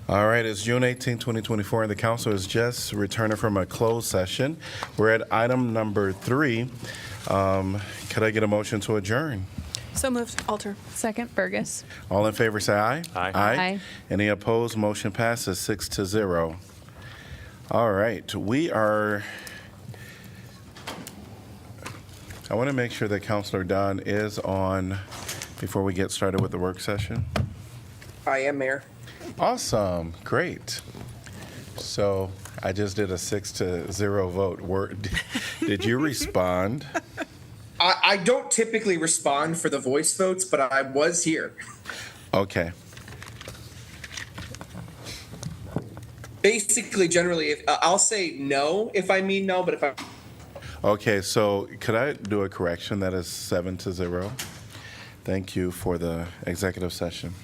All right, it's June 18, 2024, and the council is just returning from a closed session. We're at item number 3. Could I get a motion to adjourn? So moved. Alter. Second, Burgess. All in favor, say aye. Aye. Aye. Any opposed? Motion passes 6-0. All right, I want to make sure that Councilor Dunn is on before we get started with the work session. I am, Mayor. Awesome, great. So I just did a 6-0 vote. Did you respond? I don't typically respond for the voice votes, but I was here. Okay. Basically, generally, I'll say no if I mean no, but if I... Okay, so could I do a correction? That is 7-0. Thank you for the executive session.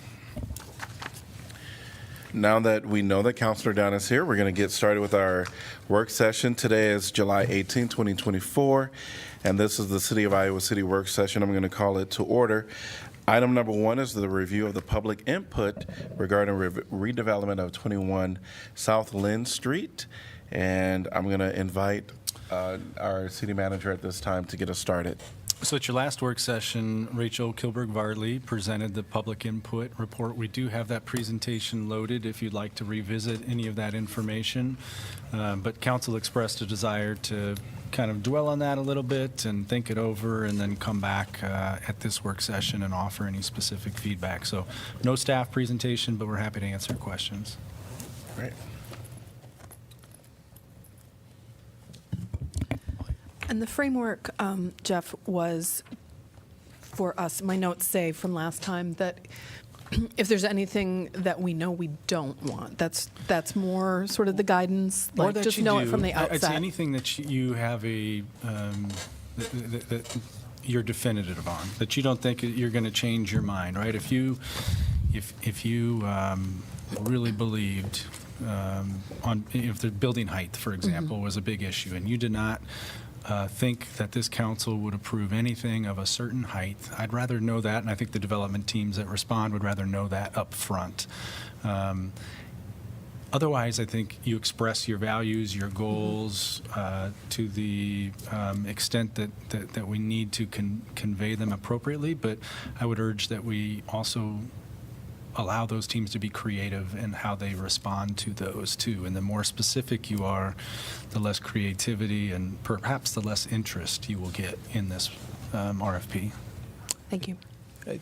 Now that we know that Councilor Dunn is here, we're going to get started with our work session. Today is July 18, 2024, and this is the City of Iowa City work session. I'm going to call it to order. Item number 1 is the review of the public input regarding redevelopment of 21 South Lynn Street, and I'm going to invite our city manager at this time to get us started. So at your last work session, Rachel Kilberg-Varley presented the public input report. We do have that presentation loaded if you'd like to revisit any of that information. But council expressed a desire to kind of dwell on that a little bit and think it over and then come back at this work session and offer any specific feedback. So no staff presentation, but we're happy to answer questions. Great. And the framework, Jeff, was for us. My notes say from last time that if there's anything that we know we don't want, that's more sort of the guidance. Or Like that just you know do. it from the I'd say outset. anything that you have that you're definitive on, that you don't think you're going to change your mind, right? If you really believed if the building height, for example, was a big issue, and you did not think that this council would approve anything of a certain height, I'd rather know that, and I think the development teams that respond would rather know that up front. Otherwise, I think you express your values, your goals to the extent that we need to convey them appropriately, but I would urge that we also allow those teams to be creative in how they respond to those too. And the more specific you are, the less creativity and perhaps the less interest you will get in this RFP. Thank you. I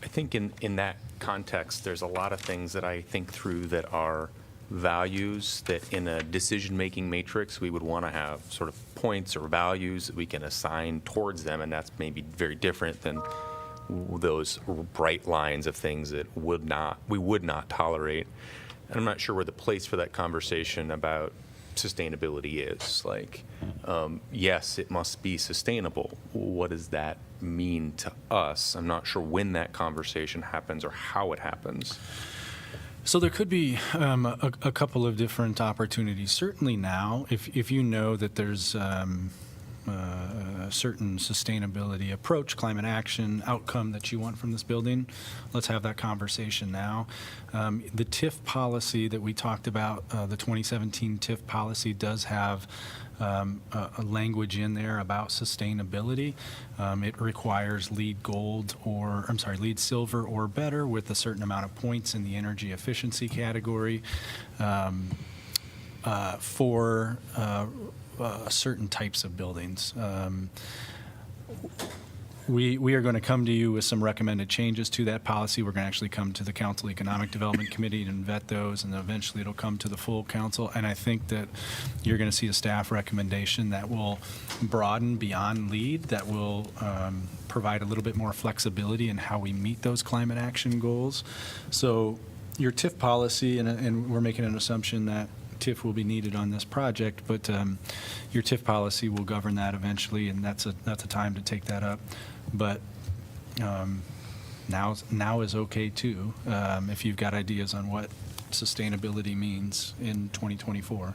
think in that context, there's a lot of things that I think through that are values that in a decision-making matrix, we would want to have sort of points or values that we can assign towards them, and that's maybe very different than those bright lines of things that we would not tolerate. And I'm not sure where the place for that conversation about sustainability is. Like, yes, it must be sustainable. What does that mean to us? I'm not sure when that conversation happens or how it happens. So there could be a couple of different opportunities. Certainly now, if you know that there's a certain sustainability approach, climate action outcome that you want from this building, let's have that conversation now. The TIF policy that we talked about, the 2017 TIF policy does have a language in there about sustainability. It requires LEED silver or better with a certain amount of points in the energy efficiency category for certain types of buildings. We are going to come to you with some recommended changes to that policy. We're going to actually come to the Council Economic Development Committee and vet those, and eventually it'll come to the full council. And I think that you're going to see a staff recommendation that will broaden beyond LEED, that will provide a little bit more flexibility in how we meet those climate action goals. So your TIF policy, and we're making an assumption that TIF will be needed on this project, but your TIF policy will govern that eventually, and that's a time to take that up. But now is okay too, if you've got ideas on what sustainability means in 2024.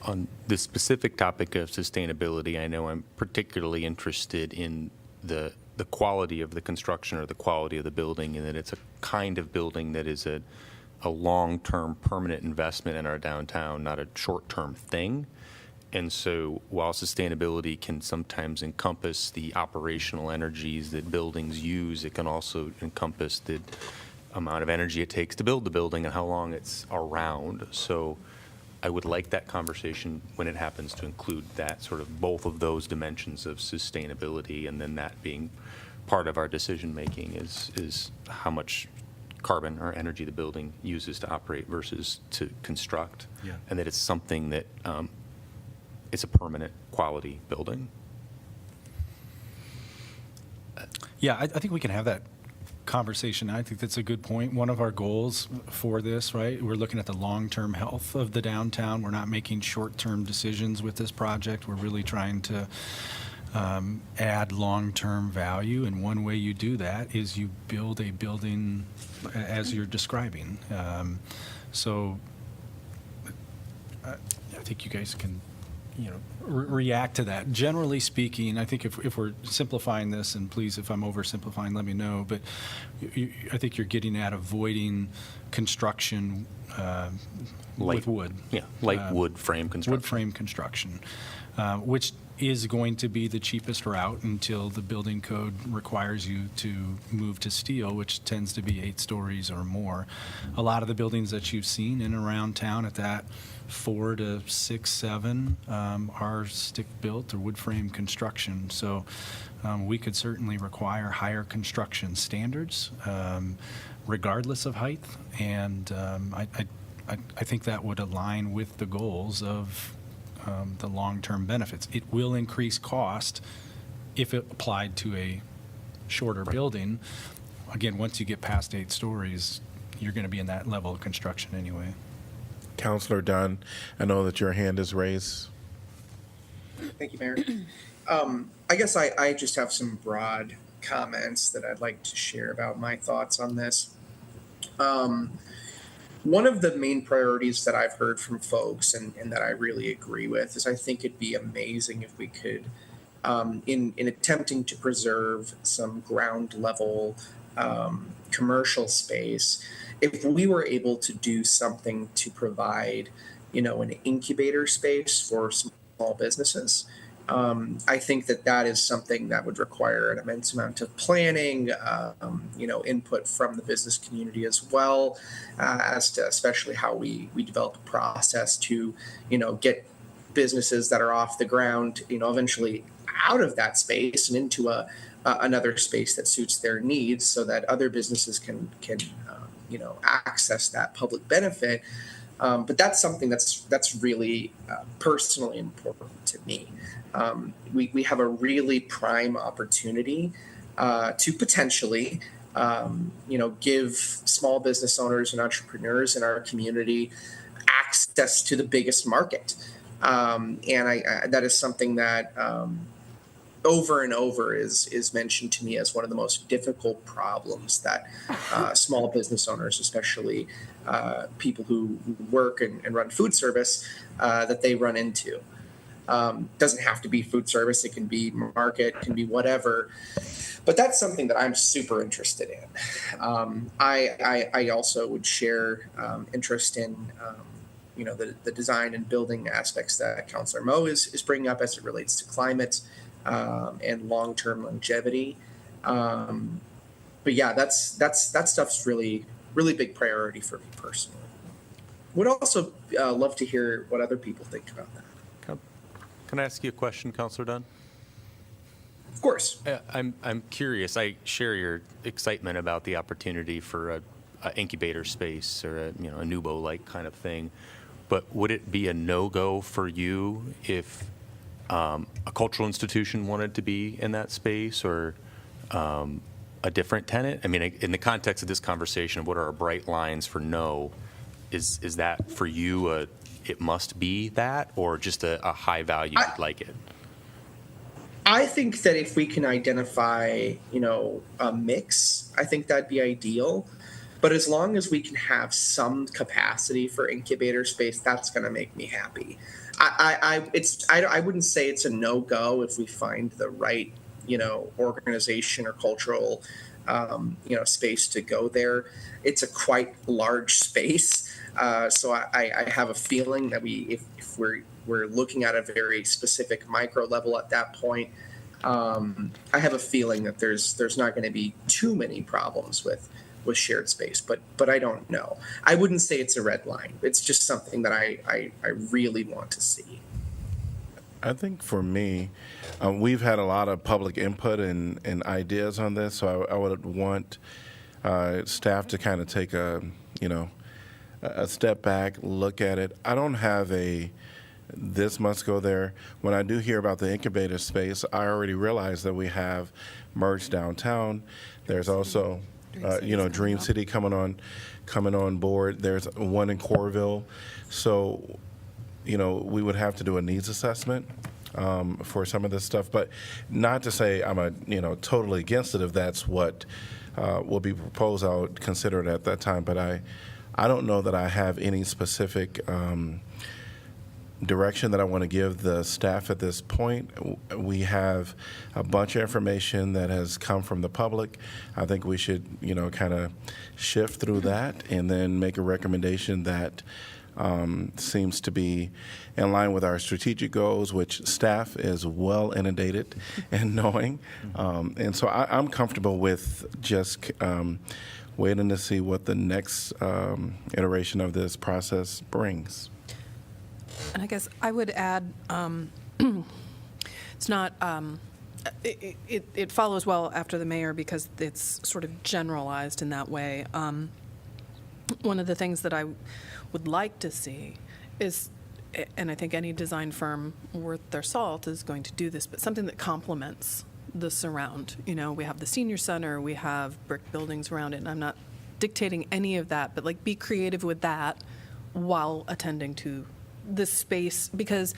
On the specific topic of sustainability, I know I'm particularly interested in the quality of the construction or the quality of the building, and that it's a kind of building that is a a long-term permanent investment in our downtown, not a short-term thing. And so while sustainability can sometimes encompass the operational energies that buildings use, it can also encompass the amount of energy it takes to build the building and how long it's around. So I would like that conversation when it happens to include that sort of both of those dimensions of sustainability, and then that being part of our decision making is how much carbon or energy the building uses to operate versus to construct, Yeah. and that it's something that it's a permanent quality building. Yeah, I think we can have that conversation. I think that's a good point. One of our goals for this, right, we're looking at the long-term health of the downtown. We're not making short-term decisions with this project. We're really trying to add long-term value, and one way you do that is you build a building as you're describing. So I think you guys can, react to that. Generally speaking, I think if we're simplifying this, and please, if I'm oversimplifying, let me know, but I think you're getting at avoiding construction with wood. Yeah, light wood frame construction. Wood frame construction, which is going to be the cheapest route until the building code requires you to move to steel, which tends to be 8 stories or more. A lot of the buildings that you've seen in and around town at that 4 to 6, 7 are stick-built or wood frame construction. So we could certainly require higher construction standards regardless of height, and I think that would align with the goals of the long-term benefits. It will increase cost if it applied to a shorter building. Again, once you get past 8 stories, you're going to be in that level of construction anyway. Councilor Dunn, I know that your hand is raised. Thank you, Mayor. I guess I just have some broad comments that I'd like to share about my thoughts on this. One of the main priorities that I've heard from folks and that I really agree with is I think it'd be amazing if we could, in attempting to preserve some ground level commercial space, if we were able to do something to provide, an incubator space for small businesses. I think that is something that would require an immense amount of planning, input from the business community as well, as to especially how we develop a process to, get businesses that are off the ground, eventually out of that space and into another space that suits their needs, so that other businesses can access that public benefit. But that's something that's really personally important to me. We have a really prime opportunity to potentially, give small business owners and entrepreneurs in our community access to the biggest market. And that is something that over and over is mentioned to me as one of the most difficult problems that small business owners, especially people who work and run food service, that they run into. Doesn't have to be food service. It can be market, can be whatever. But that's something that I'm super interested in. I also would share interest in, the design and building aspects that Councilor Moe is bringing up as it relates to climate and long-term longevity. But yeah, that stuff's really, really big priority for me personally. Would also love to hear what other people think about that. Can I ask you a question, Councilor Dunn? Of course. I'm curious. I share your excitement about the opportunity for a incubator space or a Nubo-like kind of thing. But would it be a no-go for you if a cultural institution wanted to be in that space, or a different tenant? I mean, in the context of this conversation, what are our bright lines for no? Is that for you it must be that, or just a high value like it? I think that if we can identify, a mix, I think that'd be ideal. But as long as we can have some capacity for incubator space, that's going to make me happy. I wouldn't say it's a no-go if we find the right, organization or cultural space to go there. It's a quite large space, so I have a feeling that if we're looking at a very specific micro level at that point, I have a feeling that there's not going to be too many problems with shared space, but I don't know. I wouldn't say it's a red line. It's just something that I really want to see. I think for me, we've had a lot of public input and ideas on this, so I would want staff to kind of take a step back, look at it. I don't have this must go there. When I do hear about the incubator space, I already realize that we have merged downtown. There's also, Dream City coming on board. There's one in Coralville. So, we would have to do a needs assessment for some of this stuff. But not to say I'm totally against it if that's what will be proposed. I would consider it at that time. But I don't know that I have any specific direction that I want to give the staff at this point. We have a bunch of information that has come from the public. I think we should, kind of shift through that and then make a recommendation that seems to be in line with our strategic goals, which staff is well inundated in knowing. And so I'm comfortable with just waiting to see what the next iteration of this process brings. And I guess I would add, it's not, it follows well after the mayor because it's sort of generalized in that way. One of the things that I would like to see is, and I think any design firm worth their salt is going to do this, but something that complements the surround. We have the senior center, we have brick buildings around it, and I'm not dictating any of that, but be creative with that while attending to this space, because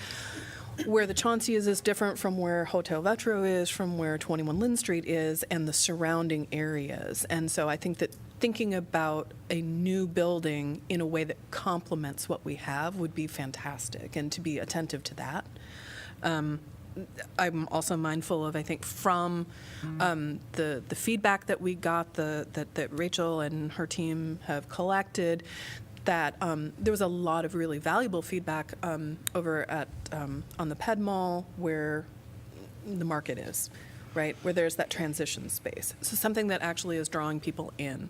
where the Chauncey is different from where Hotel Vetro is, from where 21 Lynn Street is, and the surrounding areas. And so I think that thinking about a new building in a way that complements what we have would be fantastic, and to be attentive to that. I'm also mindful of, I think, from the feedback that we got, that Rachel and her team have collected, that there was a lot of really valuable feedback over at on the Ped Mall where the market is, right, where there's that transition space. So something that actually is drawing people in.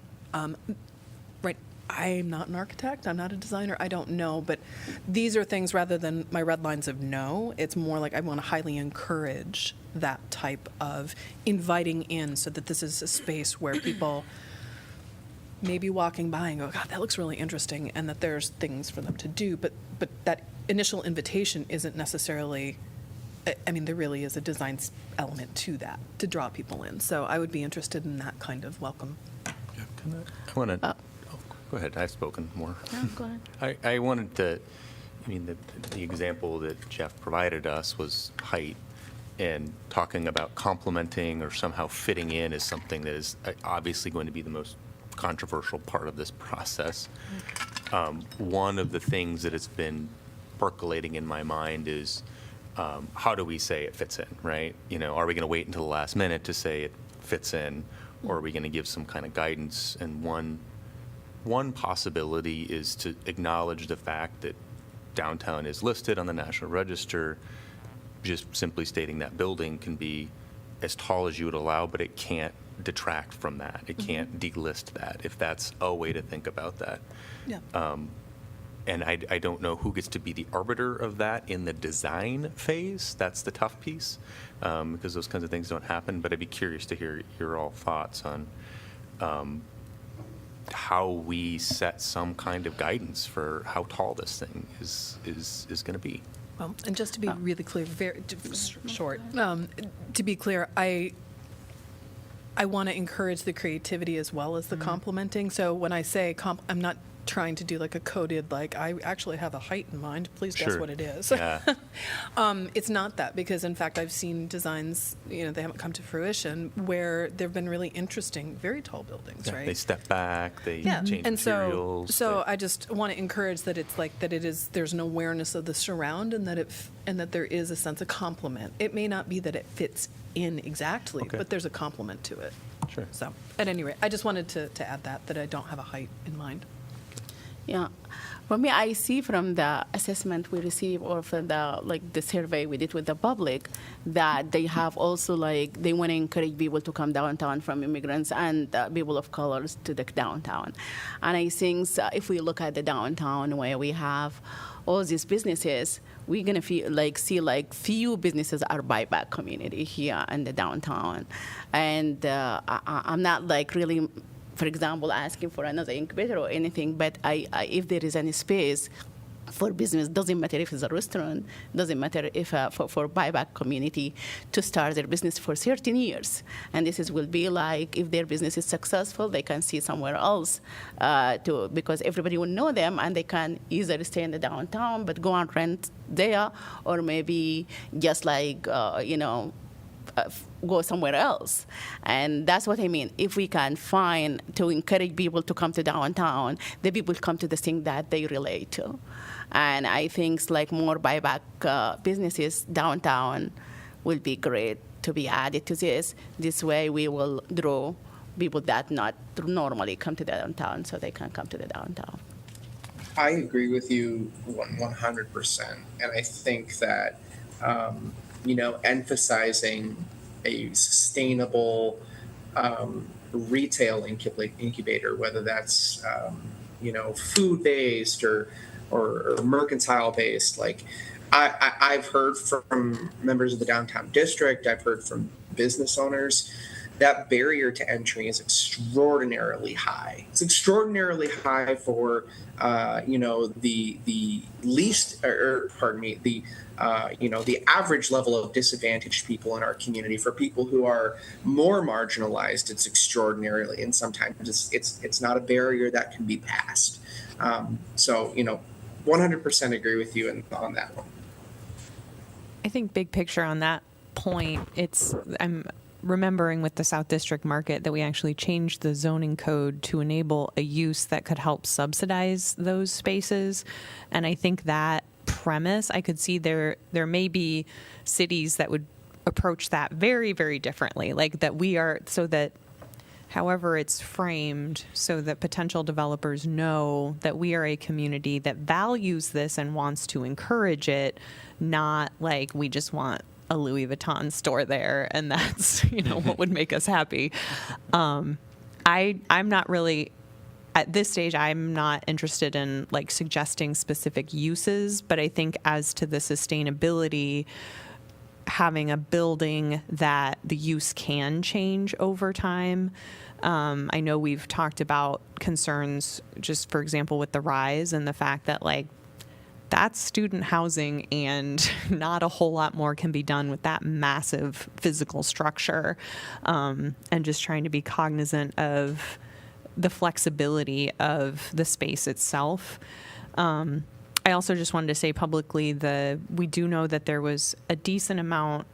Right, I'm not an architect, I'm not a designer, I don't know, but these are things rather than my red lines of no, it's more like I want to highly encourage that type of inviting in so that this is a space where people maybe walking by and go, God, that looks really interesting, and that there's things for them to do, but that initial invitation isn't necessarily, there really is a design element to that, to draw people in. So I would be interested in that kind of welcome. I want to, go ahead, I've spoken more. No, go ahead. I wanted to, the example that Jeff provided us was height, and talking about complementing or somehow fitting in is something that is obviously going to be the most controversial part of this process. One of the things that has been percolating in my mind is how do we say it fits in, right? Are we going to wait until the last minute to say it fits in, or are we going to give some kind of guidance? And one possibility is to acknowledge the fact that downtown is listed on the National Register. Just simply stating that building can be as tall as you would allow, but it can't detract from that. It can't delist that, if that's a way to think about that. Yeah. And I don't know who gets to be the arbiter of that in the design phase. That's the tough piece, because those kinds of things don't happen. But I'd be curious to hear your all thoughts on how we set some kind of guidance for how tall this thing is going to be. Well, and just to be really clear, very short, to be clear, I want to encourage the creativity as well as the complementing. So when I say I'm not trying to do like a coded, like I actually have a height in mind, please guess Sure. what it is. Yeah. It's not that, because in fact I've seen designs, they haven't come to fruition, where there have been really interesting, very tall buildings, Yeah, right? They step back, they Yeah, change and materials. so I just want to encourage that it's like that. There's an awareness of the surround, and that there is a sense of complement. It may not be that it fits in exactly, Okay. but there's a complement to it. Sure. So, at any rate, I just wanted to add that I don't have a height in mind. Yeah. For me, I see from the assessment we receive or from the survey we did with the public that they have also they want to encourage people to come downtown from immigrants and people of colors to the downtown. And I think if we look at the downtown where we have all these businesses, we're gonna see few businesses are buyback community here in the downtown, and I'm not really, for example, asking for another incubator or anything, but if there is any space for business, doesn't matter if it's a restaurant, doesn't matter if for buyback community to start their business for 13 years. And will be if their business is successful, they can see somewhere else because everybody will know them and they can either stay in the downtown but go and rent there, or maybe just go somewhere else. And that's what I mean. If we can find to encourage people to come to downtown, the people come to the thing that they relate to. And I think more buyback businesses downtown will be great to be added to this. This way we will draw people that not normally come to the downtown so they can come to the downtown. I agree with you 100%. And I think that, emphasizing a sustainable retail incubator, whether that's, food-based or mercantile-based. I've heard from members of the downtown district, I've heard from business owners, that barrier to entry is extraordinarily high. It's extraordinarily high for, the least, the average level of disadvantaged people in our community. For people who are more marginalized, it's extraordinarily, and sometimes it's not a barrier that can be passed. 100% agree with you on that one. I think big picture on that point, I'm remembering with the South District Market that we actually changed the zoning code to enable a use that could help subsidize those spaces. And I think that premise, I could see there may be cities that would approach that very, very differently. However it's framed, so that potential developers know that we are a community that values this and wants to encourage it, not we just want a Louis Vuitton store there and that's what would make us happy. I'm not really at this stage, I'm not interested in suggesting specific uses, but I think as to the sustainability, having a building that the use can change over time. I know we've talked about concerns, just for example, with the Rise and the fact that that's student housing and not a whole lot more can be done with that massive physical structure, and just trying to be cognizant of the flexibility of the space itself. I also just wanted to say publicly we do know that there was a decent amount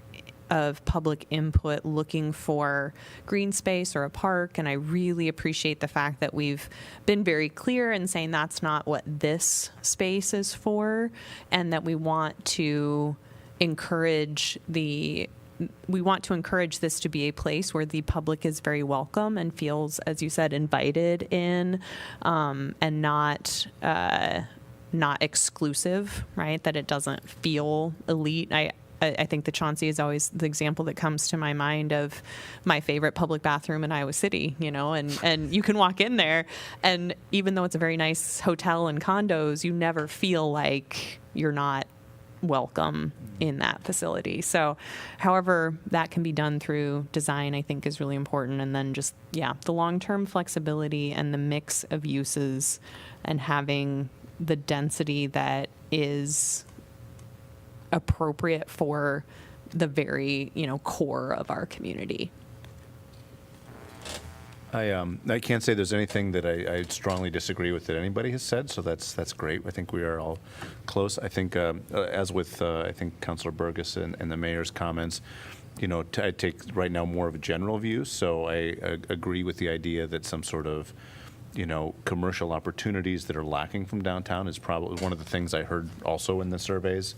of public input looking for green space or a park, and I really appreciate the fact that we've been very clear in saying that's not what this space is for, and that we want to encourage this to be a place where the public is very welcome and feels, as you said, invited in, and not exclusive, right? That it doesn't feel elite. I think the Chauncey is always the example that comes to my mind of my favorite public bathroom in Iowa City, and you can walk in there, and even though it's a very nice hotel and condos, you never feel like you're not welcome in that facility. So however that can be done through design, I think is really important. And then just, the long-term flexibility and the mix of uses and having the density that is appropriate for the very, core of our community. I can't say there's anything that I strongly disagree with that anybody has said, so that's great. I think we are all close. I think, as with I think Councilor Burgess and the mayor's comments, I take right now more of a general view. So I agree with the idea that some sort of commercial opportunities that are lacking from downtown is probably one of the things I heard also in the surveys,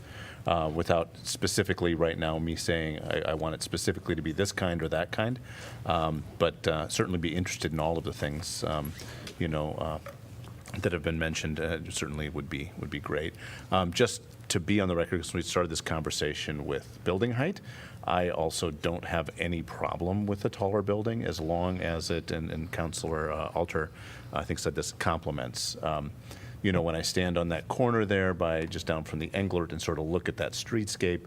without specifically right now me saying I want it specifically to be this kind or that kind, but certainly be interested in all of the things, that have been mentioned. Certainly would be great. Just to be on the record, because we started this conversation with building height, I also don't have any problem with a taller building as long as it, and Councilor Alter, I think, said this, complements. When I stand on that corner there by just down from the Englert and sort of look at that streetscape,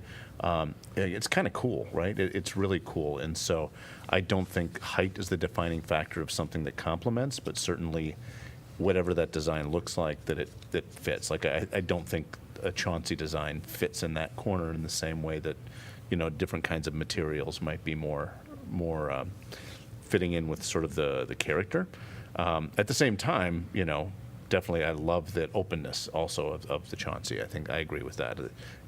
it's kind of cool, right? It's really cool. And so I don't think height is the defining factor of something that complements, but certainly whatever that design looks like, that it fits. Like I don't think a Chauncey design fits in that corner in the same way that different kinds of materials might be more fitting in with sort of the character. At the same time, definitely I love that openness also of the Chauncey. I think I agree with that.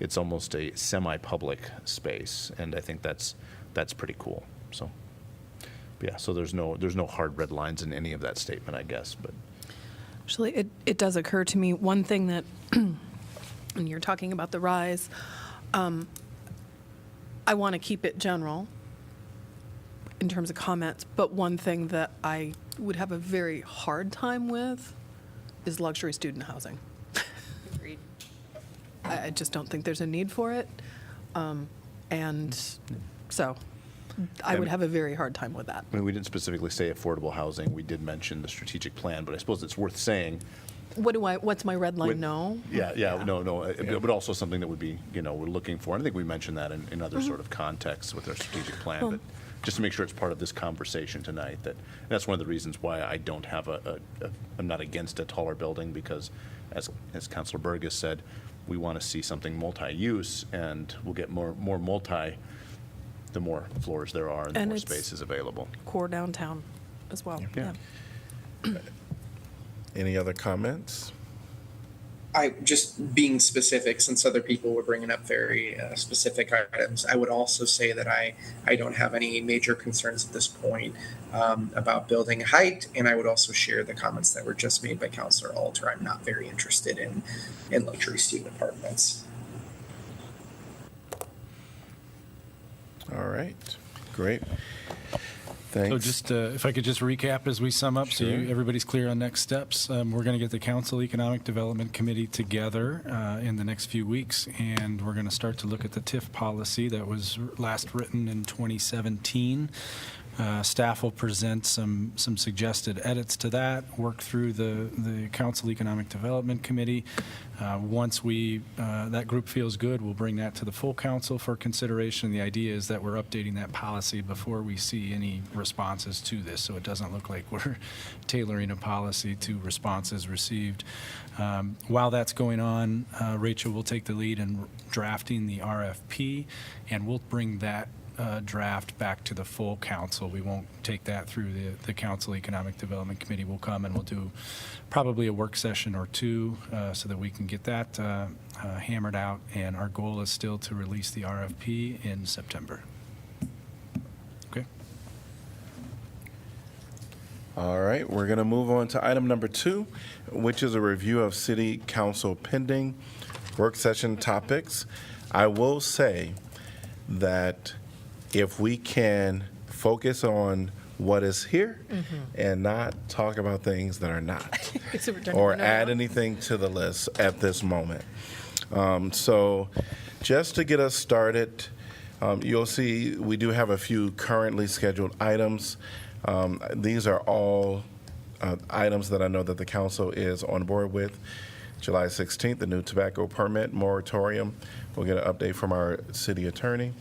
It's almost a semi-public space, and I think that's pretty cool. So yeah, so there's no hard red lines in any of that statement, I guess, but. Actually, it does occur to me, one thing that, when you're talking about the rise, I want to keep it general in terms of comments, but one thing that I would have a very hard time with is luxury student housing. Agreed. I just don't think there's a need for it. And so I would have a very hard time with that. I mean, we didn't specifically say affordable housing. We did mention the strategic plan, but I suppose it's worth saying. What's my red line? With- No? No, but also something that would be, we're looking for. And I think we mentioned that in other sort of contexts with our strategic plan, but just to make sure it's part of this conversation tonight. That's one of the reasons why I don't have I'm not against a taller building, because as Councilor Burgess said, we want to see something multi-use, and we'll get more multi, the more floors there are and the And more it's- space is available. Core downtown as well. Yeah. Any other comments? I just being specific, since other people were bringing up very specific items, I would also say that I don't have any major concerns at this point about building height, and I would also share the comments that were just made by Councilor Alter. I'm not very interested in luxury student apartments. All right, great. Thanks. So just, if I could just recap as we sum up, so Sure. everybody's clear on next steps. We're going to get the Council Economic Development Committee together in the next few weeks, and we're going to start to look at the TIF policy that was last written in 2017. Staff will present some suggested edits to that, work through the Council Economic Development Committee. Once that group feels good, we'll bring that to the full council for consideration. The idea is that we're updating that policy before we see any responses to this, so it doesn't look like we're tailoring a policy to responses received. While that's going on, Rachel will take the lead in drafting the RFP, and we'll bring that draft back to the full council. We won't take that through the Council Economic Development Committee. We'll come and we'll do probably a work session or two so that we can get that hammered out. And our goal is still to release the RFP in September. Okay. All right, we're going to move on to item number 2, which is a review of City Council pending work session topics. I will say that if we can focus on what is here and not talk about things that are not, So we're talking or about add no. anything to the list at this moment. So just to get us started, you'll see we do have a few currently scheduled items. These are all items that I know that the council is on board with. July 16th, the new tobacco permit moratorium. We'll get an update from our city attorney.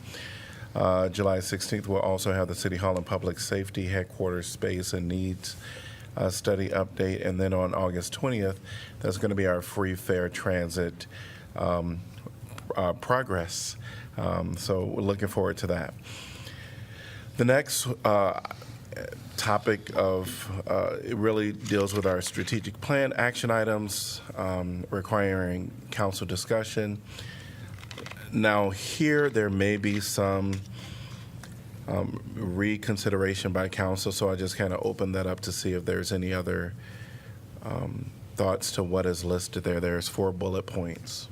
July 16th, we'll also have the City Hall and Public Safety Headquarters Space and Needs Study update. And then on August 20th, that's going to be our free fair transit progress. So we're looking forward to that. The next topic it really deals with our strategic plan action items requiring council discussion. Now here there may be some reconsideration by council, so I just kind of open that up to see if there's any other thoughts to what is listed there. There's 4 bullet points.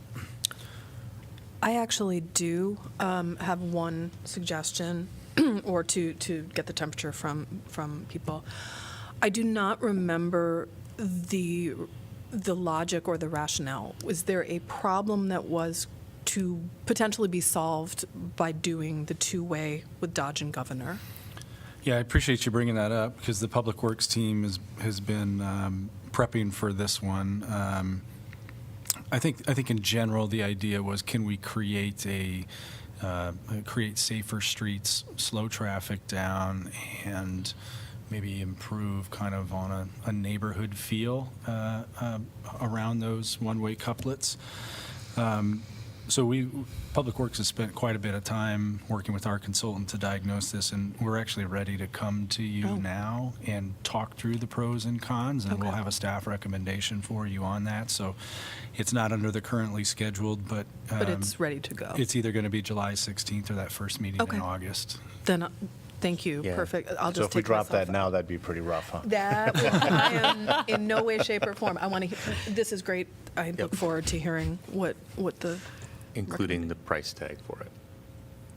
I actually do have one suggestion, or to get the temperature from people. I do not remember the logic or the rationale. Was there a problem that was to potentially be solved by doing the two-way with Dodge and Governor? Yeah, I appreciate you bringing that up because the Public Works team has been prepping for this one. I think in general the idea was, can we create create safer streets, slow traffic down, and maybe improve kind of on a neighborhood feel around those one-way couplets. So Public Works has spent quite a bit of time working with our consultant to diagnose this, and we're actually ready to come to you now and talk through the pros and cons, and we'll have a staff recommendation for you on that. So it's not under the currently scheduled, but it's ready to go. It's either going to be July 16th or that first meeting Okay. in August. Then, thank you. Yeah. Perfect. I'll So just if we take drop myself that out. now, that'd be pretty rough, huh? That I am in no way, shape, or form. I want to. This is great. I look forward to hearing what the. Including the price tag for it.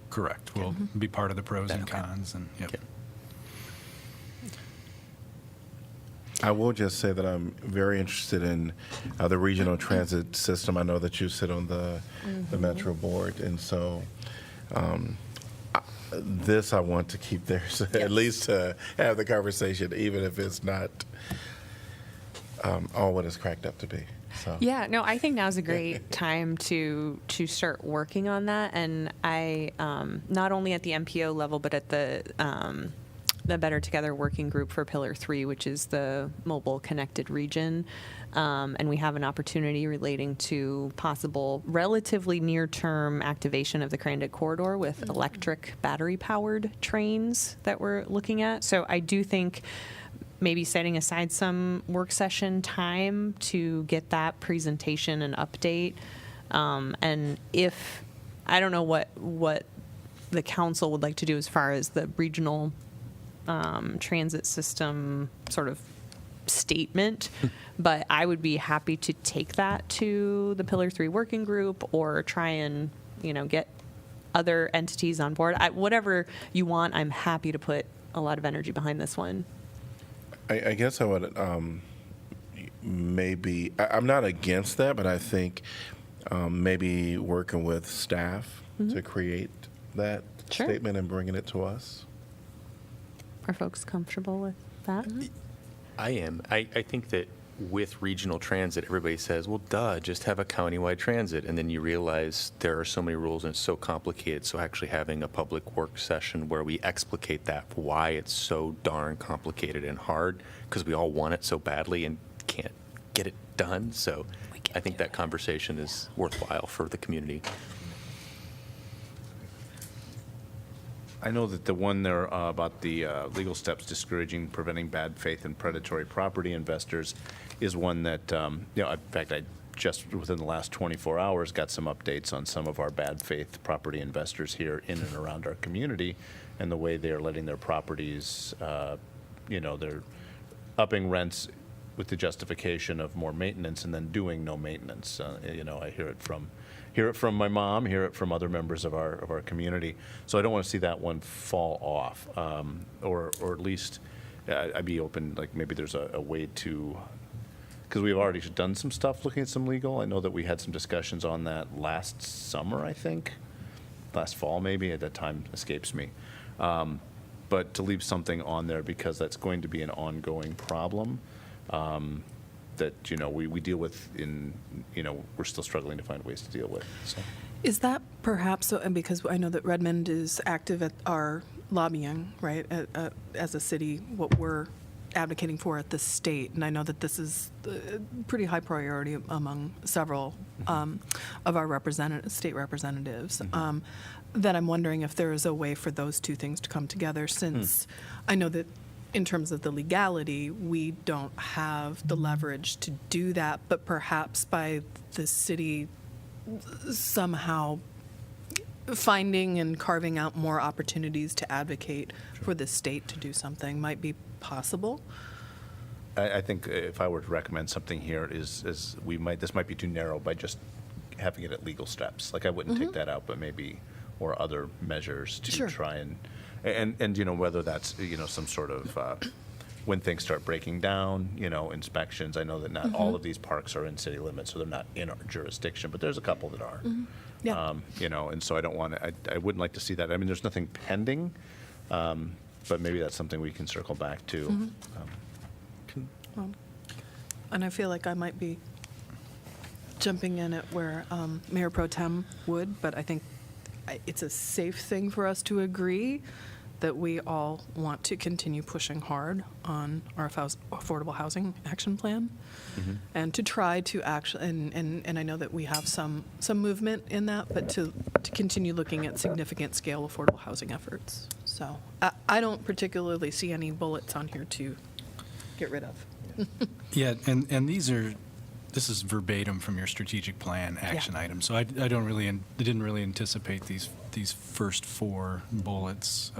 Correct. We'll be part of the pros and Okay. cons, and yep. Okay. I will just say that I'm very interested in the regional transit system. I know that you sit on the Metro board, and so this I want to keep there, so at least to have the conversation, even if it's not all what it's cracked up to be. So. Yeah, no, I think now's a great time to start working on that, and I not only at the MPO level, but at the Better Together Working Group for Pillar 3, which is the mobile connected region, and we have an opportunity relating to possible relatively near-term activation of the Crandic Corridor with electric battery-powered trains that we're looking at. So I do think maybe setting aside some work session time to get that presentation and update. And if, I don't know what the council would like to do as far as the regional transit system sort of statement, but I would be happy to take that to the Pillar 3 working group or try and, get other entities on board. Whatever you want, I'm happy to put a lot of energy behind this one. I guess I would maybe, I'm not against that, but I think maybe working with staff to create that Sure. statement and bringing it to us. Are folks comfortable with that? I am. I think that with regional transit, everybody says, well, duh, just have a countywide transit. And then you realize there are so many rules and it's so complicated. So actually having a public work session where we explicate that, why it's so darn complicated and hard, because we all want it so badly and can't get it done. So I think that conversation is worthwhile for the community. I know that the one there about the legal steps discouraging, preventing bad faith and predatory property investors is one that, in fact, I just within the last 24 hours got some updates on some of our bad faith property investors here in and around our community and the way they are letting their properties, they're upping rents with the justification of more maintenance and then doing no maintenance. I hear it from my mom, hear it from other members of our community. So I don't want to see that one fall off, or at least I'd be open, like maybe there's a way to, because we've already done some stuff looking at some legal. I know that we had some discussions on that last summer, I think, last fall maybe, at that time escapes me. But to leave something on there because that's going to be an ongoing problem. That we deal with we're still struggling to find ways to deal with. So. Is that perhaps, and because I know that Redmond is active at our lobbying, right, as a city, what we're advocating for at the state, and I know that this is a pretty high priority among several of our state representatives, that I'm wondering if there is a way for those two things to come together, since I know that in terms of the legality, we don't have the leverage to do that, but perhaps by the city somehow finding and carving out more opportunities to advocate for the state to do something might be possible. I think if I were to recommend something here is this might be too narrow by just having it at legal steps. Like I wouldn't take that out, but maybe, or other measures to Sure. try and you know, whether that's, you know, some sort of, when things start breaking down, you know, inspections. I know that not all of these parks are in city limits, so they're not in our jurisdiction, but there's a couple that are. Yeah. You know, and so I don't want to, I wouldn't like to see that. I mean, there's nothing pending, but maybe that's something we can circle back to. And I feel like I might be jumping in at where Mayor Pro Tem would, but I think it's a safe thing for us to agree that we all want to continue pushing hard on our affordable housing action plan, and to try to actually, and I know that we have some movement in that, but to continue looking at significant scale affordable housing efforts. So I don't particularly see any bullets on here to get rid of. Yeah, and this is verbatim from your strategic plan action items. So I didn't really anticipate these first 4 bullets.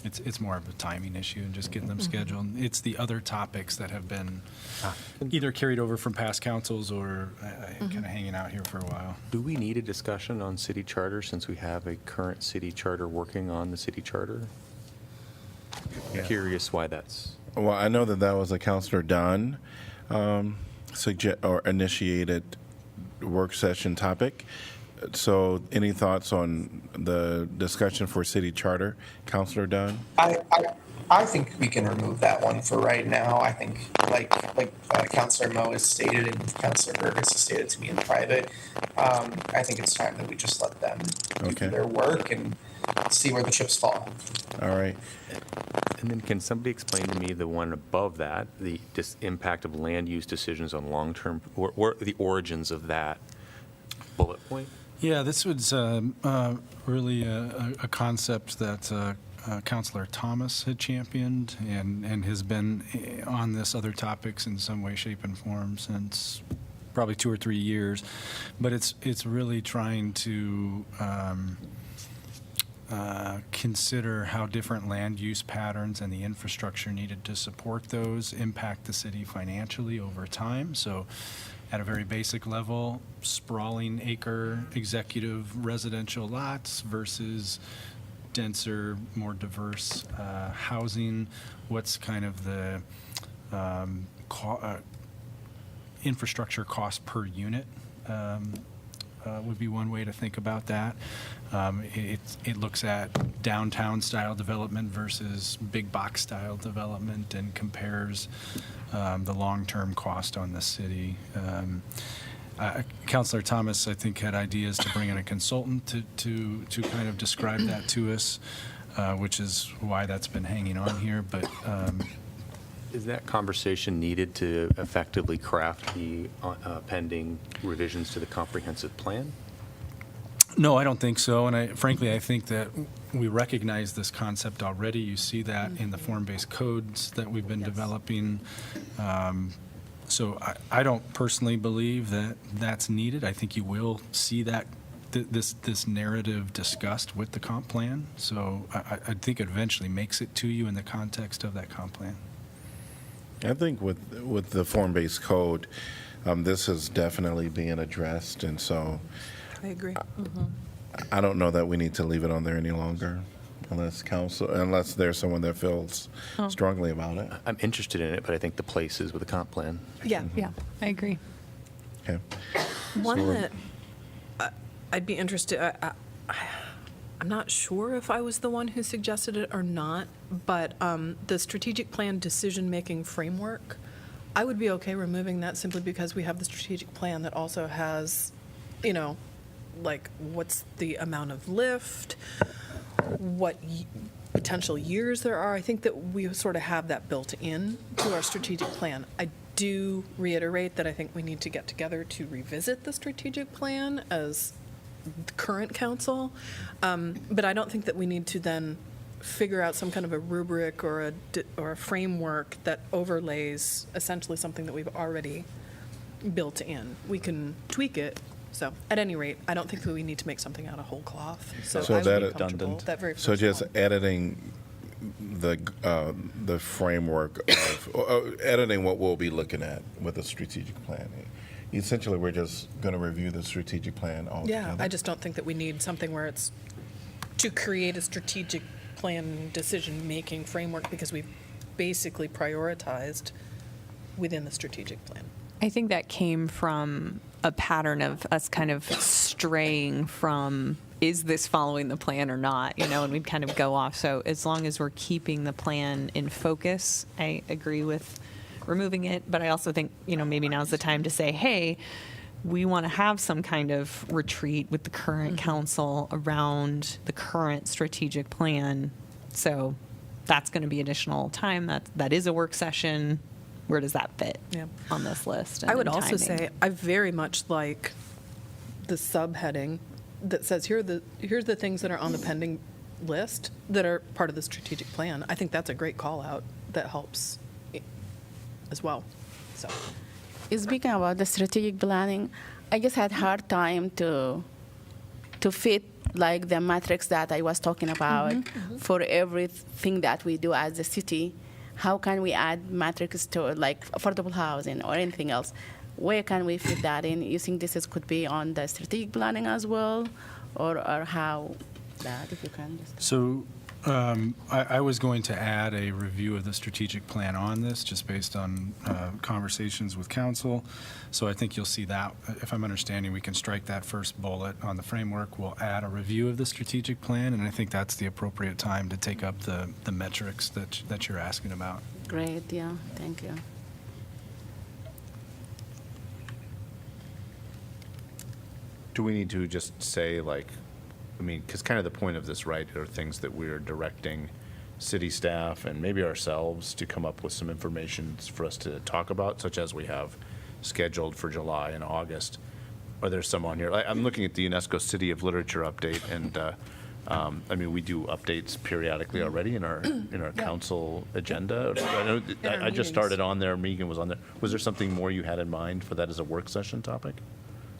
It's more of a timing issue and just getting them scheduled. It's the other topics that have been either carried over from past councils or kind of hanging out here for a while. Do we need a discussion on city charter since we have a current city charter working on the city charter? Curious why that's. Well, I know that was a Councilor Dunn initiated work session topic. So any thoughts on the discussion for city charter, Councilor Dunn? I think we can remove that one for right now. I think, like Councilor Moe has stated and Councilor Burgess has stated to me in private, I think it's time that we just let them do their work and see where the chips fall. All right. And then can somebody explain to me the one above that, the impact of land use decisions on long-term, or the origins of that bullet point? Yeah, this was really a concept that Councilor Thomas had championed and has been on this other topics in some way, shape, and form since probably 2 or 3 years. But it's really trying to consider how different land use patterns and the infrastructure needed to support those impact the city financially over time. So at a very basic level, sprawling acre executive residential lots versus denser, more diverse housing. What's kind of the infrastructure cost per unit would be one way to think about that. It looks at downtown style development versus big box style development and compares the long-term cost on the city. Councilor Thomas, I think, had ideas to bring in a consultant to kind of describe that to us, which is why that's been hanging on here. But Is that conversation needed to effectively craft the pending revisions to the comprehensive plan? no, I don't think so. And frankly, I think that we recognize this concept already. You see that in the form-based codes that we've been developing. So I don't personally believe that that's needed. I think you will see that this narrative discussed with the comp plan. So I think it eventually makes it to you in the context of that comp plan. I think with the form-based code, this is definitely being addressed, and so I agree. I don't know that we need to leave it on there any longer, unless there's someone that feels strongly about it. I'm interested in it, but I think the place is with the comp plan. Yeah. Yeah, I agree. Okay. One So that I'd be interested, I'm not sure if I was the one who suggested it or not, but the strategic plan decision-making framework, I would be okay removing that simply because we have the strategic plan that also has, like what's the amount of lift, what potential years there are. I think that we sort of have that built in to our strategic plan. I do reiterate that I think we need to get together to revisit the strategic plan as the current council, but I don't think that we need to then figure out some kind of a rubric or a framework that overlays essentially something that we've already built in. We can tweak it. So at any rate, I don't think that we need to make something out of whole cloth. So I would be that- comfortable. That very So first just one. editing the framework of editing what we'll be looking at with the strategic plan. Essentially, we're just going to review the strategic plan altogether. Yeah, I just don't think that we need something where it's to create a strategic plan decision-making framework because we've basically prioritized within the strategic plan. I think that came from a pattern of us kind of straying from, is this following the plan or not, and we'd kind of go off. So as long as we're keeping the plan in focus, I agree with removing it. But I also think, maybe now's the time to say, hey, we want to have some kind of retreat with the current council around the current strategic plan. So that's going to be additional time. That is a work session. Where does that fit on this list? I would and also timing? say I very much like the subheading that says here's the things that are on the pending list that are part of the strategic plan. I think that's a great call out that helps as well. So Speaking about the strategic planning, I just had hard time to fit like the metrics that I was talking about for everything that we do as a city. How can we add metrics to like affordable housing or anything else? Where can we fit that in? You think could be on the strategic planning as well, or how that, if you can just. So I was going to add a review of the strategic plan on this, just based on conversations with council. So I think you'll see that, if I'm understanding, we can strike that first bullet on the framework. We'll add a review of the strategic plan, and I think that's the appropriate time to take up the metrics that you're asking about. Great, yeah, thank you. Do we need to just say, because kind of the point of this, right, are things that we're directing city staff and maybe ourselves to come up with some information for us to talk about, such as we have scheduled for July and August. Are there some on here? I'm looking at the UNESCO City of Literature update, and we do updates periodically already in our council agenda. I know In our I just meetings. started on there. Megan was on there. Was there something more you had in mind for that as a work session topic,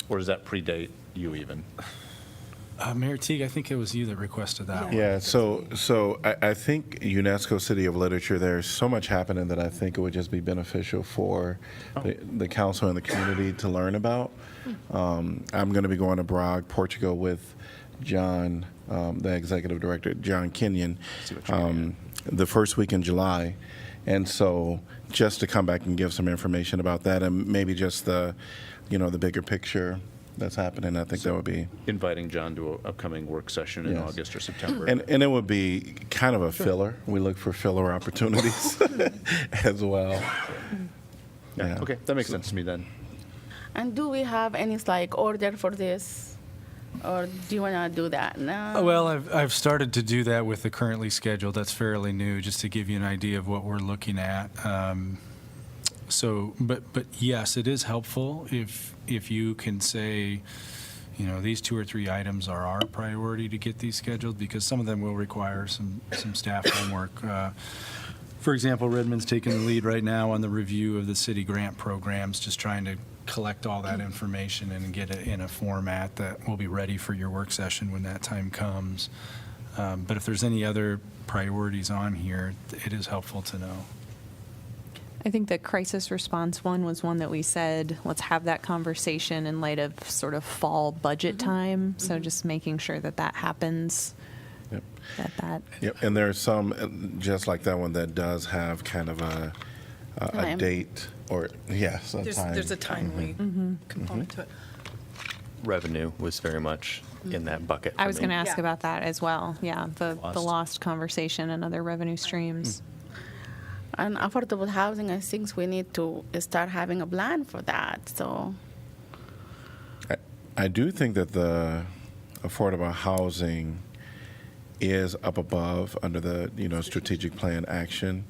or does that predate you even? Mayor Teague, I think it was you that requested that one. Yeah, so I think UNESCO City of Literature, there's so much happening that I think it would just be beneficial for the council and the community to learn about. I'm going to be going to Prague, Portugal with John, the executive director, John Kenyon, the first week in July. And so just to come back and give some information about that and maybe just the bigger picture that's happening, I think that would be. Inviting John to an upcoming work session in Yes. August or September. And it would be kind of a filler. We look for filler opportunities as well. Yeah. Okay, that makes sense to me then. And do we have any order for this, or do you want to do that now? Well, I've started to do that with the currently scheduled. That's fairly new, just to give you an idea of what we're looking at. But yes, it is helpful if you can say, these 2 or 3 items are our priority to get these scheduled, because some of them will require some staff homework. For example, Redmond's taking the lead right now on the review of the city grant programs, just trying to collect all that information and get it in a format that will be ready for your work session when that time comes. But if there's any other priorities on here, it is helpful to know. I think the crisis response one was one that we said, let's have that conversation in light of sort of fall budget time. So just making sure that happens. Yep. Yep. And there are some, just like that one, that does have kind of a Time. date or, yes, a time. there's a timely component to it. Revenue was very much in that bucket for I was me. going to ask Yeah. about that as well. Yeah, the lost conversation and other revenue streams. And affordable housing, I think we need to start having a plan for that. So I do think that the affordable housing is up above under the strategic plan action.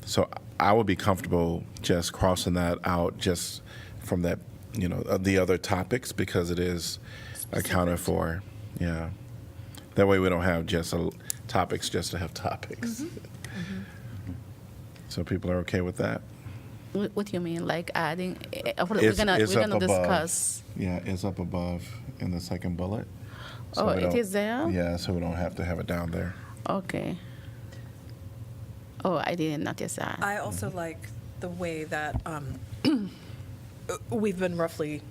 So I would be comfortable just crossing that out just from that the other topics, because it is accounted for. Yeah, that way we don't have just topics just to have topics. So people are okay with that. what do you mean, like adding? We're It's gonna up above. discuss. Yeah, it's up above in the second bullet. Oh, we it don't- is there? Yeah, so we don't have to have it down there. Okay. Oh, I didn't notice that. I also like the way that we've been roughly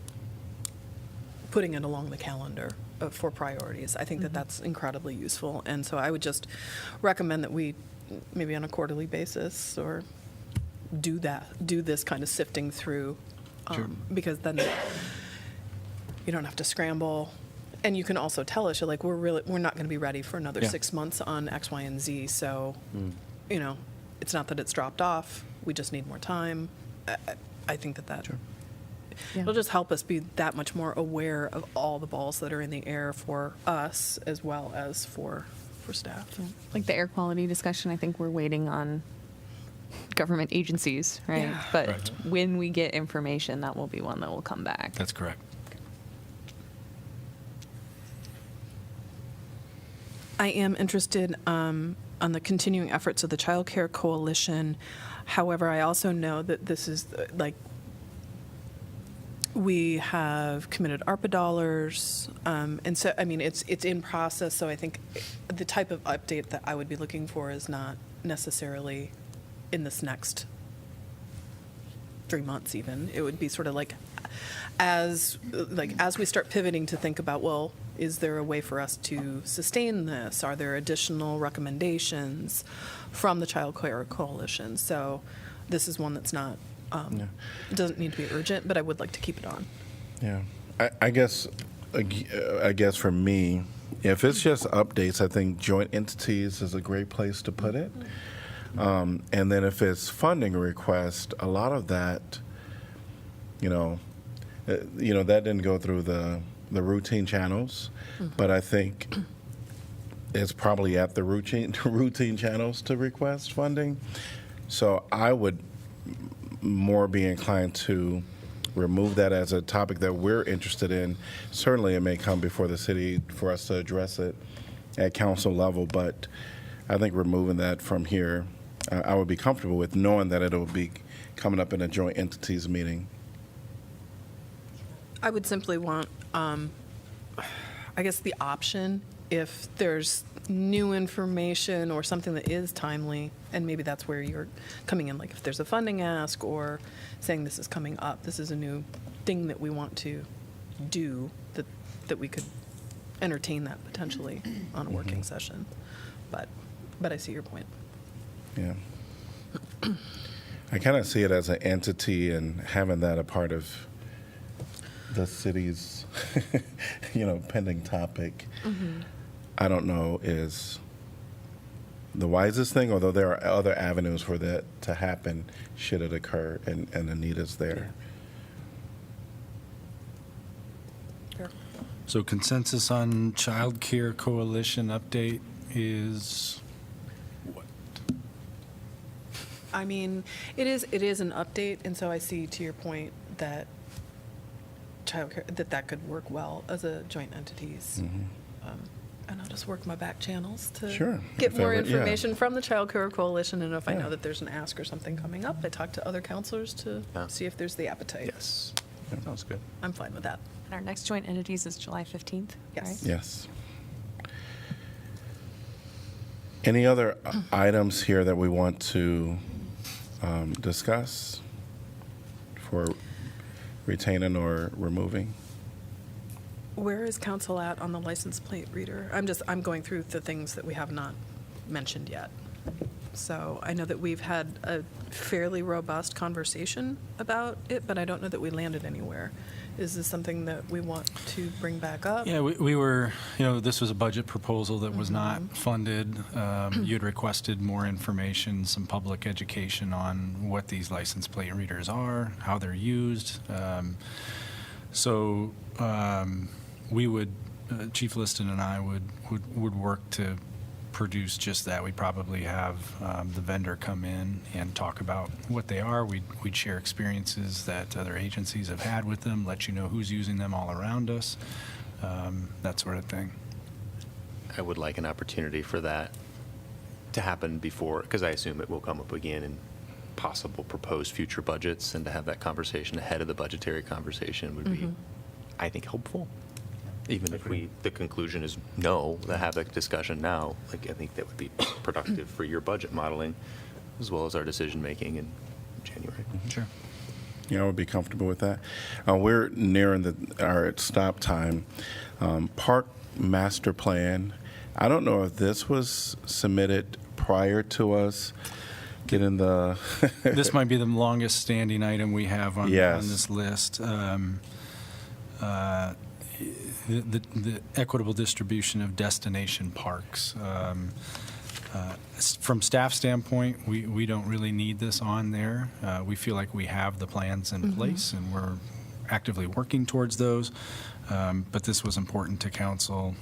putting it along the calendar for priorities. I think that that's incredibly useful. And so I would just recommend that we, maybe on a quarterly basis, or do this kind of sifting through, because then you don't have to scramble. And you can also tell us, you're like, we're not going to be ready for another Yeah. 6 months on X, Y, and Z. So, you know, it's not that it's dropped off. We just need more time. I think that it'll just help us be that much more aware of all the balls that are in the air for us as well as for staff. Like the air quality discussion, I think we're waiting on government agencies, right? Yeah. But Right. when we get information, that will be one that will come back. That's correct. I am interested on the continuing efforts of the Child Care Coalition. However, I also know that this is like, we have committed ARPA dollars, and so, I mean, it's in process, so I think the type of update that I would be looking for is not necessarily in this next 3 months even. It would be sort of like as we start pivoting to think about, well, is there a way for us to sustain this? Are there additional recommendations from the Child Care Coalition? So this is one that's not, doesn't need to be urgent, but I would like to keep it on. Yeah, I guess for me, if it's just updates, I think joint entities is a great place to put it. And then if it's funding request, a lot of that, that didn't go through the routine channels, but I think it's probably at the routine channels to request funding. So I would more be inclined to remove that as a topic that we're interested in. Certainly, it may come before the city for us to address it at council level, but I think removing that from here, I would be comfortable with knowing that it'll be coming up in a joint entities meeting. I would simply want, I guess, the option, if there's new information or something that is timely, and maybe that's where you're coming in, like if there's a funding ask or saying this is coming up, this is a new thing that we want to do, that we could entertain that potentially on a working session. But I see your point. Yeah. I kind of see it as an entity, and having that a part of the city's, pending topic, I don't know is the wisest thing, although there are other avenues for that to happen should it occur, and the need is there. So consensus on Child Care Coalition update is what? I mean, it is an update, and so I see, to your point, that childcare, that could work well as a joint entities. And I'll just work my back channels to Sure. get If more ever- yeah. information from the Child Care Coalition, and if I Yeah. know that there's an ask or something coming up, I talk to other counselors to Yeah. see if there's the appetite. Yes. Sounds good. I'm fine with that. And our next joint entities is July 15th, Yes. right? Yes. Any other items here that we want to discuss for retaining or removing? Where is council at on the license plate reader? I'm going through the things that we have not mentioned yet. So I know that we've had a fairly robust conversation about it, but I don't know that we landed anywhere. Is this something that we want to bring back up? Yeah, we were, this was a budget proposal that was not funded. You had requested more information, some public education on what these license plate readers are, how they're used. So we would, Chief Liston and I would work to produce just that. We'd probably have the vendor come in and talk about what they are. We'd share experiences that other agencies have had with them, let you know who's using them all around us, that sort of thing. I would like an opportunity for that to happen before, because I assume it will come up again in possible proposed future budgets, and to have that conversation ahead of the budgetary conversation would be, I think, helpful. Even if the conclusion is no, to have that discussion now, I think that would be productive for your budget modeling. as well as our decision-making in January. Sure. Yeah, I would be comfortable with that. We're nearing our stop time. Park master plan. I don't know if this was submitted prior to us getting the. This might be the longest standing item we have on Yes. this list. The equitable distribution of destination parks. From staff standpoint, we don't really need this on there. We feel like we have the plans in place, and we're actively working towards those. But this was important to council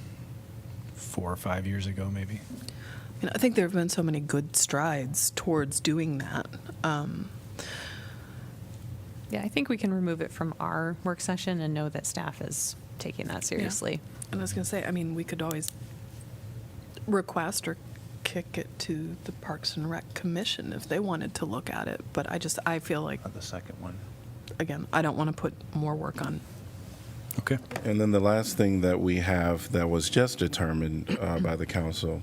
4 or 5 years ago, maybe. And I think there have been so many good strides towards doing that. Yeah, I think we can remove it from our work session and know that staff is taking that seriously. And I was going to say, I mean, we could always request or kick it to the Parks and Rec Commission if they wanted to look at it. But I feel like, The second one. again, I don't want to put more work on. Okay. And then the last thing that we have that was just determined by the council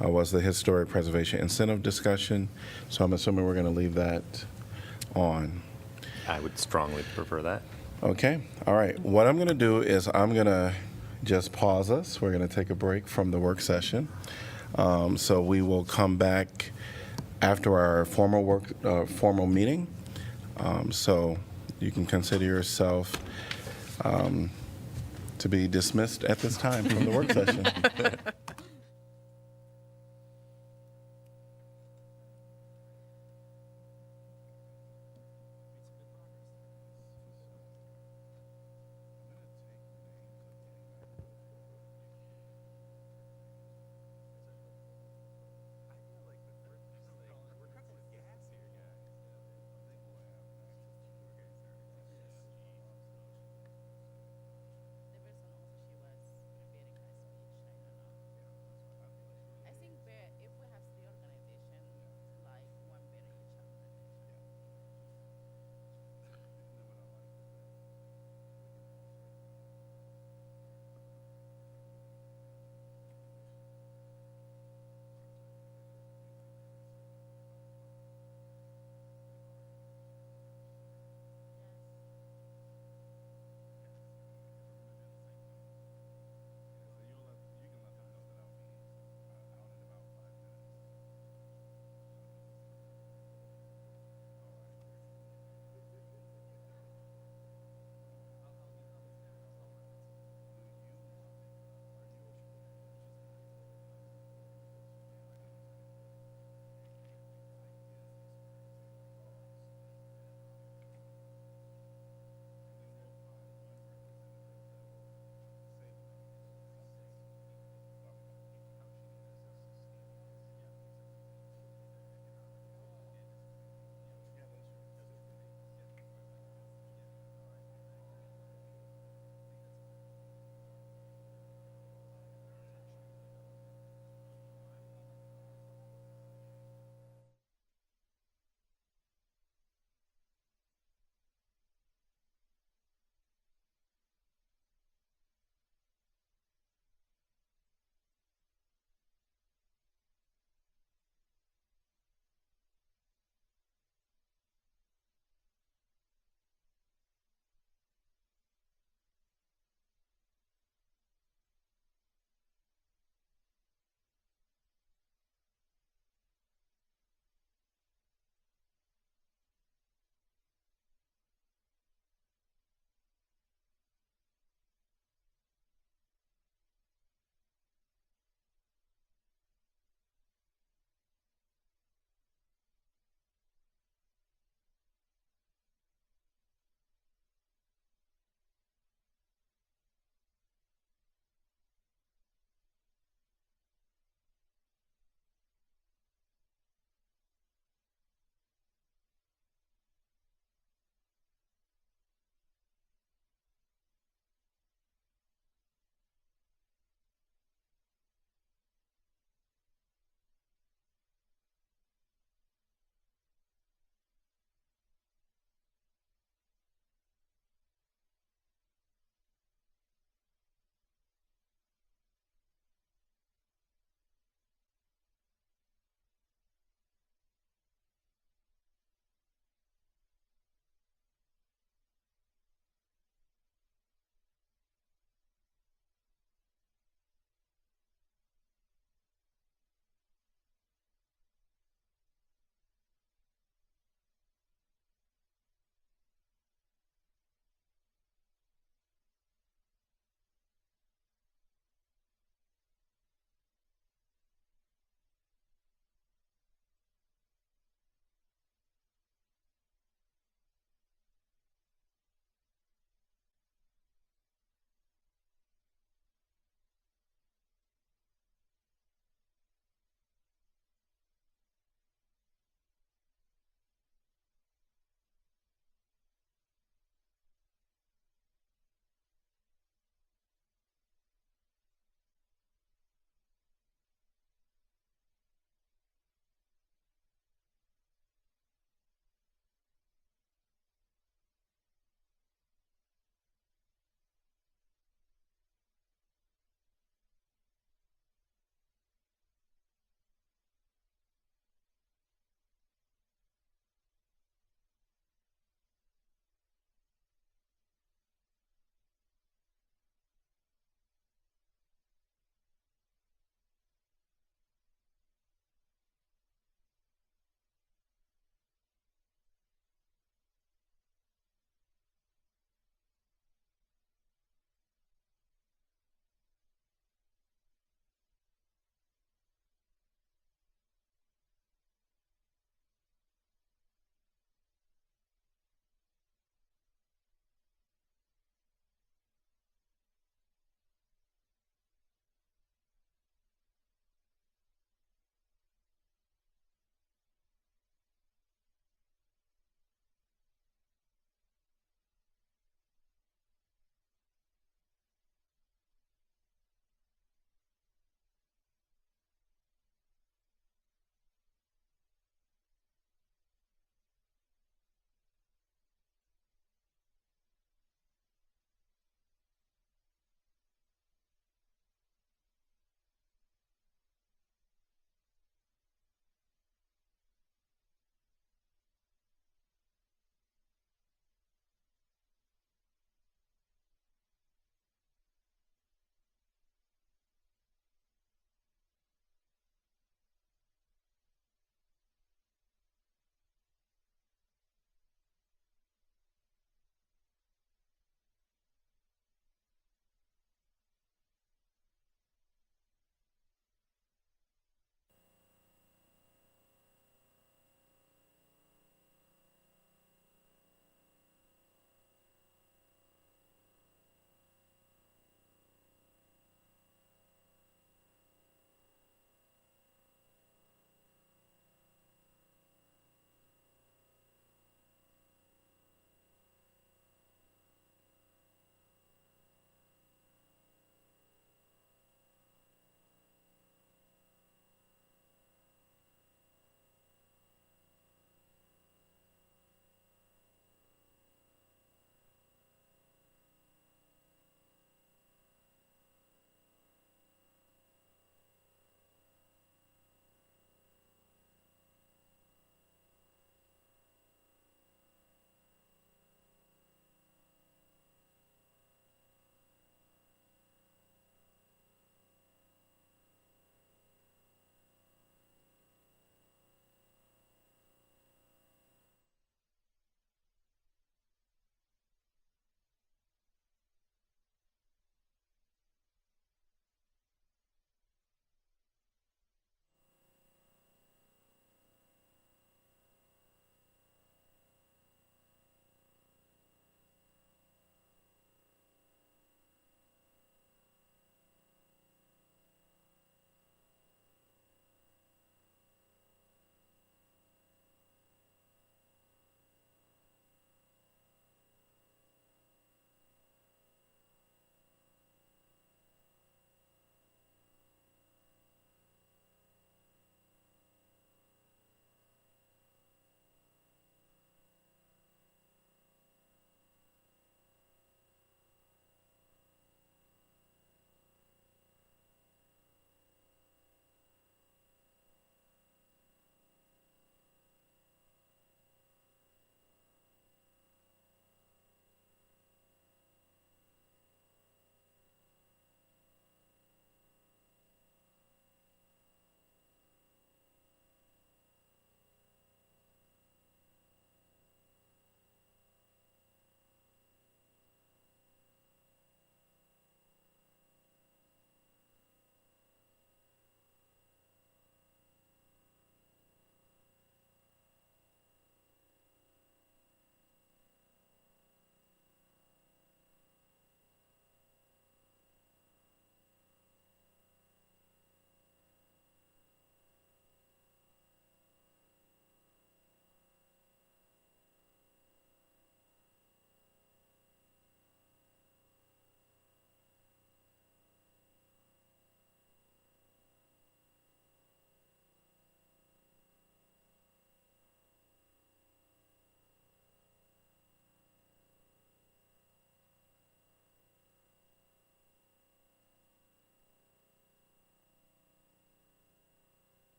was the historic preservation incentive discussion. So I'm assuming we're going to leave that on. I would strongly prefer that. Okay. All right. What I'm going to do is I'm going to just pause us. We're going to take a break from the work session. So we will come back after our formal meeting. So you can consider yourself to be dismissed at this time from the work session.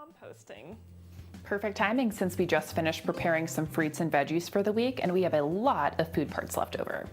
Composting. Perfect timing since we just finished preparing some fruits and veggies for the week and we have a lot of food parts left over.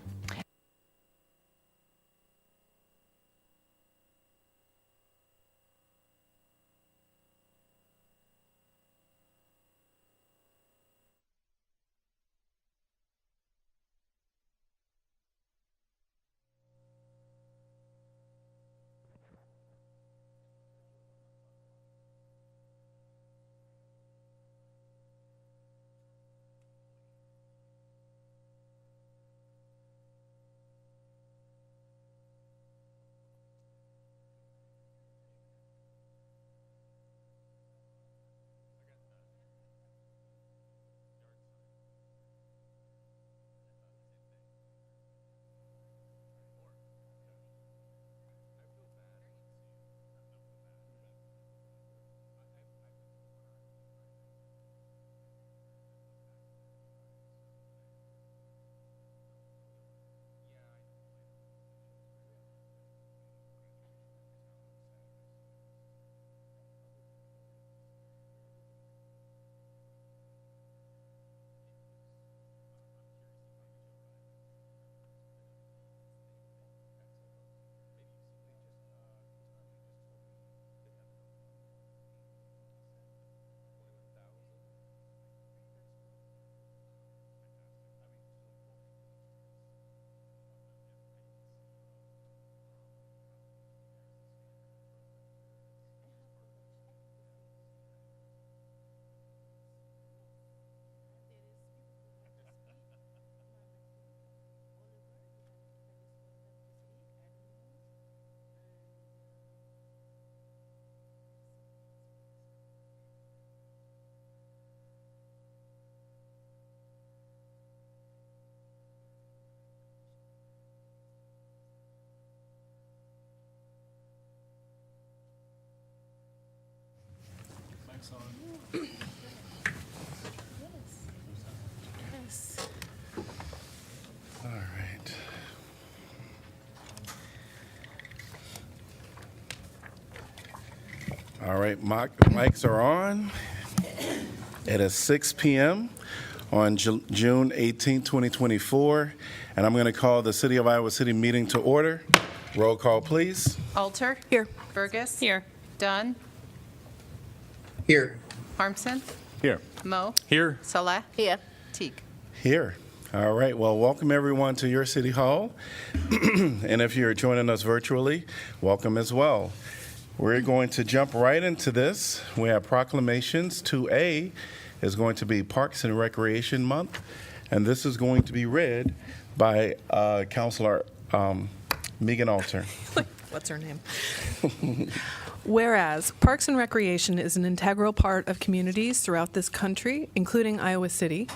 All right. All right, mics are on. It is 6 p.m. on June 18, 2024, and I'm going to call the City of Iowa City meeting to order. Roll call, please. Alter. Here. Burgess. Here. Dunn. Here. Harmson. Here. Mo. Here. Saleh. Here. Teague. Here. All right. Well, welcome everyone to your City Hall. And if you're joining us virtually, welcome as well. We're going to jump right into this. We have proclamations. 2A is going to be Parks and Recreation Month, and this is going to be read by Councilor Megan Alter. What's her name? Whereas Parks and Recreation is an integral part of communities throughout this country, including Iowa City,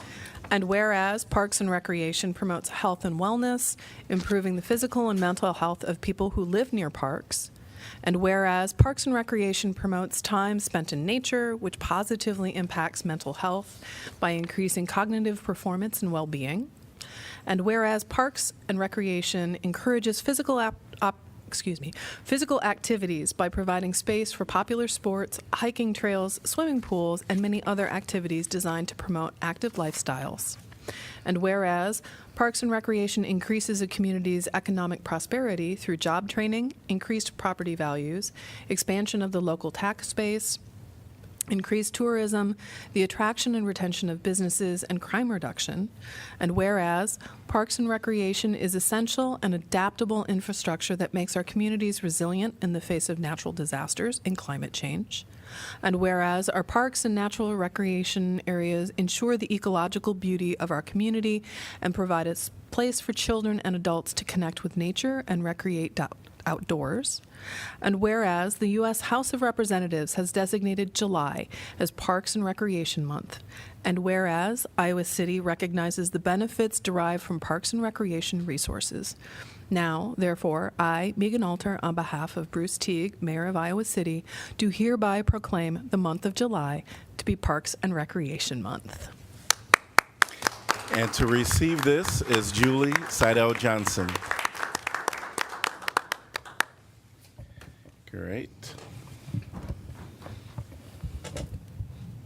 and whereas Parks and Recreation promotes health and wellness, improving the physical and mental health of people who live near parks, and whereas Parks and Recreation promotes time spent in nature, which positively impacts mental health by increasing cognitive performance and well-being, and whereas Parks and Recreation encourages physical activities by providing space for popular sports, hiking trails, swimming pools, and many other activities designed to promote active lifestyles. And whereas Parks and Recreation increases a community's economic prosperity through job training, increased property values, expansion of the local tax base, increased tourism, the attraction and retention of businesses, and crime reduction. And whereas Parks and Recreation is essential and adaptable infrastructure that makes our communities resilient in the face of natural disasters and climate change. And whereas our parks and natural recreation areas ensure the ecological beauty of our community and provide a place for children and adults to connect with nature and recreate outdoors. And whereas the U.S. House of Representatives has designated July as Parks and Recreation Month, and whereas Iowa City recognizes the benefits derived from parks and recreation resources. Now, therefore, I, Megan Alter, on behalf of Bruce Teague, Mayor of Iowa City, do hereby proclaim the month of July to be Parks and Recreation Month. And to receive this is Julie Seidel Johnson. Great.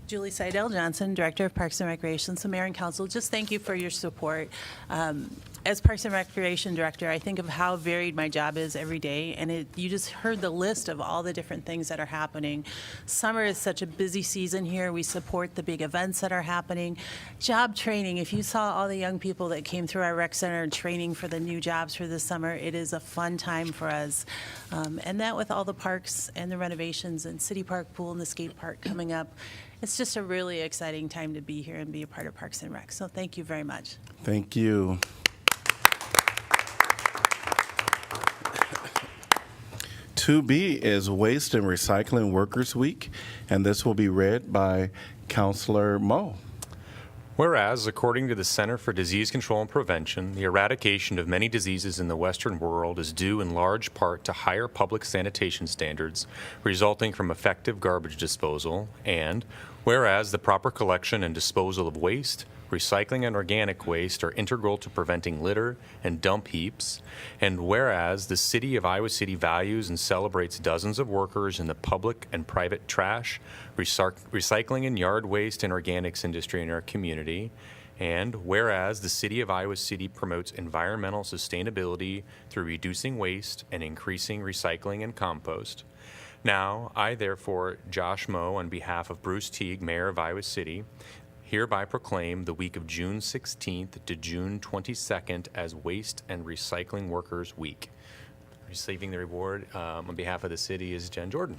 Julie Seidel Johnson, Director of Parks and Recreation. So Mayor and Council, just thank you for your support. As Parks and Recreation Director, I think of how varied my job is every day, and you just heard the list of all the different things that are happening. Summer is such a busy season here. We support the big events that are happening. Job training, if you saw all the young people that came through our rec center and training for the new jobs for this summer, it is a fun time for us. And that with all the parks and the renovations and City Park Pool and the skate park coming up, it's just a really exciting time to be here and be a part of Parks and Rec. So thank you very much. Thank you. To be is Waste and Recycling Workers Week, and this will be read by Councilor Moe. Whereas, according to the Center for Disease Control and Prevention, the eradication of many diseases in the Western world is due in large part to higher public sanitation standards resulting from effective garbage disposal, and whereas the proper collection and disposal of waste, recycling and organic waste are integral to preventing litter and dump heaps, and whereas the City of Iowa City values and celebrates dozens of workers in the public and private trash, recycling and yard waste and organics industry in our community, and whereas the City of Iowa City promotes environmental sustainability through reducing waste and increasing recycling and compost. Now, I therefore, Josh Moe, on behalf of Bruce Teague, Mayor of Iowa City, hereby proclaim the week of June 16th to June 22nd as Waste and Recycling Workers Week. Receiving the reward on behalf of the city is Jen Jordan.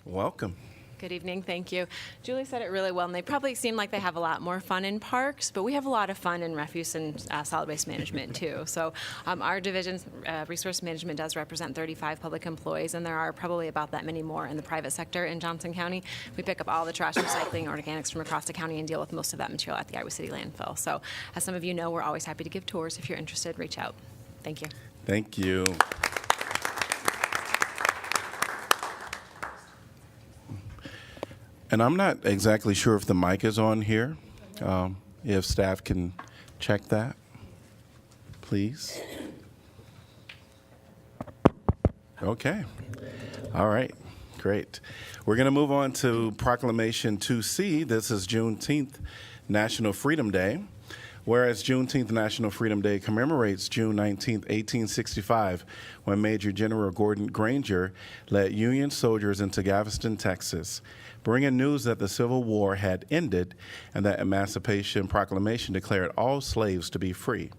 Welcome. Good evening, thank you. Julie said it really well, and they probably seem like they have a lot more fun in parks, but we have a lot of fun in refuse and solid waste management too. So our division's resource management does represent 35 public employees, and there are probably about that many more in the private sector in Johnson County. We pick up all the trash, recycling, organics from across the county and deal with most of that material at the Iowa City landfill. So as some of you know, we're always happy to give tours. If you're interested, reach out. Thank you. Thank you. And I'm not exactly sure if the mic is on here. If staff can check that, please. Okay. All right. Great. We're going to move on to Proclamation 2C. This is Juneteenth National Freedom Day. Whereas Juneteenth National Freedom Day commemorates June 19, 1865, when Major General Gordon Granger led Union soldiers into Galveston, Texas, bringing news that the Civil War had ended and that Emancipation Proclamation declared all slaves to be free.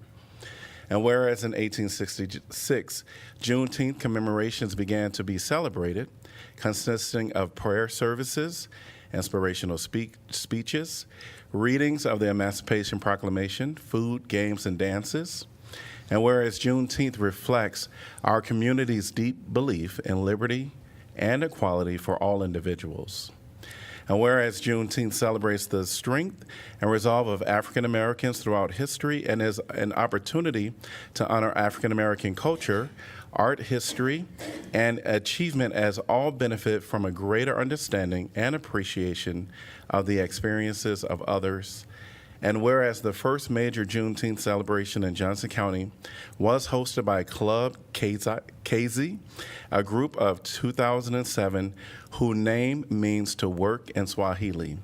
And whereas in 1866, Juneteenth commemorations began to be celebrated, consisting of prayer services, inspirational speeches, readings of the Emancipation Proclamation, food, games, and dances. And whereas Juneteenth reflects our community's deep belief in liberty and equality for all individuals. And whereas Juneteenth celebrates the strength and resolve of African Americans throughout history and is an opportunity to honor African American culture, art history, and achievement as all benefit from a greater understanding and appreciation of the experiences of others. And whereas the first major Juneteenth celebration in Johnson County was hosted by Club Kazi, a group of 2007 whose name means to work in Swahili,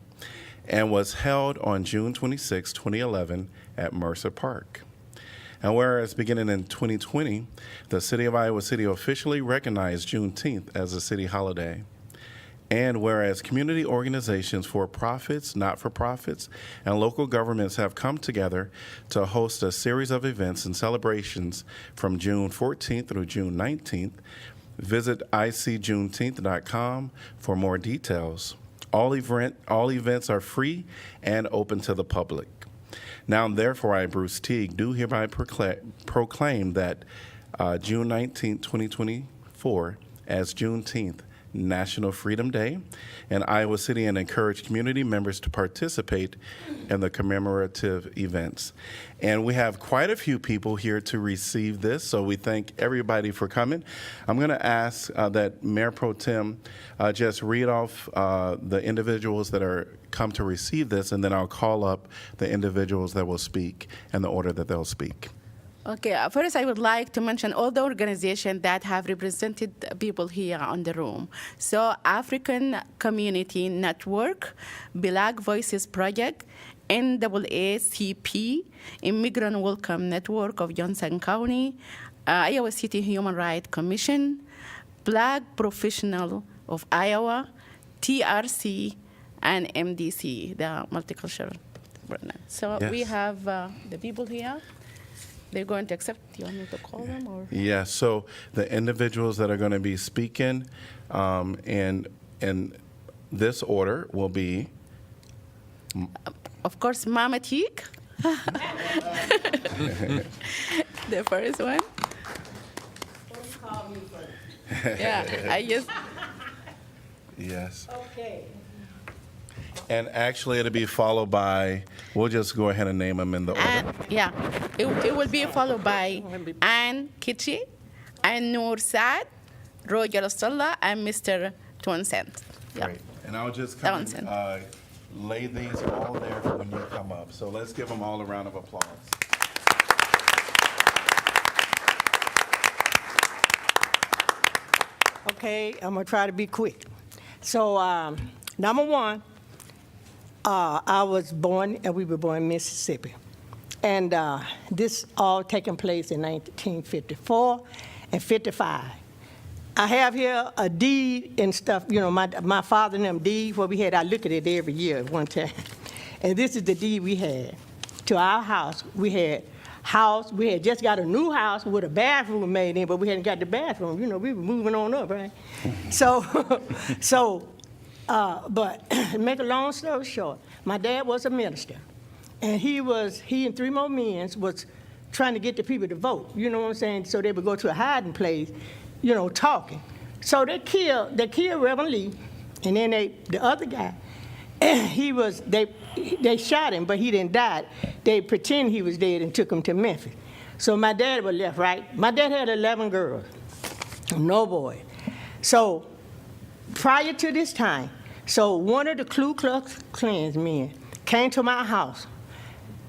and was held on June 26, 2011 at Mercer Park. And whereas beginning in 2020, the City of Iowa City officially recognized Juneteenth as a city holiday. And whereas community organizations, for-profits, not-for-profits, and local governments have come together to host a series of events and celebrations from June 14th through June 19th, visit icjuneteenth.com for more details. All events are free and open to the public. Now, therefore, I, Bruce Teague, do hereby proclaim that June 19, 2024, as Juneteenth National Freedom Day in Iowa City, and encourage community members to participate in the commemorative events. And we have quite a few people here to receive this, so we thank everybody for coming. I'm going to ask that Mayor Pro Tem just read off the individuals that are come to receive this, and then I'll call up the individuals that will speak in the order that they'll speak. Okay, first I would like to mention all the organizations that have represented people here on the room. So African Community Network, Black Voices Project, NAACP, Immigrant Welcome Network of Johnson County, Iowa City Human Rights Commission, Black Professional of Iowa, TRC, and MDC, the Multicultural. So we Yes. have the people here. They're going to accept. Do you want me to call them or? Yeah, so the individuals that are going to be speaking, and this order will be, Of course, Mama Teak. The first one. Yeah, I just. yes. Okay. And actually, it'll be followed by, we'll just go ahead and name them in the order. And, yeah, it will be followed by Ann Kitchi, and Noor Saad, Roger Stolla, and Mr. Townsend. Yeah. Great. And I'll just come Townsend. and lay these all there for when you come up. So let's give them all a round of applause. Okay, I'm gonna try to be quick. So, number one, I was born, and we were born in Mississippi. And this all taking place in 1954 and 55. I have here a deed and stuff, you know, my father and them deed, where we had, I look at it every year one time. And this is the deed we had to our house. We had just got a new house with a bathroom made in, but we hadn't got the bathroom. You know, we were moving on up, right? But make a long story short, my dad was a minister, and he and three more men was trying to get the people to vote. You know what I'm saying? So they would go to a hiding place, you know, talking. So they killed Reverend Lee, and then the other guy, they shot him, but he didn't die. They pretend he was dead and took him to Memphis. So my dad was left, right? My dad had 11 girls, no boy. So prior to this time, so one of the Ku Klux Klan men came to my house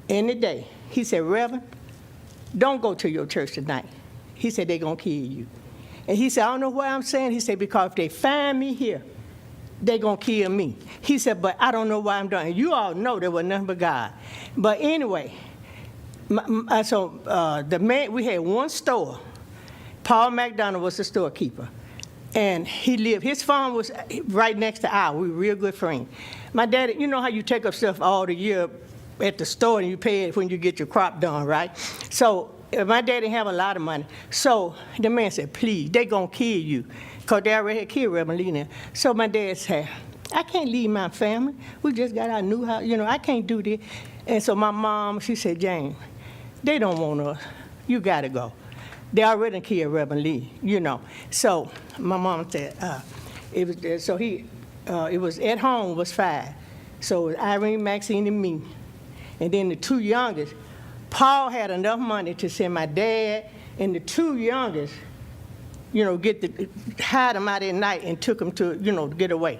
in the day. He said, Reverend, don't go to your church tonight. He said, they're going to kill you. And he said, I don't know what I'm saying. He said, because if they find me here, they're going to kill me. He said, but I don't know why I'm doing it. You all know there was nothing but God. But anyway, the man, we had one store. Paul McDonald was the storekeeper. And his farm was right next to ours. We were real good friends. My daddy, you know how you take up stuff all the year at the store and you pay it when you get your crop done, right? So my dad didn't have a lot of money. So the man said, please, they're going to kill you. Because they already had killed Reverend Lee now. So my dad said, I can't leave my family. We just got our new house. You know, I can't do this. And so my mom, she said, James, they don't want us. You got to go. They already killed Reverend Lee, you know. So my mom said, it was at home was 5. So it was Irene, Maxine, and me. And then the 2 youngest, Paul had enough money to send my dad and the 2 youngest, you know, hide them out at night and took them to, you know, to get away.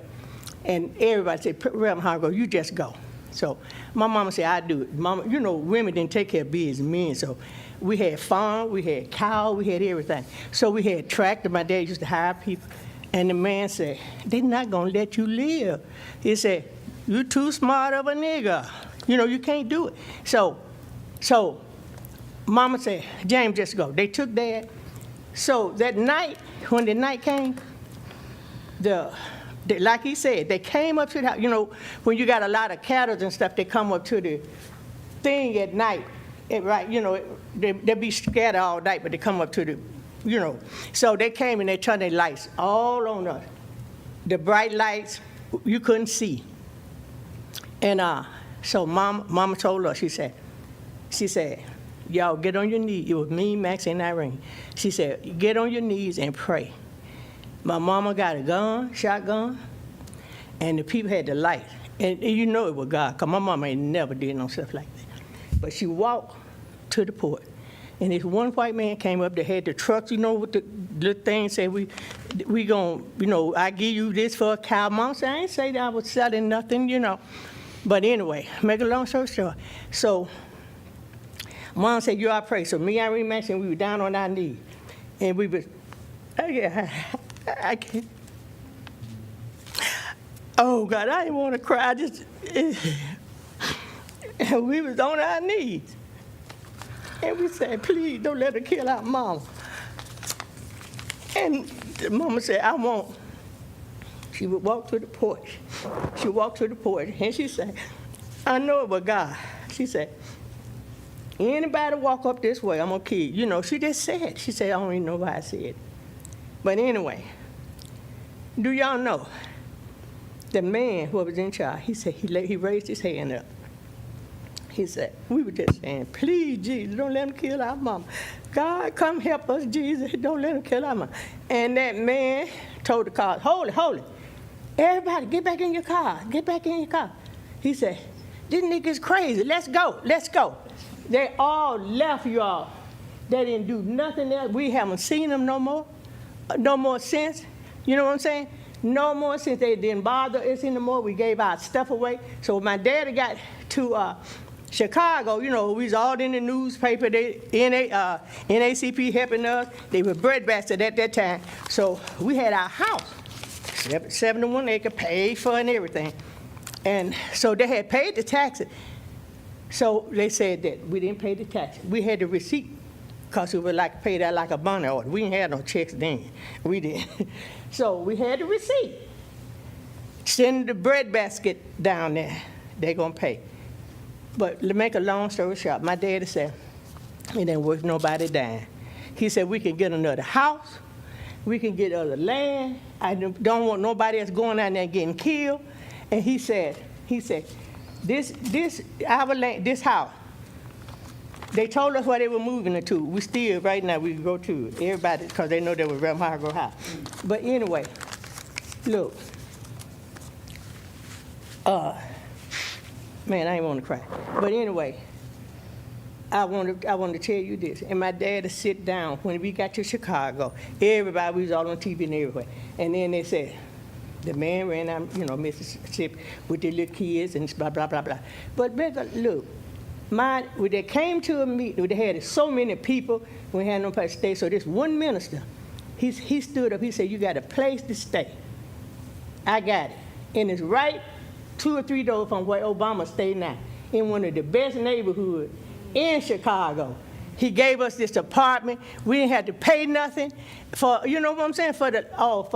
And everybody said, Reverend Hargrove, you just go. So my mama said, I do it. Mama, you know, women didn't take care of business, men. So we had farm, we had cow, we had everything. So we had tractor. My dad used to hire people. And the man said, they're not going to let you live. He said, you're too smart of a nigga. You know, you can't do it. So mama said, James, just go. They took Dad. So that night, when the night came, like he said, they came up to the house. You know, when you got a lot of cattle and stuff, they come up to the thing at night. Right, you know, they be scattered all night, but they come up to the, you know. So they came and they turned their lights all on us. The bright lights, you couldn't see. And so Mama told us, she said, y'all get on your knees. It was me, Max, and Irene. She said, get on your knees and pray. My mama got a gun, shotgun, and the people had the light. And you know it was God, because my mama ain't never did no stuff like that. But she walked to the port, and this one white man came up that had the trucks, you know, with the little thing, said, we gonna, you know, I give you this for a cow. Mom said, I ain't say that I was selling nothing, you know. But anyway, make a long story short. So Mom said, you all pray. So me and Maxine, we were down on our knees. And we was, I can't. Oh, God, I didn't want to cry. And we was on our knees. And we said, please don't let her kill our mama. And the mama said, I won't. She would walk to the porch. She walked to the porch, and she said, I know it was God. She said, anybody walk up this way, I'm going to kill you. You know, she just said. She said, I don't even know why I said it. But anyway, do y'all know the man who was in charge, he said, he raised his hand up. He said, we were just saying, please, Jesus, don't let him kill our mama. God, come help us, Jesus. Don't let him kill our mama. And that man told the car, hold it. Everybody, get back in your car. Get back in your car. He said, this nigga's crazy. Let's go. They all left, y'all. They didn't do nothing else. We haven't seen them no more since. You know what I'm saying? No more since. They didn't bother us anymore. We gave our stuff away. So my daddy got to Chicago, you know, we was all in the newspaper. NACP helping us. They were breadbasket at that time. So we had our house, 71 acre, paid for and everything. And so they had paid the taxes. So they said that we didn't pay the taxes. We had the receipt because we would like paid out like a money order. We didn't have no checks then. We didn't. So we had the receipt. Send the breadbasket down there. They're going to pay. But to make a long story short, my daddy said, it ain't worth nobody dying. He said, we can get another house. We can get other land. I don't want nobody else going out there and getting killed. And he said, our land, this house, they told us where they were moving it to. We still, right now, we can go to it. Everybody, because they know they were Rev Hargrove House. But anyway, look. Man, I ain't want to cry. But anyway, I want to tell you this. And my dad to sit down when we got to Chicago. Everybody, we was all on TV and everywhere. And then they said, the man ran out, Mississippi with the little kids and blah, blah, blah, blah. But look, when they came to a meeting, they had so many people, we had no place to stay. So this one minister, he stood up, he said, you got a place to stay. I got it. And it's right 2 or 3 doors from where Obama stayed now, in one of the best neighborhoods in Chicago. He gave us this apartment. We didn't have to pay nothing for, you know what I'm saying, for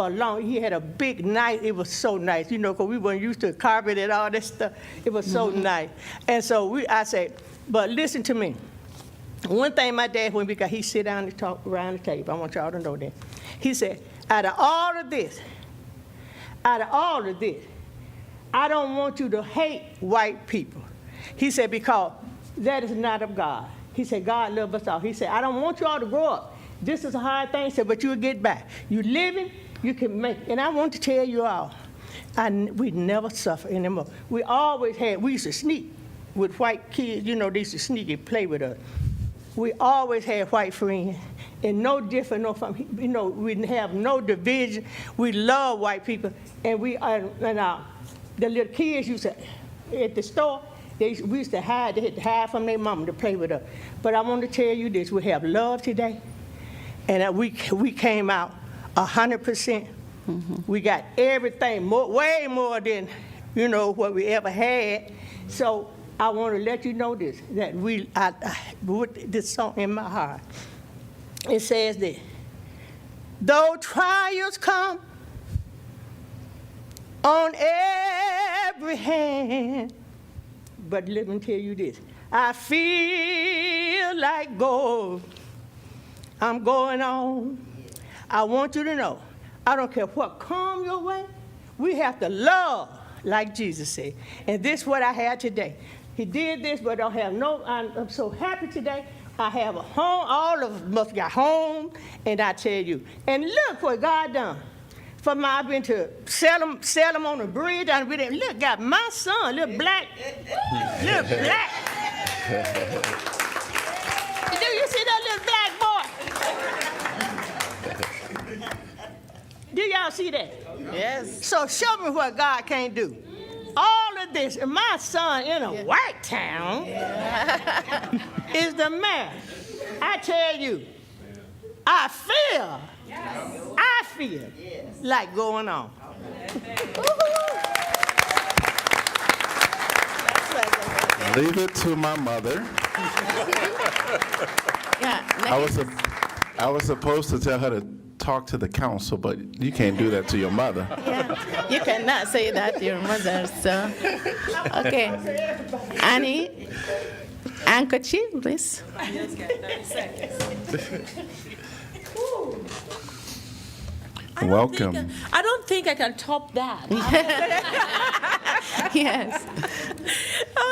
long. He had a big, nice, it was so nice, because we weren't used to carpet and all this stuff. It was so nice. And so I said, but listen to me. One thing my dad, he sit down and talk around the table, I want y'all to know that. He said, out of all of this, I don't want you to hate white people. He said, because that is not of God. He said, God loves us all. He said, I don't want you all to grow up. This is a hard thing. He said, but you'll get back. You living, you can make it. And I want to tell you all, we never suffer anymore. We used to sneak with white kids. They used to sneak and play with us. We always had white friends. And no different, we didn't have no division. We love white people. And the little kids used to, at the store, we used to hide. They had to hide from their mama to play with us. But I want to tell you this: we have love today, and we came out 100%. We got everything, way more than what we ever had. So I want to let you know this: that I put this song in my heart. It says this: though trials come on every hand. But let me tell you this. I feel like gold. I'm going on. I want you to know, I don't care what comes your way, we have to love like Jesus said. And this is what I had today. He did this, but I don't have I'm so happy today. I have a home. All of us got home, and I tell you. And look what God done. I've been to sell them on the bridge. Look, got my son, little black. Do you see that little black boy? Do y'all see that? Yes. So show me what God can't do. All of this. My son in a white town is the mayor. I tell you, I feel like going on. Leave it to my mother. I was supposed to tell her to talk to the council, but you can't do that to your mother. Yeah, you cannot say that to your mother, so. Okay. Annie, Anchor Chief, please. Welcome. I don't think I can top that. Yes.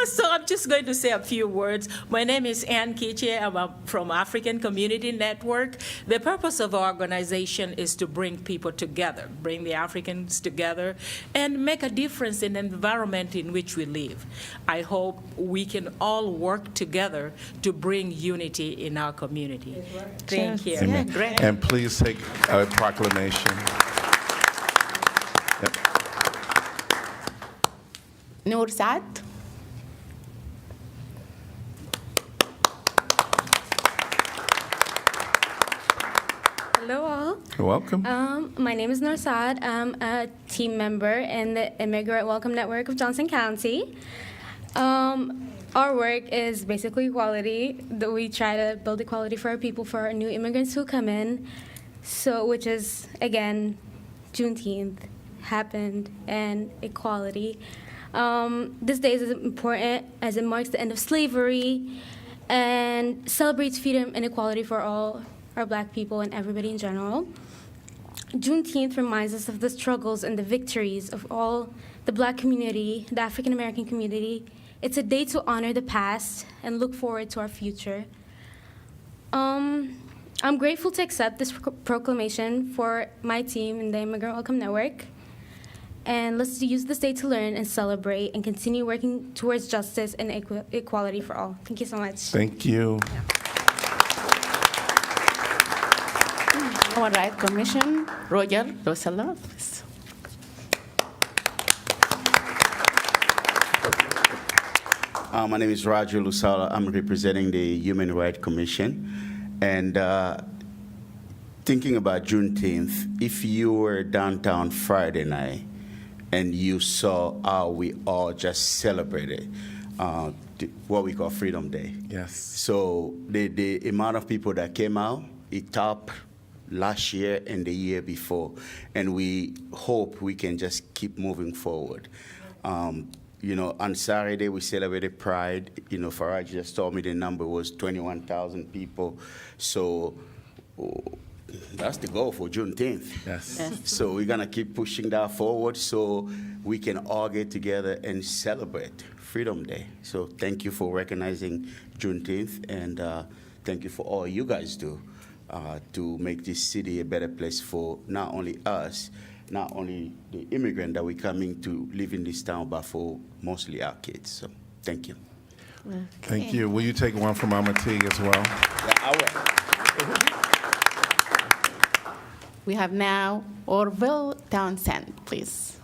So I'm just going to say a few words. My name is Ann Kiche. I'm from African Community Network. The purpose of our organization is to bring people together, bring the Africans together, and make a difference in the environment in which we live. I hope we can all work together to bring unity in our community. Thank you. Amen. Great. And please take a proclamation. Yep. Noor Saad. Hello all. Welcome. My name is Narsad. I'm a team member in the Immigrant Welcome Network of Johnson County. Our work is basically equality. That we try to build equality for our people, for our new immigrants who come in. So, which is, again, Juneteenth happened, and equality. This day is important as it marks the end of slavery and celebrates freedom and equality for all our Black people and everybody in general. Juneteenth reminds us of the struggles and the victories of all the Black community, the African American community. It's a day to honor the past and look forward to our future. I'm grateful to accept this proclamation for my team in the Immigrant Welcome Network. And let's use this day to learn and celebrate and continue working towards justice and equality for all. Thank you so much. Thank you. Human Rights Commission, Roger Rosella, please. My name is Roger Lusala. I'm representing the Human Rights Commission. And thinking about Juneteenth, if you were downtown Friday night and you saw how we all just celebrated what we call Freedom Day. Yes. So the amount of people that came out, it topped last year and the year before. And we hope we can just keep moving forward. You know, on Saturday, we celebrated Pride. You know, Farage just told me the number was 21,000 people. So that's the goal for Juneteenth. Yes. So we're going to keep pushing that forward so we can all get together and celebrate Freedom Day. So thank you for recognizing Juneteenth, and thank you for all you guys do to make this city a better place for not only us, not only the immigrant that we're coming to live in this town, but for mostly our kids. So thank you. Thank you. Will you take one from Mama T as well? Yeah, I will. We have now Orville Townsend, please.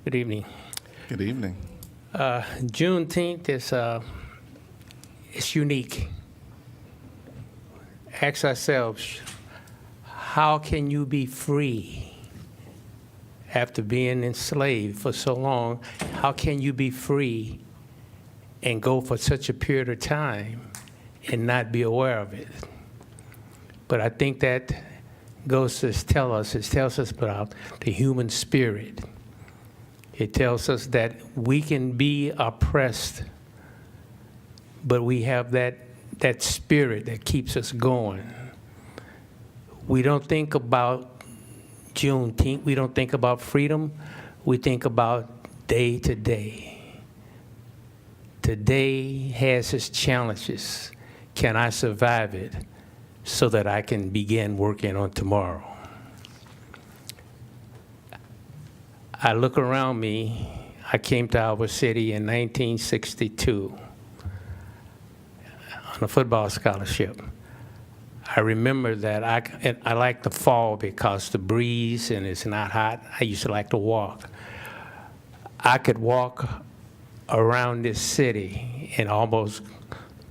Good evening. Good evening. Juneteenth is it's unique. Ask ourselves, how can you be free after being enslaved for so long? How can you be free and go for such a period of time and not be aware of it? But I think that goes to tell us, it tells us about the human spirit. It tells us that we can be oppressed, but we have that spirit that keeps us going. We don't think about Juneteenth, we don't think about freedom, we think about day to day. Today has its challenges. Can I survive it so that I can begin working on tomorrow? I look around me. I came to our city in 1962 on a football scholarship. I remember that I like the fall because the breeze and it's not hot. I used to like to walk. I could walk around this city and almost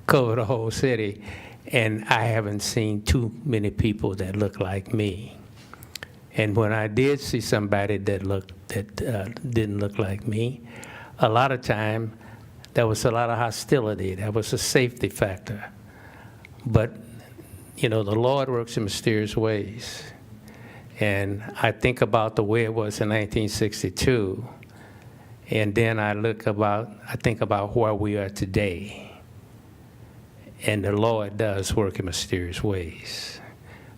cover the whole city, and I haven't seen too many people that look like me. And when I did see somebody that didn't look like me, a lot of time there was a lot of hostility. That was a safety factor. But you know, the Lord works in mysterious ways. And I think about the way it was in 1962, and then I think about where we are today. And the Lord does work in mysterious ways.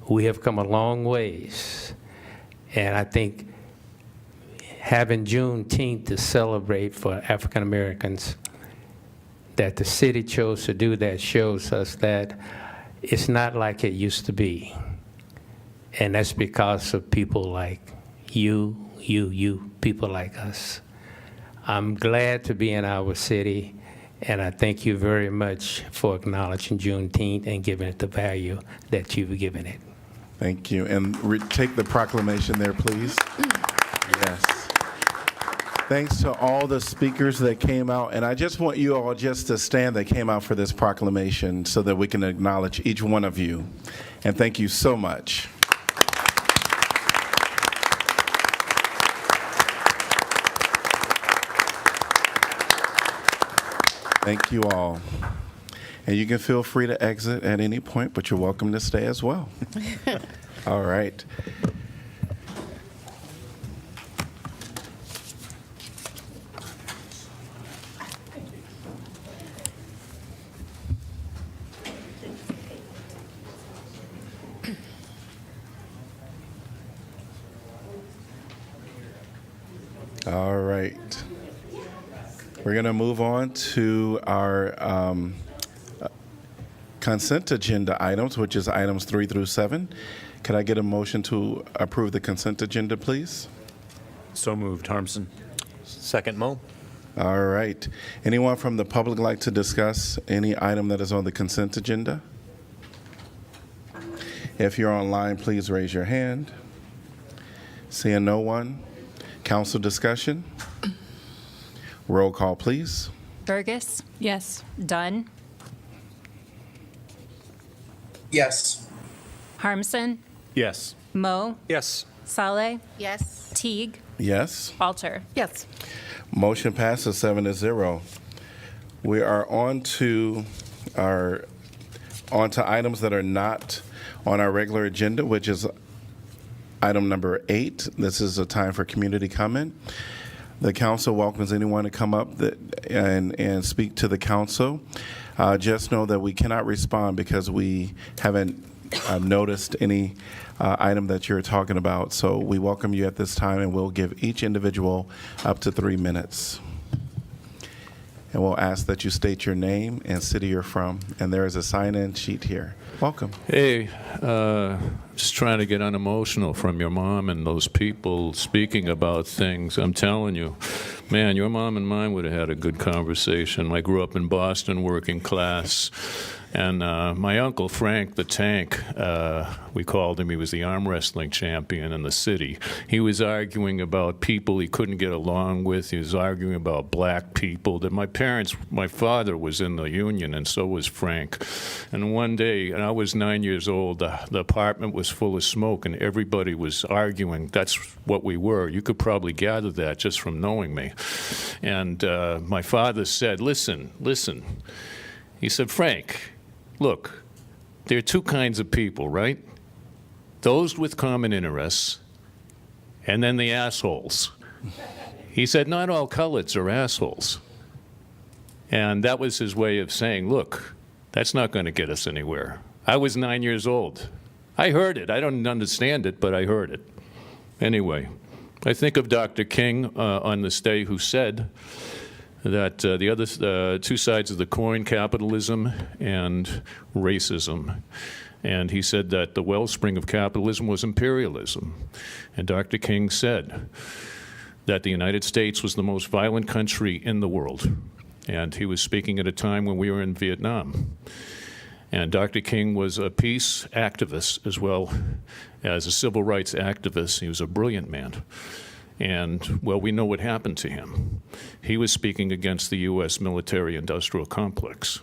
We have come a long ways. And I think having Juneteenth to celebrate for African Americans, that the city chose to do that, shows us that it's not like it used to be. And that's because of people like you, people like us. I'm glad to be in our city, and I thank you very much for acknowledging Juneteenth and giving it the value that you've given it. Thank you. And take the proclamation there, please. Yes. Thanks to all the speakers that came out. And I just want you all just to stand that came out for this proclamation so that we can acknowledge each one of you. And thank you so much. Thank you all. And you can feel free to exit at any point, but you're welcome to stay as well. All right. All right. We're going to move on to our consent agenda items, which is items 3 through 7. Could I get a motion to approve the consent agenda, please? So moved, Harmson. Second, Mo. All right. Anyone from the public like to discuss any item that is on the consent agenda? If you're online, please raise your hand. Seeing no one. Council discussion. Roll call, please. Burgess? Yes. Dunn? Yes. Harmson? Yes. Mo? Yes. Saleh? Yes. Teague? Yes. Alter? Yes. Motion passes 7-0. We are on to items that are not on our regular agenda, which is item number 8. This is a time for community comment. The council welcomes anyone to come up and speak to the council. Just know that we cannot respond because we haven't noticed any item that you're talking about. So we welcome you at this time, and we'll give each individual up to 3 minutes. And we'll ask that you state your name and city you're from. And there is a sign-in sheet here. Welcome. Hey, just trying to get unemotional from your mom and those people speaking about things. I'm telling you, man, your mom and mine would have had a good conversation. I grew up in Boston, working class. And my uncle, Frank the Tank, we called him, he was the arm wrestling champion in the city. He was arguing about people he couldn't get along with. He was arguing about black people. That my father was in the union, and so was Frank. And one day, and I was 9 years old, the apartment was full of smoke, and everybody was arguing. That's what we were. You could probably gather that just from knowing me. And my father said, listen. He said, Frank, look, there are two kinds of people, right? Those with common interests, and then the assholes. He said, not all coloreds are assholes. And that was his way of saying, look, that's not going to get us anywhere. I was 9 years old. I heard it. I don't understand it, but I heard it. Anyway, I think of Dr. King on this day, who said that the other two sides of the coin, capitalism and racism. And he said that the wellspring of capitalism was imperialism. And Dr. King said that the United States was the most violent country in the world. And he was speaking at a time when we were in Vietnam. And Dr. King was a peace activist as well as a civil rights activist. He was a brilliant man. And, well, we know what happened to him. He was speaking against the U.S. military-industrial complex.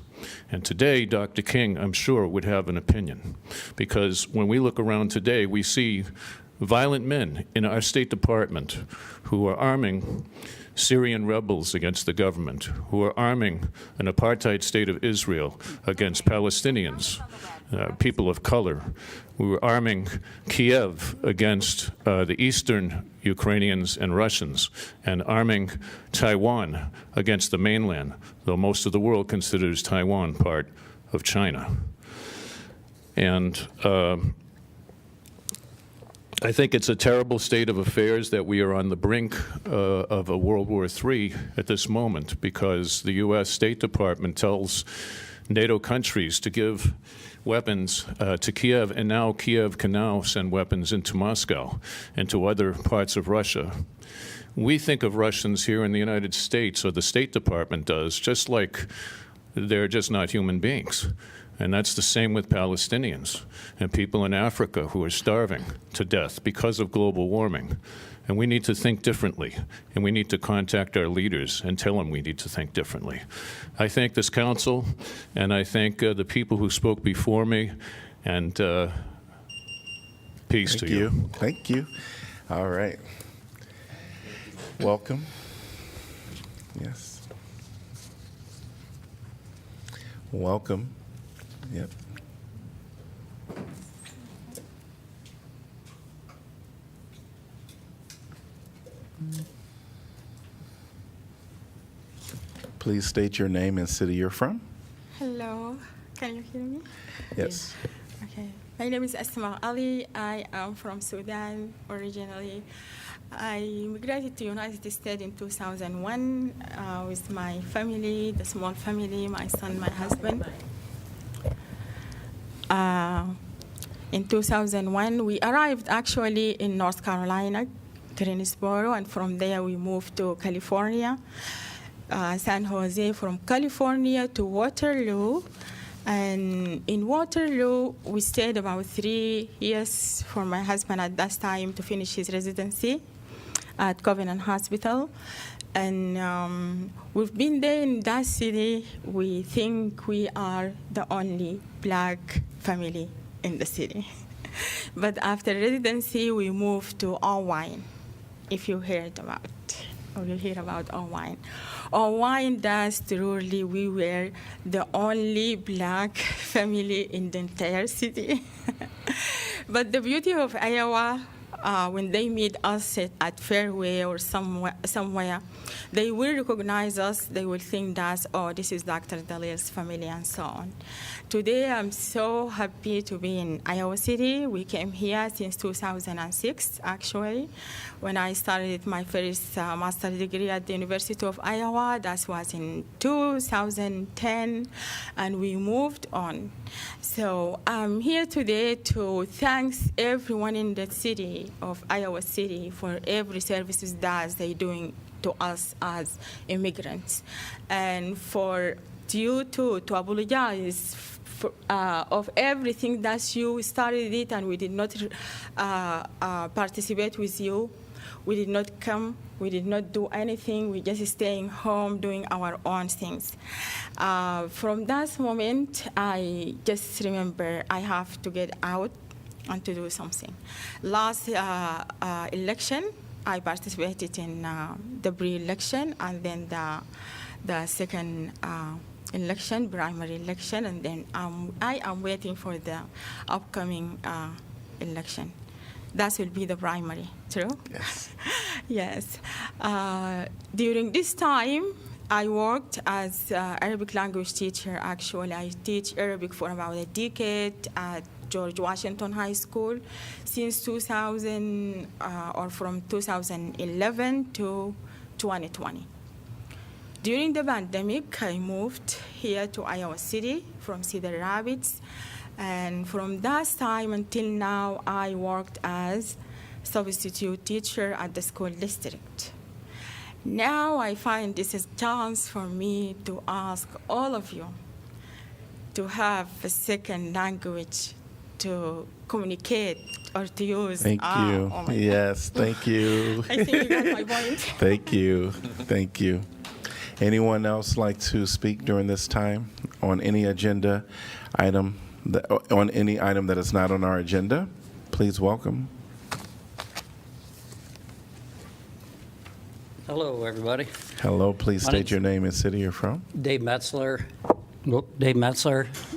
And today, Dr. King, I'm sure, would have an opinion. Because when we look around today, we see violent men in our State Department who are arming Syrian rebels against the government, who are arming an apartheid state of Israel against Palestinians, people of color, who are arming Kiev against the eastern Ukrainians and Russians, and arming Taiwan against the mainland, though most of the world considers Taiwan part of China. And I think it's a terrible state of affairs that we are on the brink of a World War III at this moment, because the U.S. State Department tells NATO countries to give weapons to Kiev, and now Kiev can now send weapons into Moscow and to other parts of Russia. We think of Russians here in the United States, or the State Department does, just like they're just not human beings. And that's the same with Palestinians and people in Africa who are starving to death because of global warming. And we need to think differently, and we need to contact our leaders and tell them we need to think differently. I thank this council, and I thank the people who spoke before me, and peace to you. Thank you. All right. Welcome. Yes. Welcome. Yep. Please state your name and city you're from. Hello, can you hear me? Yes. Okay. My name is Asma Ali. I am from Sudan originally. I immigrated to United States in 2001 with my family, the small family, my son, my husband. In 2001, we arrived actually in North Carolina, Greensboro, and from there we moved to California, San Jose, from California to Waterloo. And in Waterloo, we stayed about 3 years for my husband at that time to finish his residency at Covenant Hospital. And we've been there in that city. We think we are the only black family in the city. But after residency, we moved to Irvine, if you heard about, or you hear about Irvine. Irvine, that's truly, we were the only black family in the entire city. But the beauty of Iowa, when they meet us at Fairway or somewhere, they will recognize us. They will think that, oh, this is Dr. Dalil's family, and so on. Today, I'm so happy to be in Iowa City. We came here since 2006, actually. When I started my first master's degree at the University of Iowa, that was in 2010, and we moved on. So I'm here today to thank everyone in the city of Iowa City for every services that they're doing to us as immigrants, and for you to apologize of everything that you started it and we did not participate with you. We did not come, we did not do anything, we just staying home doing our own things. From that moment, I just remember I have to get out and to do something. Last election, I participated in the pre-election, and then the second election, primary election, and then I am waiting for the upcoming election. That will be the primary, true? Yes. Yes. During this time, I worked as Arabic language teacher, actually. I teach Arabic for about a decade at George Washington High School since 2000, or from 2011 to 2020. During the pandemic, I moved here to Iowa City from Cedar Rapids. And from that time until now, I worked as substitute teacher at the school district. Now I find this is a chance for me to ask all of you to have a second language to communicate or to use. Thank you. Oh my Yes, thank you. I think you got my point. Thank you. Thank you. Anyone else like to speak during this time on any agenda item, on any item that is not on our agenda? Please welcome. Hello, everybody. Hello, please My state name's your name and city you're from. Dave Metzler,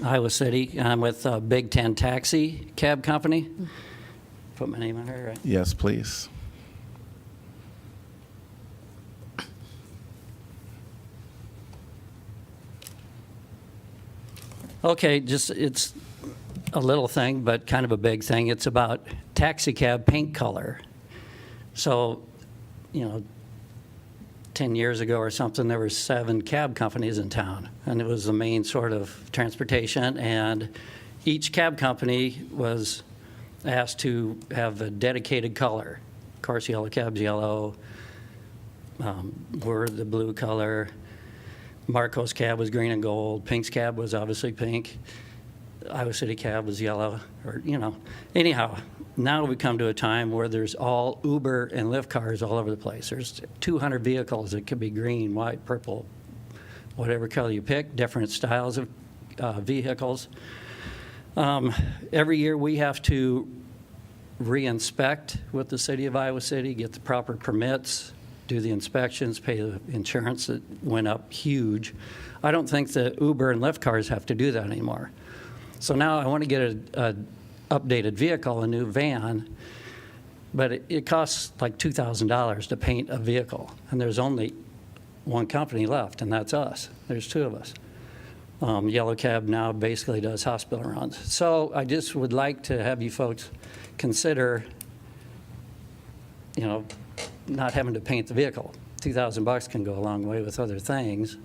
Iowa City. I'm with Big Ten Taxi Cab Company. Put my name on here, right? Yes, please. Okay, just it's a little thing, but kind of a big thing. It's about taxi cab paint color. So, 10 years ago or something, there were 7 cab companies in town, and it was the main sort of transportation, and each cab company was asked to have a dedicated color. Of course, Yellow Cab's yellow, we're the blue color, Marcos Cab was green and gold, Pink's Cab was obviously pink, Iowa City Cab was yellow, Anyhow, now we come to a time where there's all Uber and Lyft cars all over the place. There's 200 vehicles that could be green, white, purple, whatever color you pick, different styles of vehicles. Every year we have to re-inspect with the city of Iowa City, get the proper permits, do the inspections, pay the insurance that went up huge. I don't think the Uber and Lyft cars have to do that anymore. So now I want to get a updated vehicle, a new van, but it costs like $2,000 to paint a vehicle, and there's only one company left, and that's us. There's 2 of us. Yellow Cab now basically does hospital runs. So I just would like to have you folks consider, not having to paint the vehicle. $2,000 can go a long way with other things.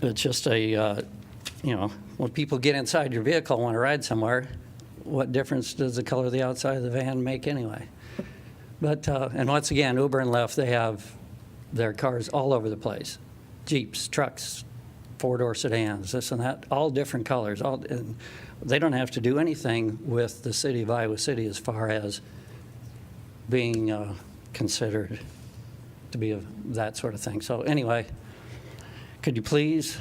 It's just when people get inside your vehicle and want to ride somewhere, what difference does the color of the outside of the van make anyway? But, and once again, Uber and Lyft, they have their cars all over the place. Jeeps, trucks, 4-door sedans, this and that, all different colors. And they don't have to do anything with the city of Iowa City as far as being considered to be that sort of thing. So anyway, could you please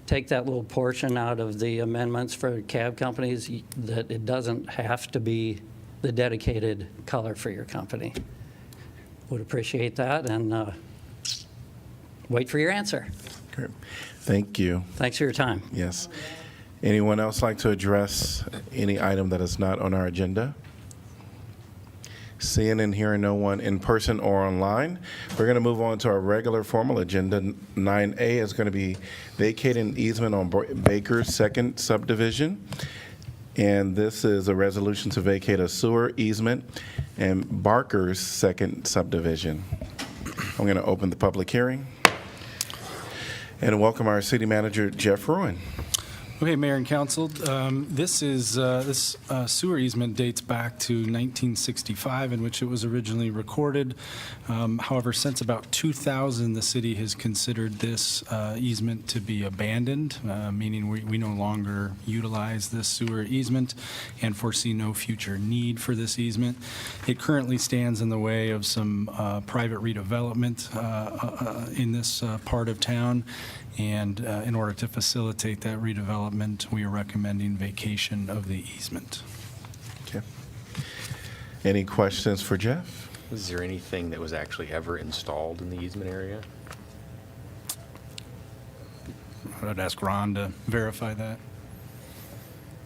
take that little portion out of the amendments for cab companies, that it doesn't have to be the dedicated color for your company? Would appreciate that, and wait for your answer. Great. Thank you. Thanks for your time. Yes. Anyone else like to address any item that is not on our agenda? Seeing and hearing no one in person or online, we're going to move on to our regular formal agenda. 9A is going to be vacating easement on Baker's second subdivision. And this is a resolution to vacate a sewer easement in Barker's second subdivision. I'm going to open the public hearing and welcome our city manager, Jeff Ruin. Okay, Mayor and Council, this sewer easement dates back to 1965, in which it was originally recorded. However, since about 2000, the city has considered this easement to be abandoned, meaning we no longer utilize this sewer easement and foresee no future need for this easement. It currently stands in the way of some private redevelopment in this part of town. And in order to facilitate that redevelopment, we are recommending vacation of the easement. Okay. Any questions for Jeff? Was there anything that was actually ever installed in the easement area? I'd ask Ron to verify that.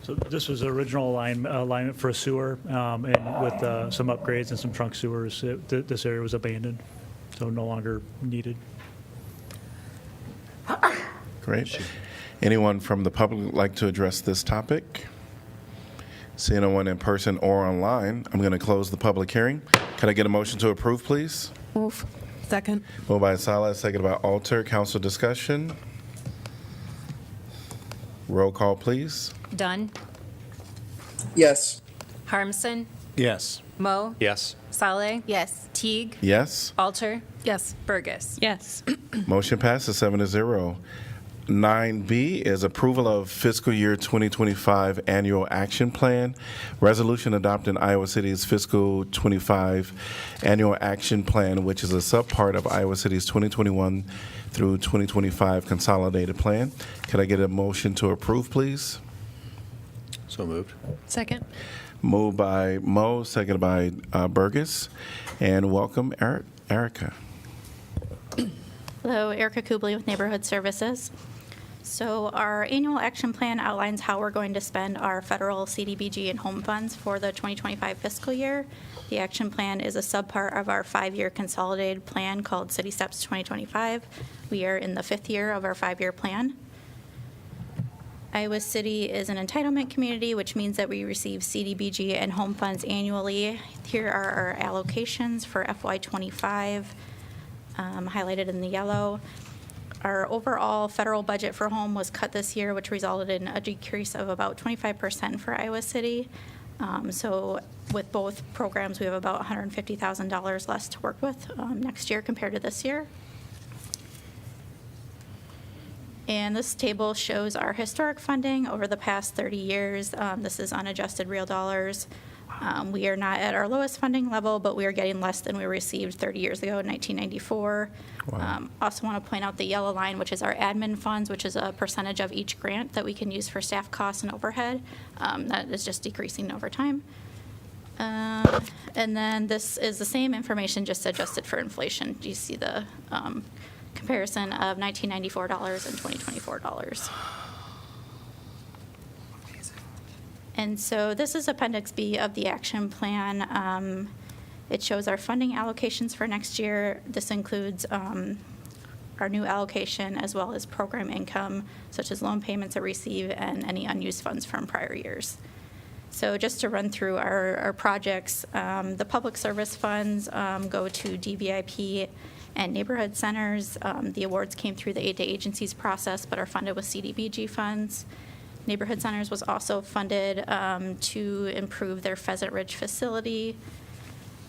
So this was the original alignment for a sewer, and with some upgrades and some trunk sewers, this area was abandoned, so no longer needed. Great. Anyone from the public like to address this topic? Seeing no one in person or online, I'm going to close the public hearing. Can I get a motion to approve, please? Move. Second. Moved by Salas, seconded by Alter. Council discussion. Roll call, please. Dunn, Yes. Harmson, Yes. Mo? Yes. Saleh? Yes. Teague? Yes. Alter? Yes. Burgess? Yes. Motion passes 7-0. 9B is approval of fiscal year 2025 annual action plan. Resolution adopting Iowa City's fiscal 25 annual action plan, which is a subpart of Iowa City's 2021 through 2025 consolidated plan. Could I get a motion to approve, please? So moved. Second. Moved by Mo, seconded by Burgess. And welcome, Erica. Hello, Erica Kubley with Neighborhood Services. So our annual action plan outlines how we're going to spend our federal CDBG and home funds for the 2025 fiscal year. The action plan is a subpart of our 5-year consolidated plan called City Steps 2025. We are in the 5th year of our 5-year plan. Iowa City is an entitlement community, which means that we receive CDBG and home funds annually. Here are our allocations for FY25, highlighted in the yellow. Our overall federal budget for home was cut this year, which resulted in a decrease of about 25% for Iowa City. So with both programs, we have about $150,000 less to work with next year compared to this year. And this table shows our historic funding over the past 30 years. This is unadjusted real dollars. We are not at our lowest funding level, but we are getting less than we received 30 years ago in 1994. Wow. Also want to point out the yellow line, which is our admin funds, which is a percentage of each grant that we can use for staff costs and overhead. That is just decreasing over time. And then this is the same information, just adjusted for inflation. Do you see the comparison of $1994 and $2024? And so this is Appendix B of the action plan. It shows our funding allocations for next year. This includes our new allocation as well as program income, such as loan payments that receive and any unused funds from prior years. So just to run through our projects, the public service funds go to DVIP and neighborhood centers. The awards came through the aid to agencies process, but are funded with CDBG funds. Neighborhood Centers was also funded to improve their Pheasant Ridge facility.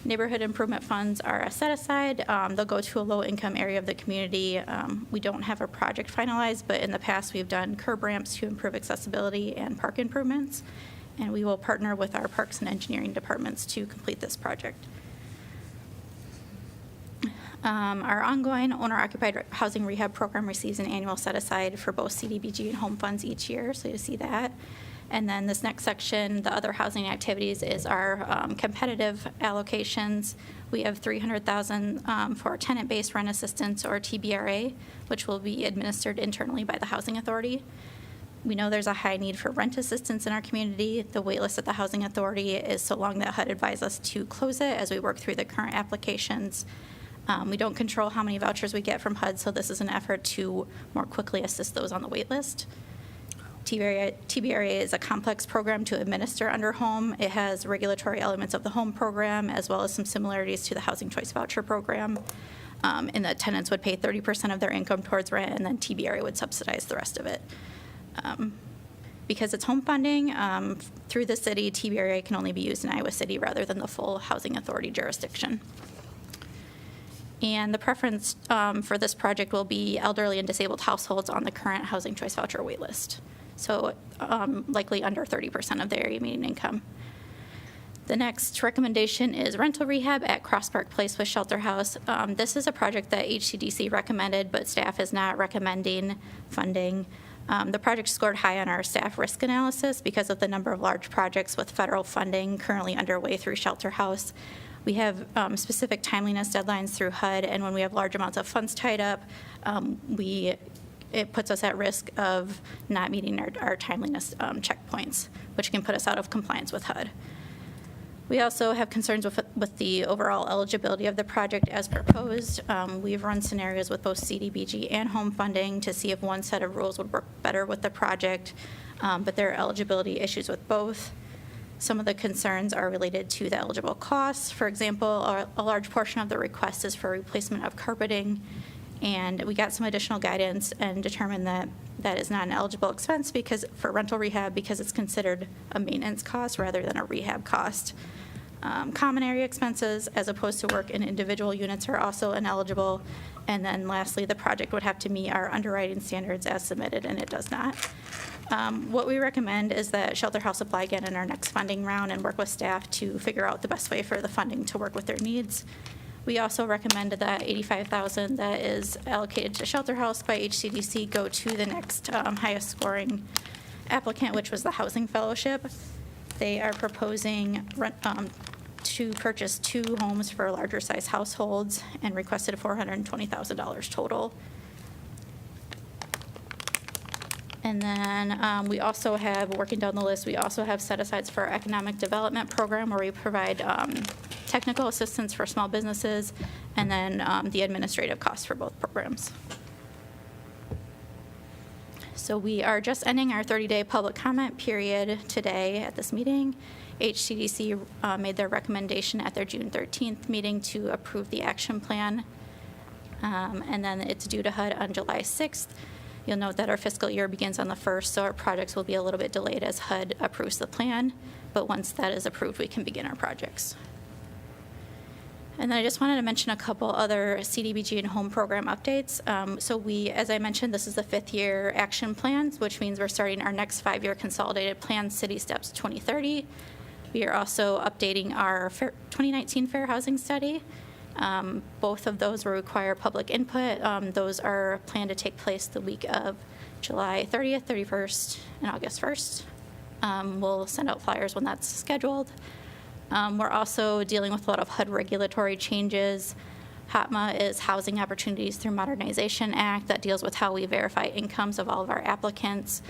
Neighborhood improvement funds are a set aside. They'll go to a low-income area of the community. We don't have a project finalized, but in the past we've done curb ramps to improve accessibility and park improvements, and we will partner with our parks and engineering departments to complete this project. Our ongoing owner-occupied housing rehab program receives an annual set-aside for both CDBG and home funds each year, so you see that. And then this next section, the other housing activities, is our competitive allocations. We have $300,000 for tenant-based rent assistance, or TBRA, which will be administered internally by the Housing Authority. We know there's a high need for rent assistance in our community. The wait list at the Housing Authority is so long that HUD advised us to close it as we work through the current applications. We don't control how many vouchers we get from HUD, so this is an effort to more quickly assist those on the wait list. TBRA is a complex program to administer under home. It has regulatory elements of the home program as well as some similarities to the Housing Choice Voucher program. And that tenants would pay 30% of their income towards rent, and then TBRA would subsidize the rest of it. Because it's home funding, through the city, TBRA can only be used in Iowa City rather than the full Housing Authority jurisdiction. And the preference for this project will be elderly and disabled households on the current Housing Choice Voucher waitlist. So likely under 30% of their area median income. The next recommendation is rental rehab at Cross Park Place with Shelter House. This is a project that HCDC recommended, but staff is not recommending funding. The project scored high on our staff risk analysis because of the number of large projects with federal funding currently underway through Shelter House. We have specific timeliness deadlines through HUD, and when we have large amounts of funds tied up, it puts us at risk of not meeting our timeliness checkpoints, which can put us out of compliance with HUD. We also have concerns with the overall eligibility of the project as proposed. We've run scenarios with both CDBG and home funding to see if one set of rules would work better with the project, but there are eligibility issues with both. Some of the concerns are related to the eligible costs. For example, a large portion of the request is for replacement of carpeting, and we got some additional guidance and determined that that is not an eligible expense for rental rehab because it's considered a maintenance cost rather than a rehab cost. Common area expenses as opposed to work in individual units are also ineligible. And then lastly, the project would have to meet our underwriting standards as submitted, and it does not. What we recommend is that Shelter House apply again in our next funding round and work with staff to figure out the best way for the funding to work with their needs. We also recommend that $85,000 that is allocated to Shelter House by HCDC go to the next highest scoring applicant, which was the Housing Fellowship. They are proposing to purchase 2 homes for larger size households and requested $420,000 total. And then we also have, working down the list, we also have set-asides for our economic development program where we provide technical assistance for small businesses and then the administrative costs for both programs. So we are just ending our 30-day public comment period today at this meeting. HCDC made their recommendation at their June 13th meeting to approve the action plan. And then it's due to HUD on July 6th. You'll note that our fiscal year begins on the 1st, so our projects will be a little bit delayed as HUD approves the plan. But once that is approved, we can begin our projects. And then I just wanted to mention a couple other CDBG and home program updates. So we, as I mentioned, this is the 5th year action plans, which means we're starting our next 5-year consolidated plan, City Steps 2030. We are also updating our 2019 Fair Housing Study. Both of those will require public input. Those are planned to take place the week of July 30th, 31st, and August 1st. We'll send out flyers when that's scheduled. We're also dealing with a lot of HUD regulatory changes. HOTMA is Housing Opportunities Through Modernization Act that deals with how we verify incomes of all of our applicants.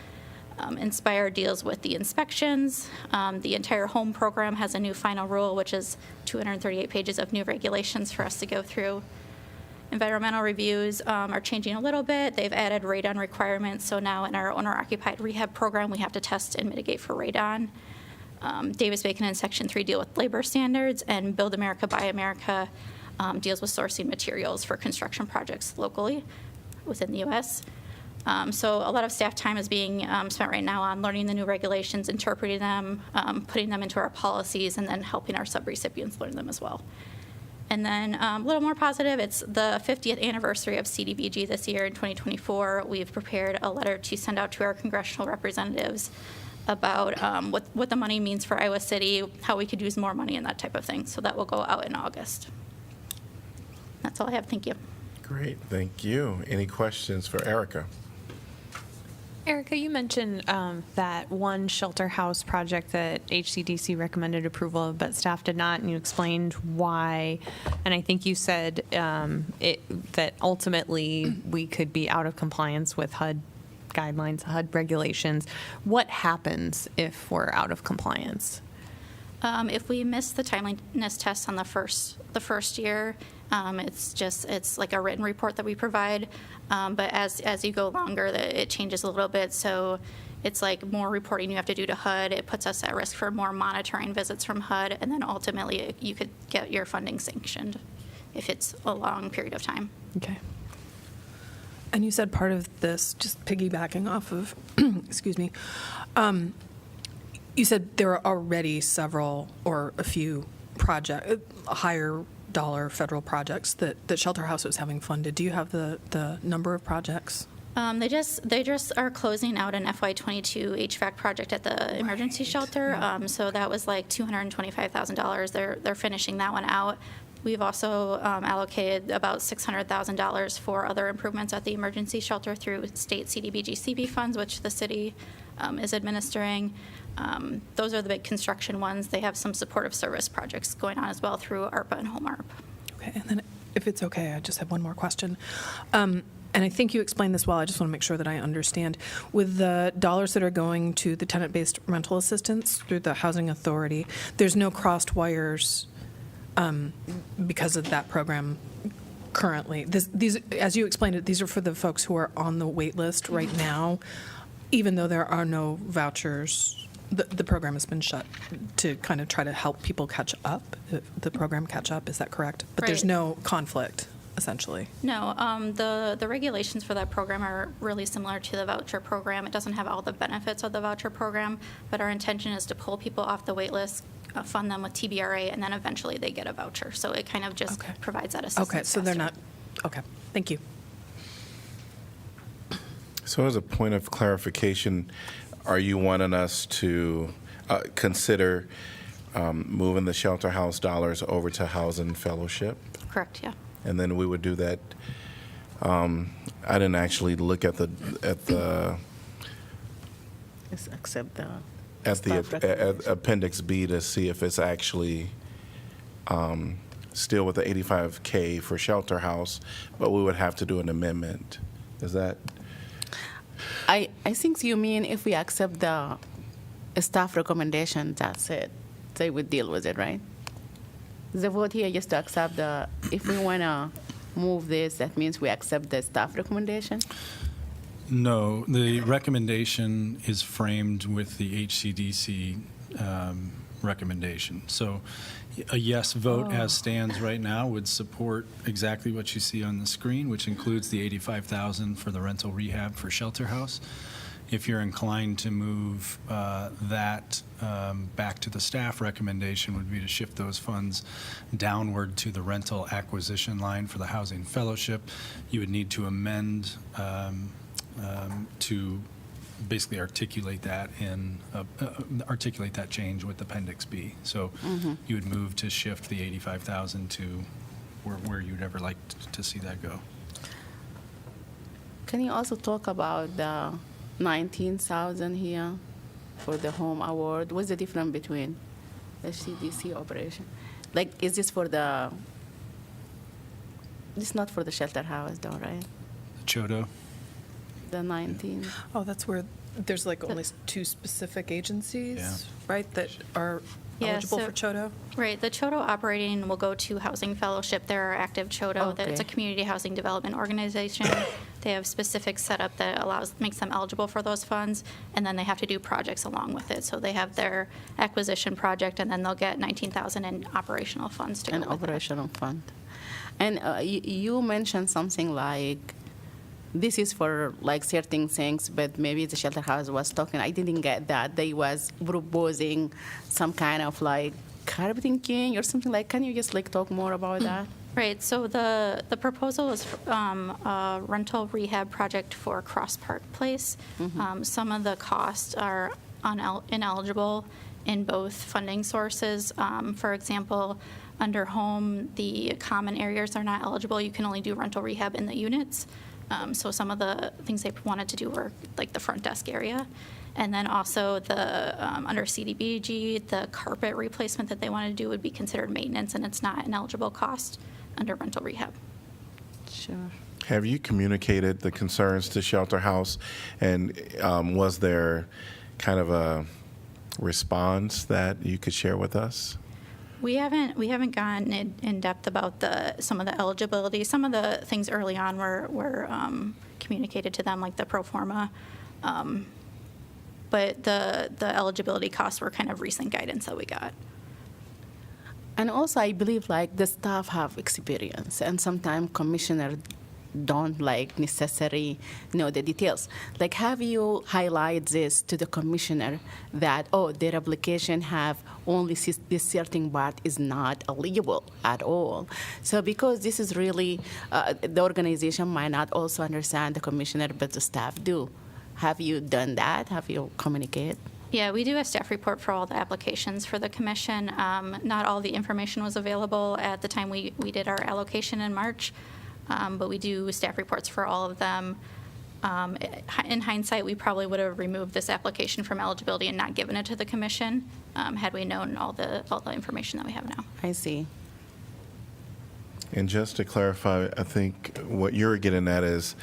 Inspire deals with the inspections. The entire home program has a new final rule, which is 238 pages of new regulations for us to go through. Environmental reviews are changing a little bit. They've added radon requirements, so now in our owner-occupied rehab program, we have to test and mitigate for radon. Davis-Bacon and Section 3 deal with labor standards, and Build America, Buy America deals with sourcing materials for construction projects locally within the U.S. So a lot of staff time is being spent right now on learning the new regulations, interpreting them, putting them into our policies, and then helping our subrecipients learn them as well. And then a little more positive, it's the 50th anniversary of CDBG this year in 2024. We've prepared a letter to send out to our congressional representatives about what the money means for Iowa City, how we could use more money and that type of thing. So that will go out in August. That's all I have. Thank you. Great, thank you. Any questions for Erica? Erica, you mentioned that one shelter house project that HCDC recommended approval of, but staff did not, and you explained why. And I think you said that ultimately we could be out of compliance with HUD guidelines, HUD regulations. What happens if we're out of compliance? If we miss the timeliness test on the first year, it's like a written report that we provide. But as you go longer, it changes a little bit. So it's like more reporting you have to do to HUD. It puts us at risk for more monitoring visits from HUD, and then ultimately you could get your funding sanctioned if it's a long period of time. Okay. And you said part of this, just piggybacking off of, excuse me, you said there are already several or a few higher dollar federal projects that Shelter House is having funded. Do you have the number of projects? They just are closing out an FY22 HVAC project at the emergency shelter. So that was like $225,000. They're finishing that one out. We've also allocated about $600,000 for other improvements at the emergency shelter through state CDBG CB funds, which the city is administering. Those are the big construction ones. They have some supportive service projects going on as well through ARPA and Home ARP. Okay, and then if it's okay, I just have one more question. And I think you explained this well. I just want to make sure that I understand. With the dollars that are going to the tenant-based rental assistance through the Housing Authority, there's no crossed wires because of that program currently. These, as you explained it, these are for the folks who are on the wait list right now, even though there are no vouchers. The program has been shut to kind of try to help people catch up, the program catch up. Is that correct? But there's Right. no conflict, essentially. No, the regulations for that program are really similar to the voucher program. It doesn't have all the benefits of the voucher program, but our intention is to pull people off the wait list fund them with TBRA, and then eventually they get a voucher. So it kind of just provides that assistance. Okay, so they're faster. not, okay, thank you. So as a point of clarification, are you wanting us to consider moving the shelter house dollars over to Housing Fellowship? Correct, yeah. And then we would do that. I didn't actually look at the Just accept the at staff the recommendation. Appendix B to see if it's actually still with the 85K for shelter house, but we would have to do an amendment. Is that? I think you mean if we accept the staff recommendation, that's it. They would deal with it, right? The vote here just to accept the, if we want to move this, that means we accept the staff recommendation? No, the recommendation is framed with the HCDC recommendation. So a yes vote as stands right now would support exactly what you see on the screen, which includes the $85,000 for the rental rehab for shelter house. If you're inclined to move that back to the staff recommendation would be to shift those funds downward to the rental acquisition line for the Housing Fellowship. You would need to amend to basically articulate that articulate that change with Appendix B. So you would move to shift the $85,000 to where you'd ever like to see that go. Can you also talk about the 19,000 here for the home award? What's the difference between the CDC operation? Like, is this for the, this is not for the shelter house though, right? Chodo. The 19. Oh, that's where there's like only two specific agencies, Yeah. right, that are eligible for Chodo? Right, the Chodo operating will go to Housing Fellowship. They're our active Chodo. It's a Okay. community housing development organization. They have specific setup that makes them eligible for those funds, and then they have to do projects along with it. So they have their acquisition project, and then they'll get $19,000 in operational funds to go An with it. operational fund. And you mentioned something like, this is for like certain things, but maybe the shelter house was talking, I didn't get that. They was proposing some kind of like carpeting king or something like, can you just like talk more about that? Right, so the proposal is a rental rehab project for Cross Park Place. Some of the costs are ineligible in both funding sources. For example, under home, the common areas are not eligible. You can only do rental rehab in the units. So some of the things they wanted to do were like the front desk area. And then also the, under CDBG, the carpet replacement that they wanted to do would be considered maintenance, and it's not an eligible cost under rental rehab. Sure. Have you communicated the concerns to Shelter House, and was there kind of a response that you could share with us? We haven't gone in depth about some of the eligibility. Some of the things early on were communicated to them, like the pro forma. But the eligibility costs were kind of recent guidance that we got. And also, I believe like the staff have experience, and sometimes commissioners don't like necessarily know the details. Like, have you highlight this to the commissioner that, oh, their application have only this certain part is not eligible at all. So because this is really, the organization might not also understand the commissioner, but the staff do. Have you done that? Have you communicated? Yeah, we do a staff report for all the applications for the commission. Not all the information was available at the time we did our allocation in March, but we do staff reports for all of them. In hindsight, we probably would have removed this application from eligibility and not given it to the commission had we known all the information that we have now. I see. And just to clarify, I think what you're getting at is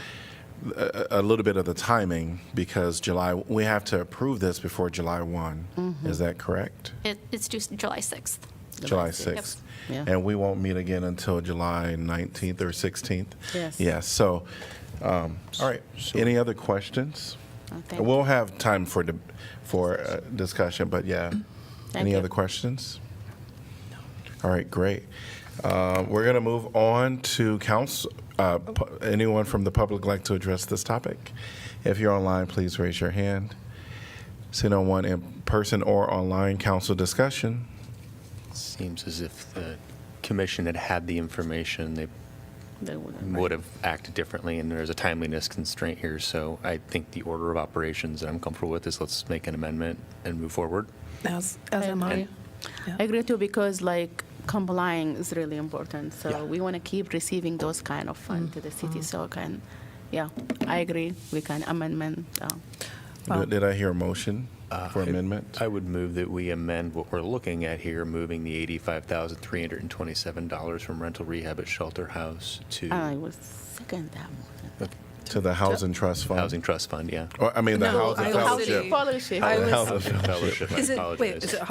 a little bit of the timing, because we have to approve this before July 1. Mhm. Is that correct? It's due July 6th. July 6th. Yep. And we won't meet again until July 19th or 16th? Yes. Yes. So, all right. Any other questions? thank We'll have time for discussion, but yeah. Any you. other questions? All right, great. We're going to move on to council. Anyone from the public like to address this topic? If you're online, please raise your hand. Seeing no one in person or online, council discussion. Seems as if the commission had had the information, they would have acted differently, and there's a timeliness constraint here. So I think the order of operations that I'm comfortable with is let's make an amendment and move forward. As am I. I agree too, because like complying is really important. So we want to keep receiving those kind of funds to the city. So I agree. We can amendment. Did I hear a motion for amendment? I would move that we amend what we're looking at here, moving the $85,327 from rental rehab at Shelter House to I was second that one. To the Housing Trust Fund. Housing Trust Fund, yeah. Or, I mean, the No, Housing Iowa Fellowship. City. Fellowship. Housing Fellowship. Is it, wait, is it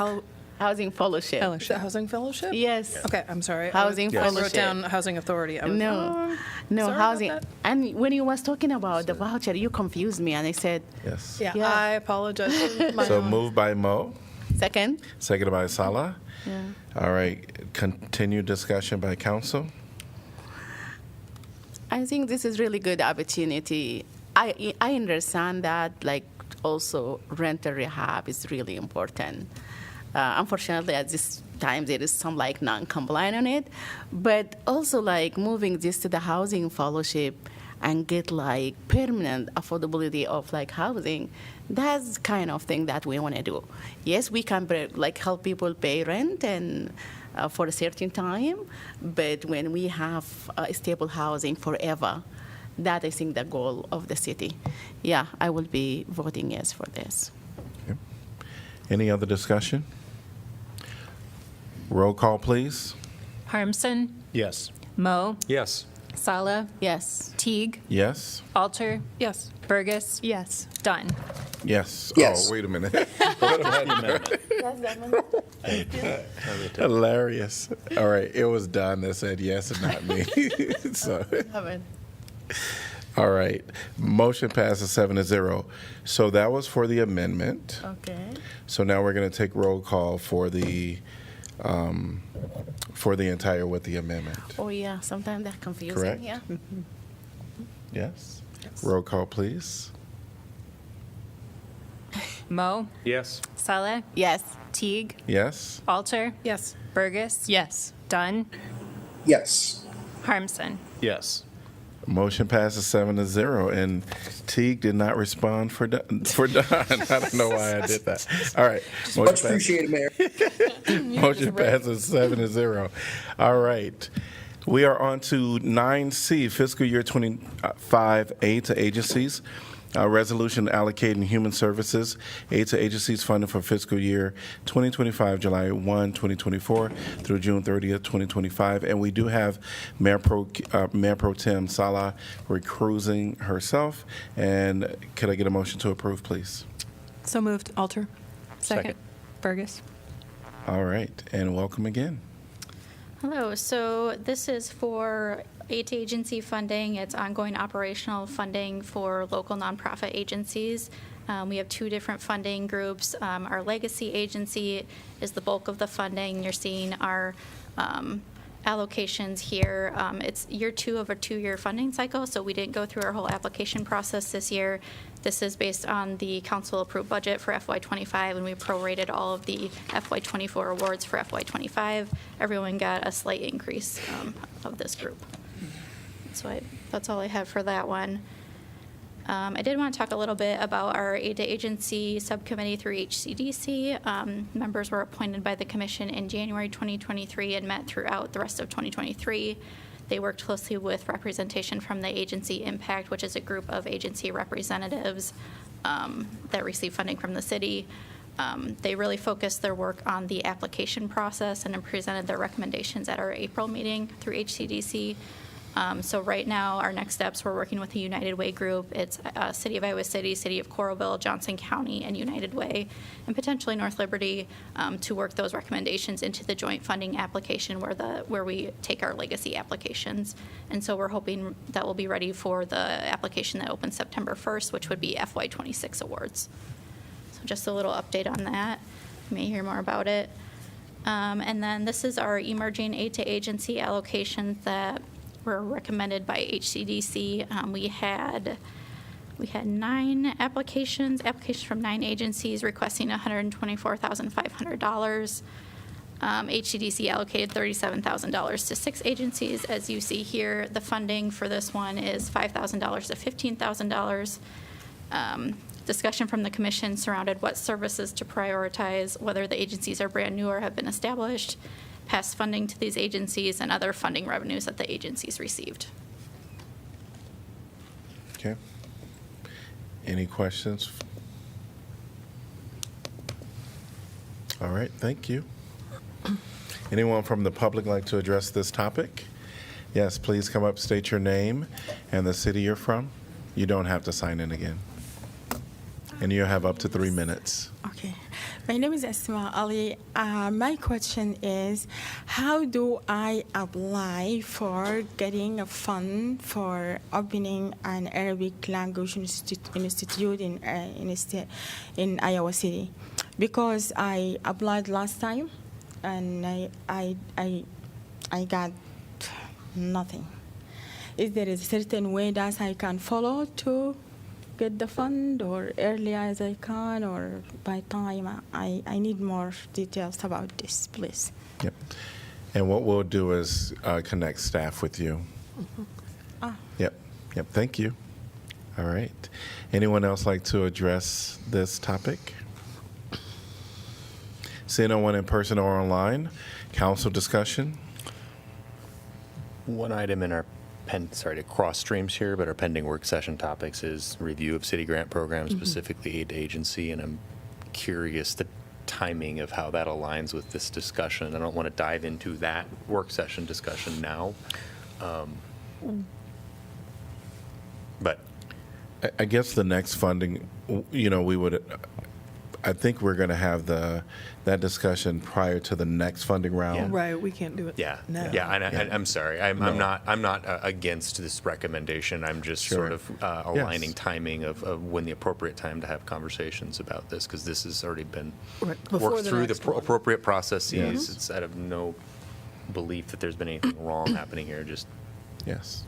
Housing Fellowship. is it Housing Fellowship? Yes. Okay, I'm sorry. Housing I wrote Fellowship. down Housing Authority. I was, No, sorry about housing. that. And when you was talking about the voucher, you confused me, and I said Yes. Yeah, Yeah. I apologize. for my So own- moved by Mo, second. seconded by Salah. Yeah. All right, continued discussion by council. I think this is really good opportunity. I understand that like also rental rehab is really important. Unfortunately, at this time there is some like non-compliant on it, but also like moving this to the housing fellowship and get like permanent affordability of like housing. That's kind of thing that we want to do. Yes, we can like help people pay rent and for a certain time, but when we have stable housing forever, that I think the goal of the city. Yeah, I will be voting yes for this. Any other discussion? Roll call, please. Harmson, Yes. Mo, Yes. Sala, Yes. Teague, Yes? Alter, Yes. Burgess, Yes. Dunn. Yes. Yes. Oh, wait a minute. Hilarious. All right, it was Don that said yes and not me. So, all right, motion passes 7-0. So that was for the amendment. Okay. So now we're going to take roll call for the entire with the amendment. Oh yeah, sometimes that's confusing. Correct. Yeah. Yes? Roll call, please. Mo, Yes. Sala, Yes. Teague, Yes? Alter, Yes. Burgess, Yes. Dunn, Yes. Harmson. Yes. Motion passes 7-0, and Teague did not respond for Don. I don't know why I did that. All right. Much appreciated, Mayor. Motion passes 7-0. All right. We are on to 9C, fiscal year 25 aid to agencies. Resolution allocating human services aid to agencies funded for fiscal year 2025, July 1, 2024 through June 30th, 2025. And we do have Mayor Pro Tem Salah recusing herself. And could I get a motion to approve, please? So moved. Alter. Second. Burgess. All right. And welcome again. Hello, so this is for aid to agency funding. It's ongoing operational funding for local nonprofit agencies. We have two different funding groups. Our legacy agency is the bulk of the funding. You're seeing our allocations here. It's year 2 of a 2-year funding cycle, so we didn't go through our whole application process this year. This is based on the council-approved budget for FY25, and we prorated all of the FY24 awards for FY25. Everyone got a slight increase of this group. So that's all I have for that one. I did want to talk a little bit about our aid to agency subcommittee through HCDC. Members were appointed by the commission in January 2023 and met throughout the rest of 2023. They worked closely with representation from the Agency Impact, which is a group of agency representatives that receive funding from the city. They really focused their work on the application process and then presented their recommendations at our April meeting through HCDC. So right now, our next steps, we're working with the United Way group. It's City of Iowa City, City of Coralville, Johnson County, and United Way, and potentially North Liberty to work those recommendations into the joint funding application where we take our legacy applications. And so we're hoping that we'll be ready for the application that opens September 1st, which would be FY26 awards. So just a little update on that. You may hear more about it. And then this is our emerging aid to agency allocations that were recommended by HCDC. We had 9 applications from 9 agencies requesting $124,500. HCDC allocated $37,000 to 6 agencies. As you see here, the funding for this one is $5,000 to $15,000. Discussion from the commission surrounded what services to prioritize, whether the agencies are brand new or have been established, past funding to these agencies, and other funding revenues that the agencies received. Okay. Any questions? All right, thank you. Anyone from the public like to address this topic? Yes, please come up, state your name and the city you're from. You don't have to sign in again. And you have up to 3 minutes. Okay. My name is Esma Ali. My question is, how do I apply for getting a fund for opening an Arabic language institute in Iowa City? Because I applied last time, and I got nothing. Is there a certain way that I can follow to get the fund, or early as I can, or by time? I need more details about this, please. Yep. And what we'll do is connect staff with you. Yep. Yep. Thank you. All right. Anyone else like to address this topic? Seeing no one in person or online, council discussion. One item in our to cross streams here, but our pending work session topics is review of city grant programs, specifically aid to agency, and I'm curious the timing of how that aligns with this discussion. I don't want to dive into that work session discussion now, but I guess the next funding, we would, I think we're going to have that discussion prior to the next funding round. Right, we can't do it now. And I'm sorry. I'm not against this recommendation. I'm just sort of aligning timing of when the appropriate time to have conversations about this, because this has already been worked through the appropriate processes. It's out of no belief that there's been anything wrong happening here. Just yes.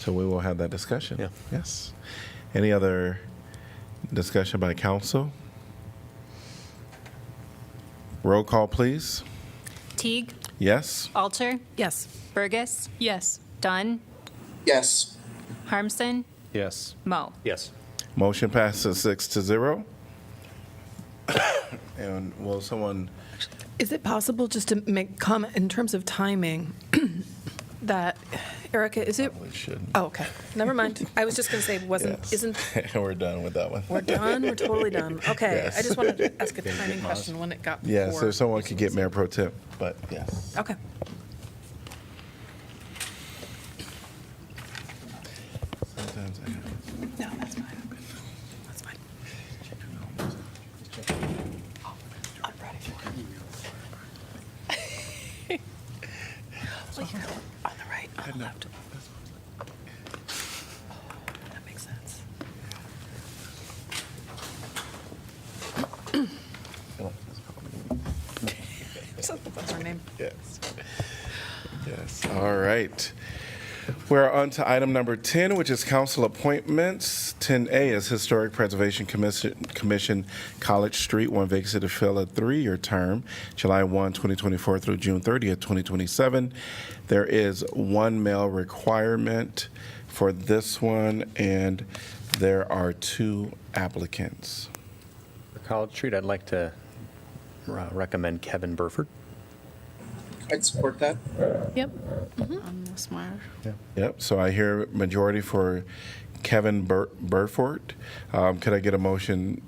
So we will have that discussion. Yeah. Yes. Any other discussion by council? Roll call, please. Teague? Yes. Alter? Yes. Burgess? Yes. Dunn? Yes. Harmson? Yes. Mo? yes. Motion passes 6-0. And will someone? Is it possible just to make comment in terms of timing that, Erica, is it? Probably should. Oh, okay. Never mind. I was just going to say, isn't. We're done with that one. We're done? We're totally done. Okay. Yes. I just wanted to ask a timing question when it got Yes, before. so someone could get Mayor Pro Tem, but yes. Okay. Sometimes I have. No, that's fine. That's fine. Oh, I'm ready for it. Well, on the right, on the left. That makes sense. That's our name. Yes. Yes. All right. We're on to item number 10, which is council appointments. 10A is Historic Preservation Commission, College Street, one vacancy to fill a 3-year term, July 1, 2024 through June 30th, 2027. There is one male requirement for this one, and there are 2 applicants. For College Street, I'd like to recommend Kevin Burford. I'd support that. Yep. Smart. Yep, so I hear majority for Kevin Burford. Could I get a motion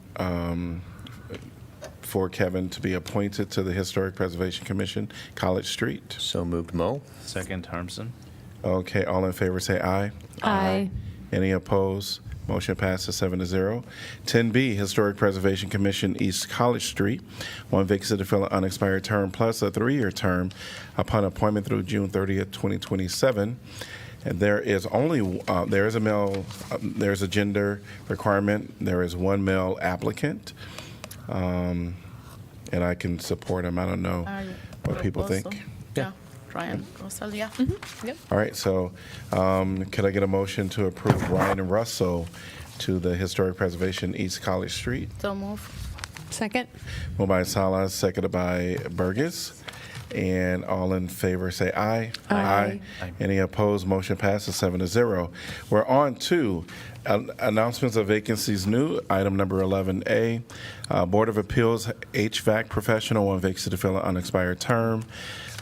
for Kevin to be appointed to the Historic Preservation Commission, College Street? So moved, Mo. Second, Harmson. Okay, all in favor say aye. Aye. Any opposed? Motion passes 7-0. 10B, Historic Preservation Commission, East College Street. One vacancy to fill an unexpired term plus a 3-year term upon appointment through June 30th, 2027. And there is only, there is a male, there's a gender requirement. There is one male applicant. And I can support him. I don't know what people think. Yeah. Ryan Russell, yeah. Yep. All right, so could I get a motion to approve Ryan and Russell to the Historic Preservation East College Street? So move. Second. Moved by Salas, seconded by Burgess. And all in favor say aye. Aye. Any opposed? Motion passes 7-0. We're on to announcements of vacancies new. Item number 11A, Board of Appeals HVAC professional, one vacancy to fill an unexpired term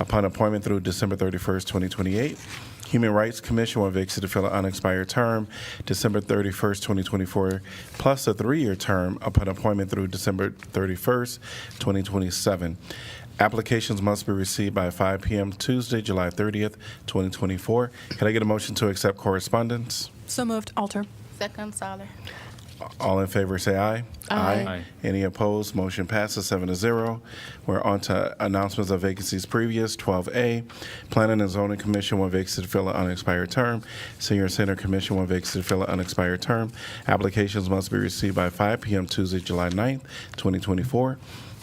upon appointment through December 31st, 2028. Human Rights Commission, one vacancy to fill an unexpired term, December 31st, 2024, plus a 3-year term upon appointment through December 31st, 2027. Applications must be received by 5 p.m. Tuesday, July 30th, 2024. Can I get a motion to accept correspondence? So moved. Alter. Second, Saler. All in favor say aye. Aye. Any opposed? Motion passes 7-0. We're on to announcements of vacancies previous. 12A, Planning and Zoning Commission, one vacancy to fill an unexpired term. Senior Center Commission, one vacancy to fill an unexpired term. Applications must be received by 5 p.m. Tuesday, July 9th, 2024.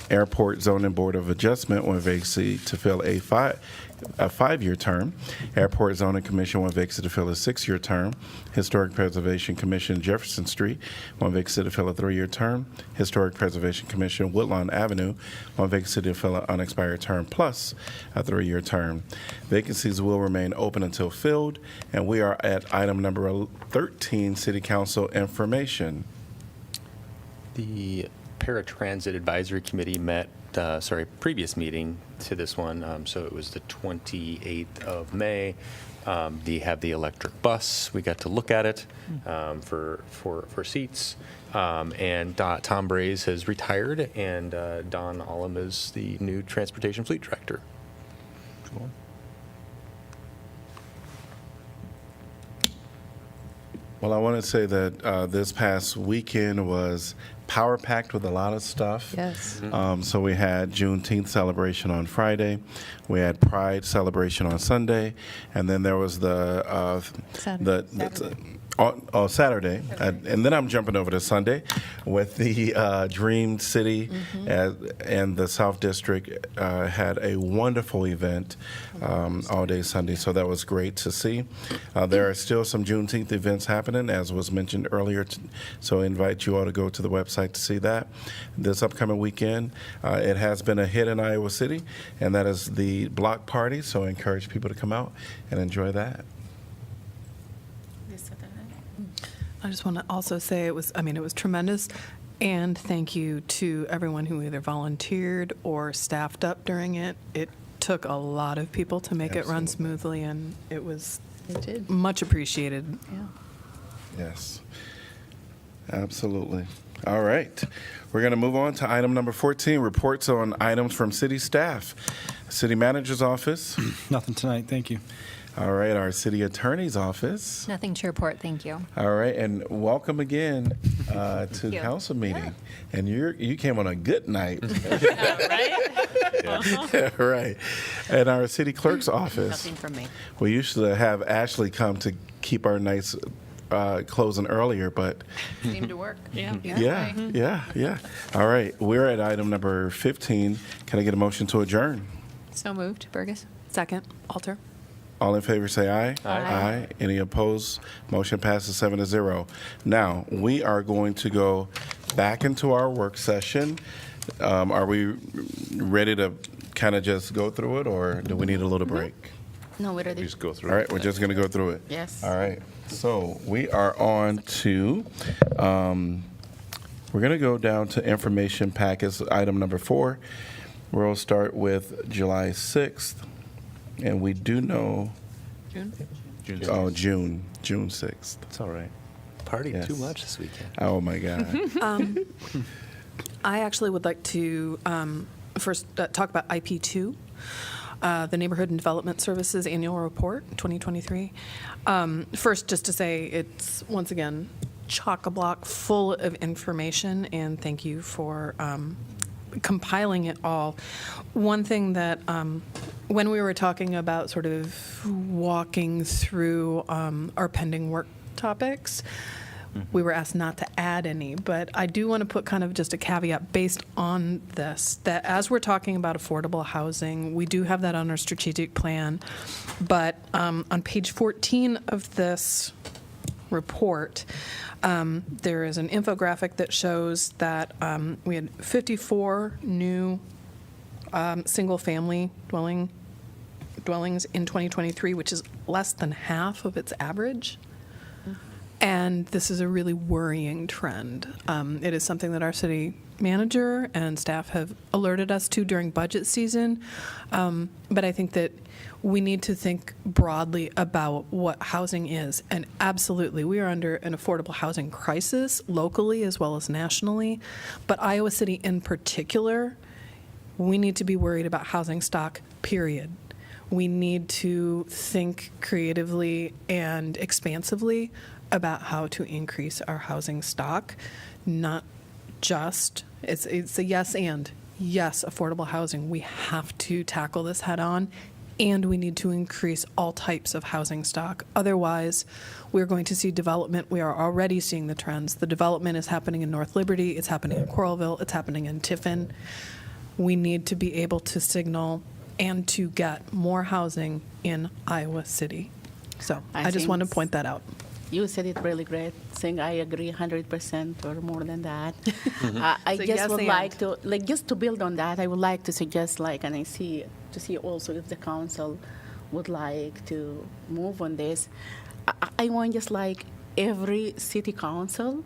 Airport Zoning Board of Adjustment, one vacancy to fill a 5-year term. Airport Zoning Commission, one vacancy to fill a 6-year term. Historic Preservation Commission, Jefferson Street, one vacancy to fill a 3-year term. Historic Preservation Commission, Woodlawn Avenue, one vacancy to fill an unexpired term plus a 3-year term. Vacancies will remain open until filled, and we are at item number 13, City Council information. The Paratransit Advisory Committee met, previous meeting to this one, so it was the 28th of May. They have the electric bus. We got to look at it for seats. And Tom Braze has retired, and Don Olam is the new Transportation Fleet Director. Cool. Well, I want to say that this past weekend was power-packed with a lot of stuff. Yes. So we had Juneteenth celebration on Friday. We had Pride celebration on Sunday. And then there was Saturday. And then I'm jumping over to Sunday with the Dream City and the South District had a wonderful event all day Sunday, so that was great to see. There are still some Juneteenth events happening, as was mentioned earlier, so I invite you all to go to the website to see that. This upcoming weekend, it has been a hit in Iowa City, and that is the block party, so I encourage people to come out and enjoy that. I just want to also say it was tremendous. And thank you to everyone who either volunteered or staffed up during it. It took a lot of people to make it run smoothly, and it was much appreciated. Yeah. Yes, absolutely. All right. We're going to move on to item number 14, reports on items from city staff. City Manager's Office. Nothing tonight, thank you. All right, our City Attorney's Office. Nothing to report, thank you. All right, and welcome again to you. council meeting. And you came on a good night. Right. And our City Clerk's Office. Nothing from me. We used to have Ashley come to keep our nights closing earlier, but Seemed to work. yeah. All right, we're at item number 15. Can I get a motion to adjourn? So moved, Burgess. Second. Alter. All in favor say aye. Aye. Any opposed? Motion passes 7-0. Now, we are going to go back into our work session. Are we ready to kind of just go through it, or do we need a little break? No, we're ready. Just go through All it. right, we're just going to go through it. Yes. All right. So we are on to, we're going to go down to information packets, item number 4. We'll start with July 6th. And we do know. June 6th. It's all right. Partied too much this weekend. Oh, my God. I actually would like to first talk about IP2, the Neighborhood and Development Services Annual Report 2023. First, just to say it's, once again, chock-a-block full of information, and thank you for compiling it all. One thing that, when we were talking about sort of walking through our pending work topics, we were asked not to add any, but I do want to put kind of just a caveat based on this, that as we're talking about affordable housing, we do have that on our strategic plan, but on page 14 of this report, there is an infographic that shows that we had 54 new single-family dwellings in 2023, which is less than half of its average. And this is a really worrying trend. It is something that our city manager and staff have alerted us to during budget season. But I think that we need to think broadly about what housing is. And absolutely, we are under an affordable housing crisis locally as well as nationally. But Iowa City in particular, we need to be worried about housing stock, period. We need to think creatively and expansively about how to increase our housing stock, not just, it's a yes and. Yes, affordable housing. We have to tackle this head on, and we need to increase all types of housing stock. Otherwise, we're going to see development. We are already seeing the trends. The development is happening in North Liberty, it's happening in Coralville, it's happening in Tiffin. We need to be able to signal and to get more housing in Iowa City. So I just want to point that out. You said it really great, saying I agree 100% or more than that. I So just yes would and. like to, just to build on that, I would like to suggest, and I see also if the council would like to move on this. I want just every city council,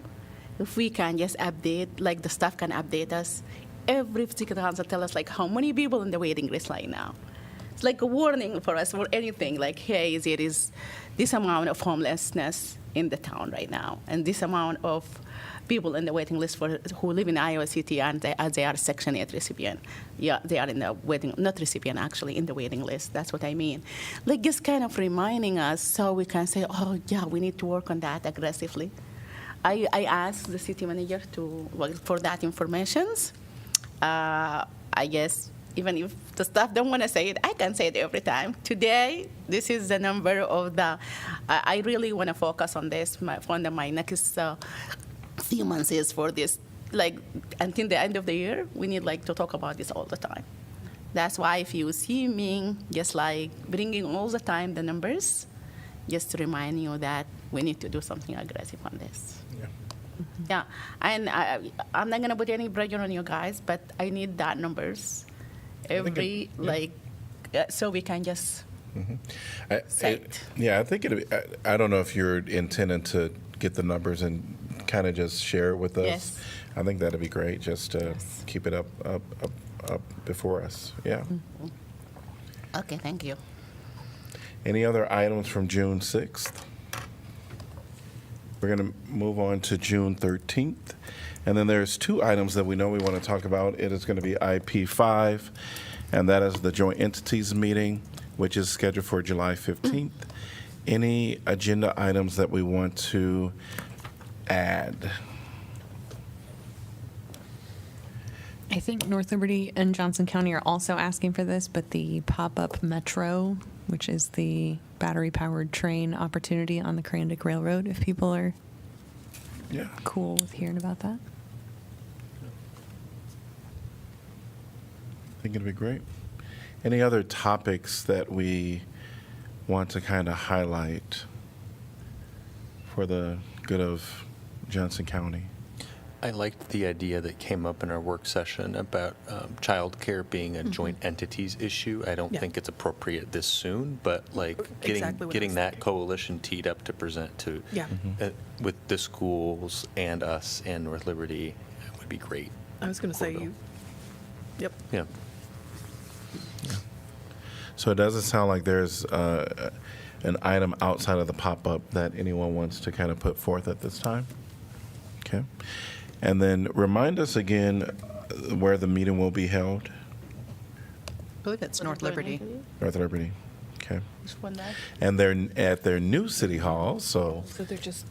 if we can just update, the staff can update us, every city council tell us how many people in the waiting list right now. It's like a warning for us for anything, hey, there is this amount of homelessness in the town right now, and this amount of people in the waiting list who live in Iowa City, and they are Section 8 recipient. Yeah, they are in the waiting, not recipient actually, in the waiting list. That's what I mean. Just kind of reminding us so we can say, oh yeah, we need to work on that aggressively. I asked the city manager for that information. I guess even if the staff don't want to say it, I can say it every time. Today, this is the number of I really want to focus on this. My next few months is for this. Until the end of the year, we need to talk about this all the time. That's why if you see me just bringing all the time the numbers, just to remind you that we need to do something aggressive on this. Yeah, and I'm not gonna put any pressure on you guys, but I need that numbers so we can just say it. Yeah, I think I don't know if you're intending to get the numbers and kind of just share it with us. Yes. I think that'd be great, just to keep it up before us. Yeah. Okay, thank you. Any other items from June 6th? We're going to move on to June 13th. And then there's two items that we know we want to talk about. It is going to be IP5, and that is the joint entities meeting, which is scheduled for July 15th. Any agenda items that we want to add? I think North Liberty and Johnson County are also asking for this, but the pop-up metro, which is the battery-powered train opportunity on the Karandick Railroad, if people are cool with hearing about that. I think it'd be great. Any other topics that we want to kind of highlight for the good of Johnson County? I liked the idea that came up in our work session about childcare being a joint entities issue. I don't think it's appropriate this soon, but getting that coalition teed up to present to with the schools and us and North Liberty would be great. I was going to say Yep. Yeah. So it doesn't sound like there's an item outside of the pop-up that anyone wants to kind of put forth at this time. Okay. And then remind us again where the meeting will be held. I believe it's North Liberty. North Liberty. Okay. Which one that? And they're at their new city hall, so. So they're just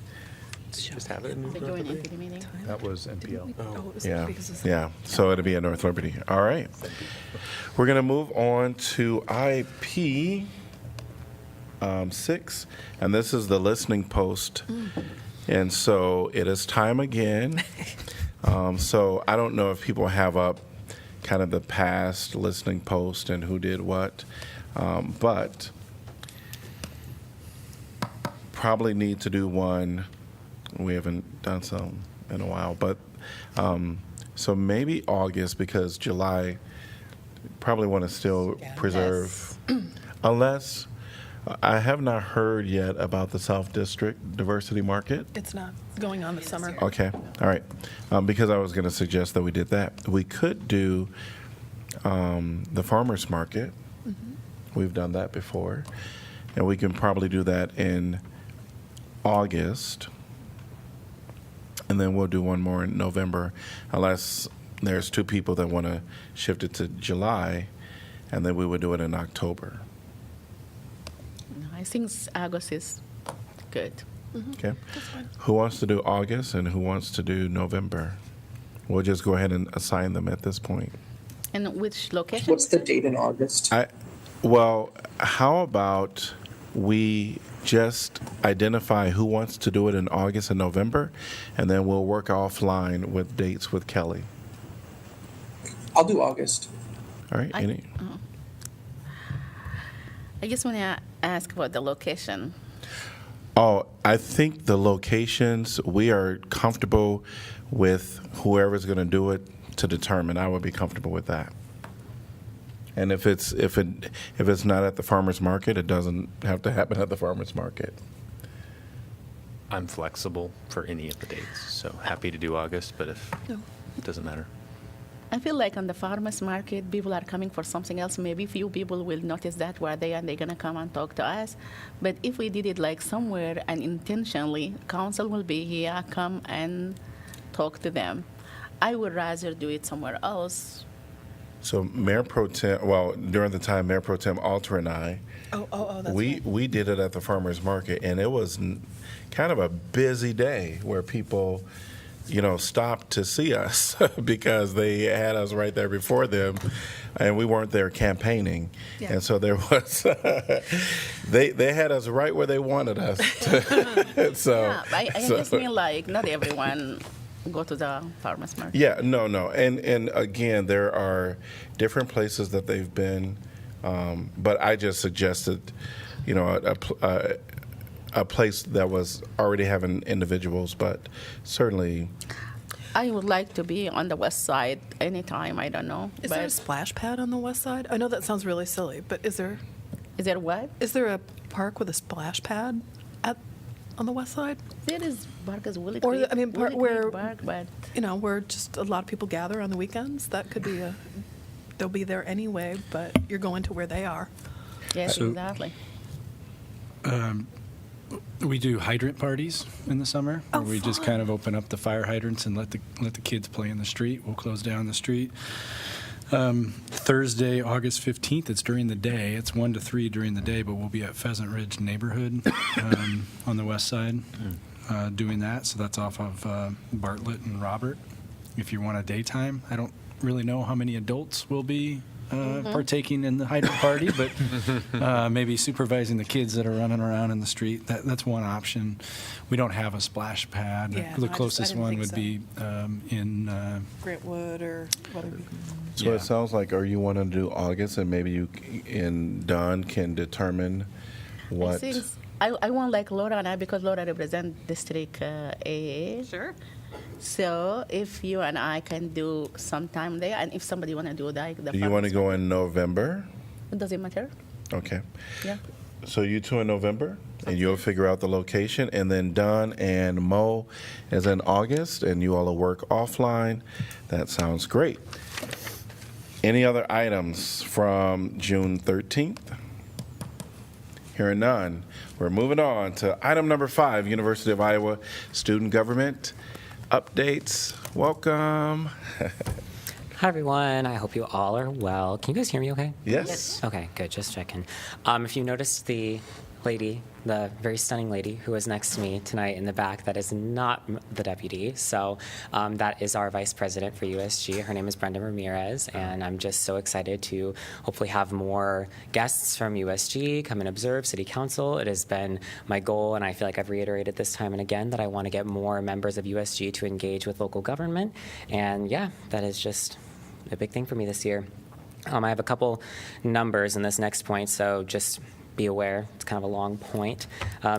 have it in The joint entity meeting? That was NPL. Yeah. So it'll be at North Liberty. All right. We're going to move on to IP 6, and this is the listening post. And so it is time again. So I don't know if people have up kind of the past listening post and who did what, but probably need to do one. We haven't done some in a while, but so maybe August, because July probably want to still preserve, unless I have not heard yet about the South District Diversity Market. It's not going on this summer. Okay, all right. Because I was going to suggest that we did that. We could do the farmers market. We've done that before, and we can probably do that in August, and then we'll do one more in November, unless there's two people that want to shift it to July, and then we would do it in October. I think August is good. Okay. Who wants to do August and who wants to do November? We'll just go ahead and assign them at this point. And which location? What's the date in August? Well, how about we just identify who wants to do it in August and November, and then we'll work offline with dates with Kelly. I'll do August. All right. I just want to ask about the location. Oh, I think the locations, we are comfortable with whoever's going to do it to determine. I would be comfortable with that. And if it's not at the farmers market, it doesn't have to happen at the farmers market. I'm flexible for any of the dates, so happy to do August, but if it doesn't matter. I feel like on the farmers market, people are coming for something else. Maybe few people will notice that were there and they're going to come and talk to us. But if we did it like somewhere and intentionally, council will be here, come and talk to them. I would rather do it somewhere else. So Mayor Pro Tem, well, during the time Mayor Pro Tem Alter and I, that's we did it at the farmers market, and it was kind of a busy day where people, stopped to see us because they had us right there before them, and we weren't there campaigning. Yeah. And so there was, they had us right where they wanted us. I just mean like not everyone go to the farmers market. Yeah, no. And again, there are different places that they've been, but I just suggested, a place that was already having individuals, but certainly. I would like to be on the west side anytime, I don't know. Is there a splash pad on the west side? I know that sounds really silly, but is there? Is there what? Is there a park with a splash pad on the west side? There is Vargas Willie Or, Creek, I mean, Willie where, Creek Park, but where just a lot of people gather on the weekends. That could be they'll be there anyway, but you're going to where they are. yes, So- exactly. We do hydrant parties in the summer, where we just kind of open up the fire hydrants and let the kids play in the street. We'll close down the street. Thursday, August 15th, it's during the day. It's 1 to 3 during the day, but we'll be at Pheasant Ridge neighborhood on the west side doing that. So that's off of Bartlett and Robert. If you want a daytime, I don't really know how many adults will be partaking in the hydrant party, but maybe supervising the kids that are running around in the street. That's one option. We don't have a splash pad. Yeah, The no, I closest didn't one think would so. be in Grantwood or Weatherby. So Yeah. it sounds like, are you want to do August, and maybe you and Don can determine I what? think I want like Laura and I, because Laura represents District AA. Sure. So if you and I can do sometime there, and if somebody want to do that, Do you want to go in November? It doesn't matter. Okay. Yeah. So you two in November, and you'll figure out the location, and then Don and Mo is in August, and you all will work offline. That sounds great. Any other items from June 13th? Hearing none, we're moving on to item number 5, University of Iowa Student Government updates. Welcome. Hi, everyone. I hope you all are well. Can you guys hear me okay? Yes. Okay, good. Just checking. If you noticed the lady, the very stunning lady who is next to me tonight in the back, that is not the deputy. So that is our vice president for USG. Her name is Brenda Ramirez, and I'm just so excited to hopefully have more guests from USG come and observe City Council. It has been my goal, and I feel like I've reiterated this time and again, that I want to get more members of USG to engage with local government. And yeah, that is just a big thing for me this year. I have a couple numbers in this next point, so just be aware It's kind of a long point.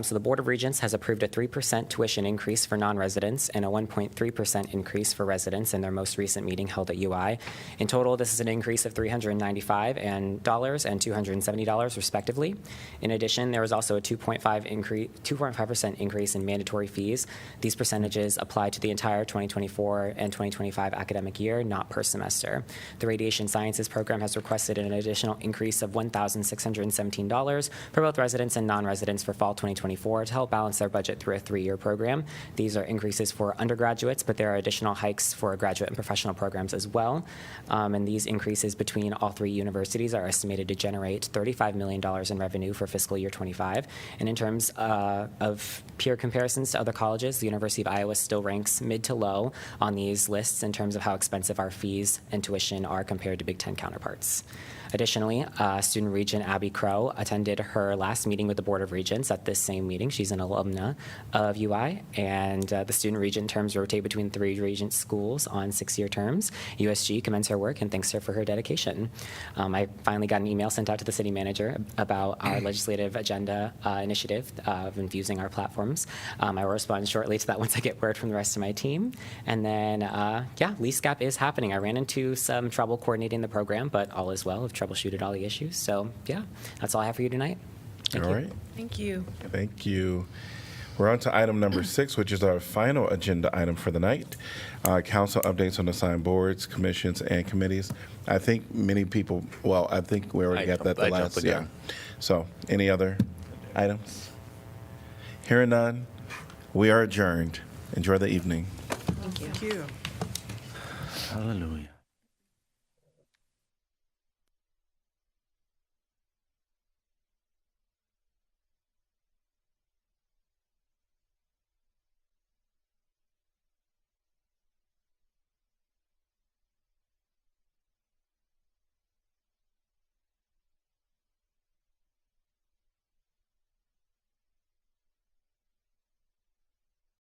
So the Board of Regents has approved a 3% tuition increase for non-residents and a 1.3% increase for residents in their most recent meeting held at UI. In total, this is an increase of $395 and $270 respectively. In addition, there was also a 2.5% increase in mandatory fees. These percentages apply to the entire 2024 and 2025 academic year, not per semester. The Radiation Sciences program has requested an additional increase of $1,617 for both residents and non-residents for fall 2024 to help balance their budget through a 3-year program. These are increases for undergraduates, but there are additional hikes for graduate and professional programs as well. And these increases between all 3 universities are estimated to generate $35 million in revenue for fiscal year 25. And in terms of peer comparisons to other colleges, the University of Iowa still ranks mid to low on these lists in terms of how expensive our fees and tuition are compared to Big Ten counterparts. Additionally, student regent Abby Crow attended her last meeting with the Board of Regents at this same meeting. She's an alumna of UI, and the student regent terms rotate between 3 regent schools on 6-year terms. USG commends her work and thanks her for her dedication. I finally got an email sent out to the city manager about our legislative agenda initiative of infusing our platforms. I will respond shortly to that once I get word from the rest of my team. And then, yeah, Lease Gap is happening. I ran into some trouble coordinating the program, but all is well. We've troubleshooted all the issues. So, yeah, that's all I have for you tonight. Thank All you. right. Thank you. Thank you. We're on to item number 6, which is our final agenda item for the night. Council updates on assigned boards, commissions, and committees. I think many people, well, I think we already got that the I last, jumped the gun. So, any other items? Hearing none, we are adjourned. Enjoy the evening. Thank you. Hallelujah.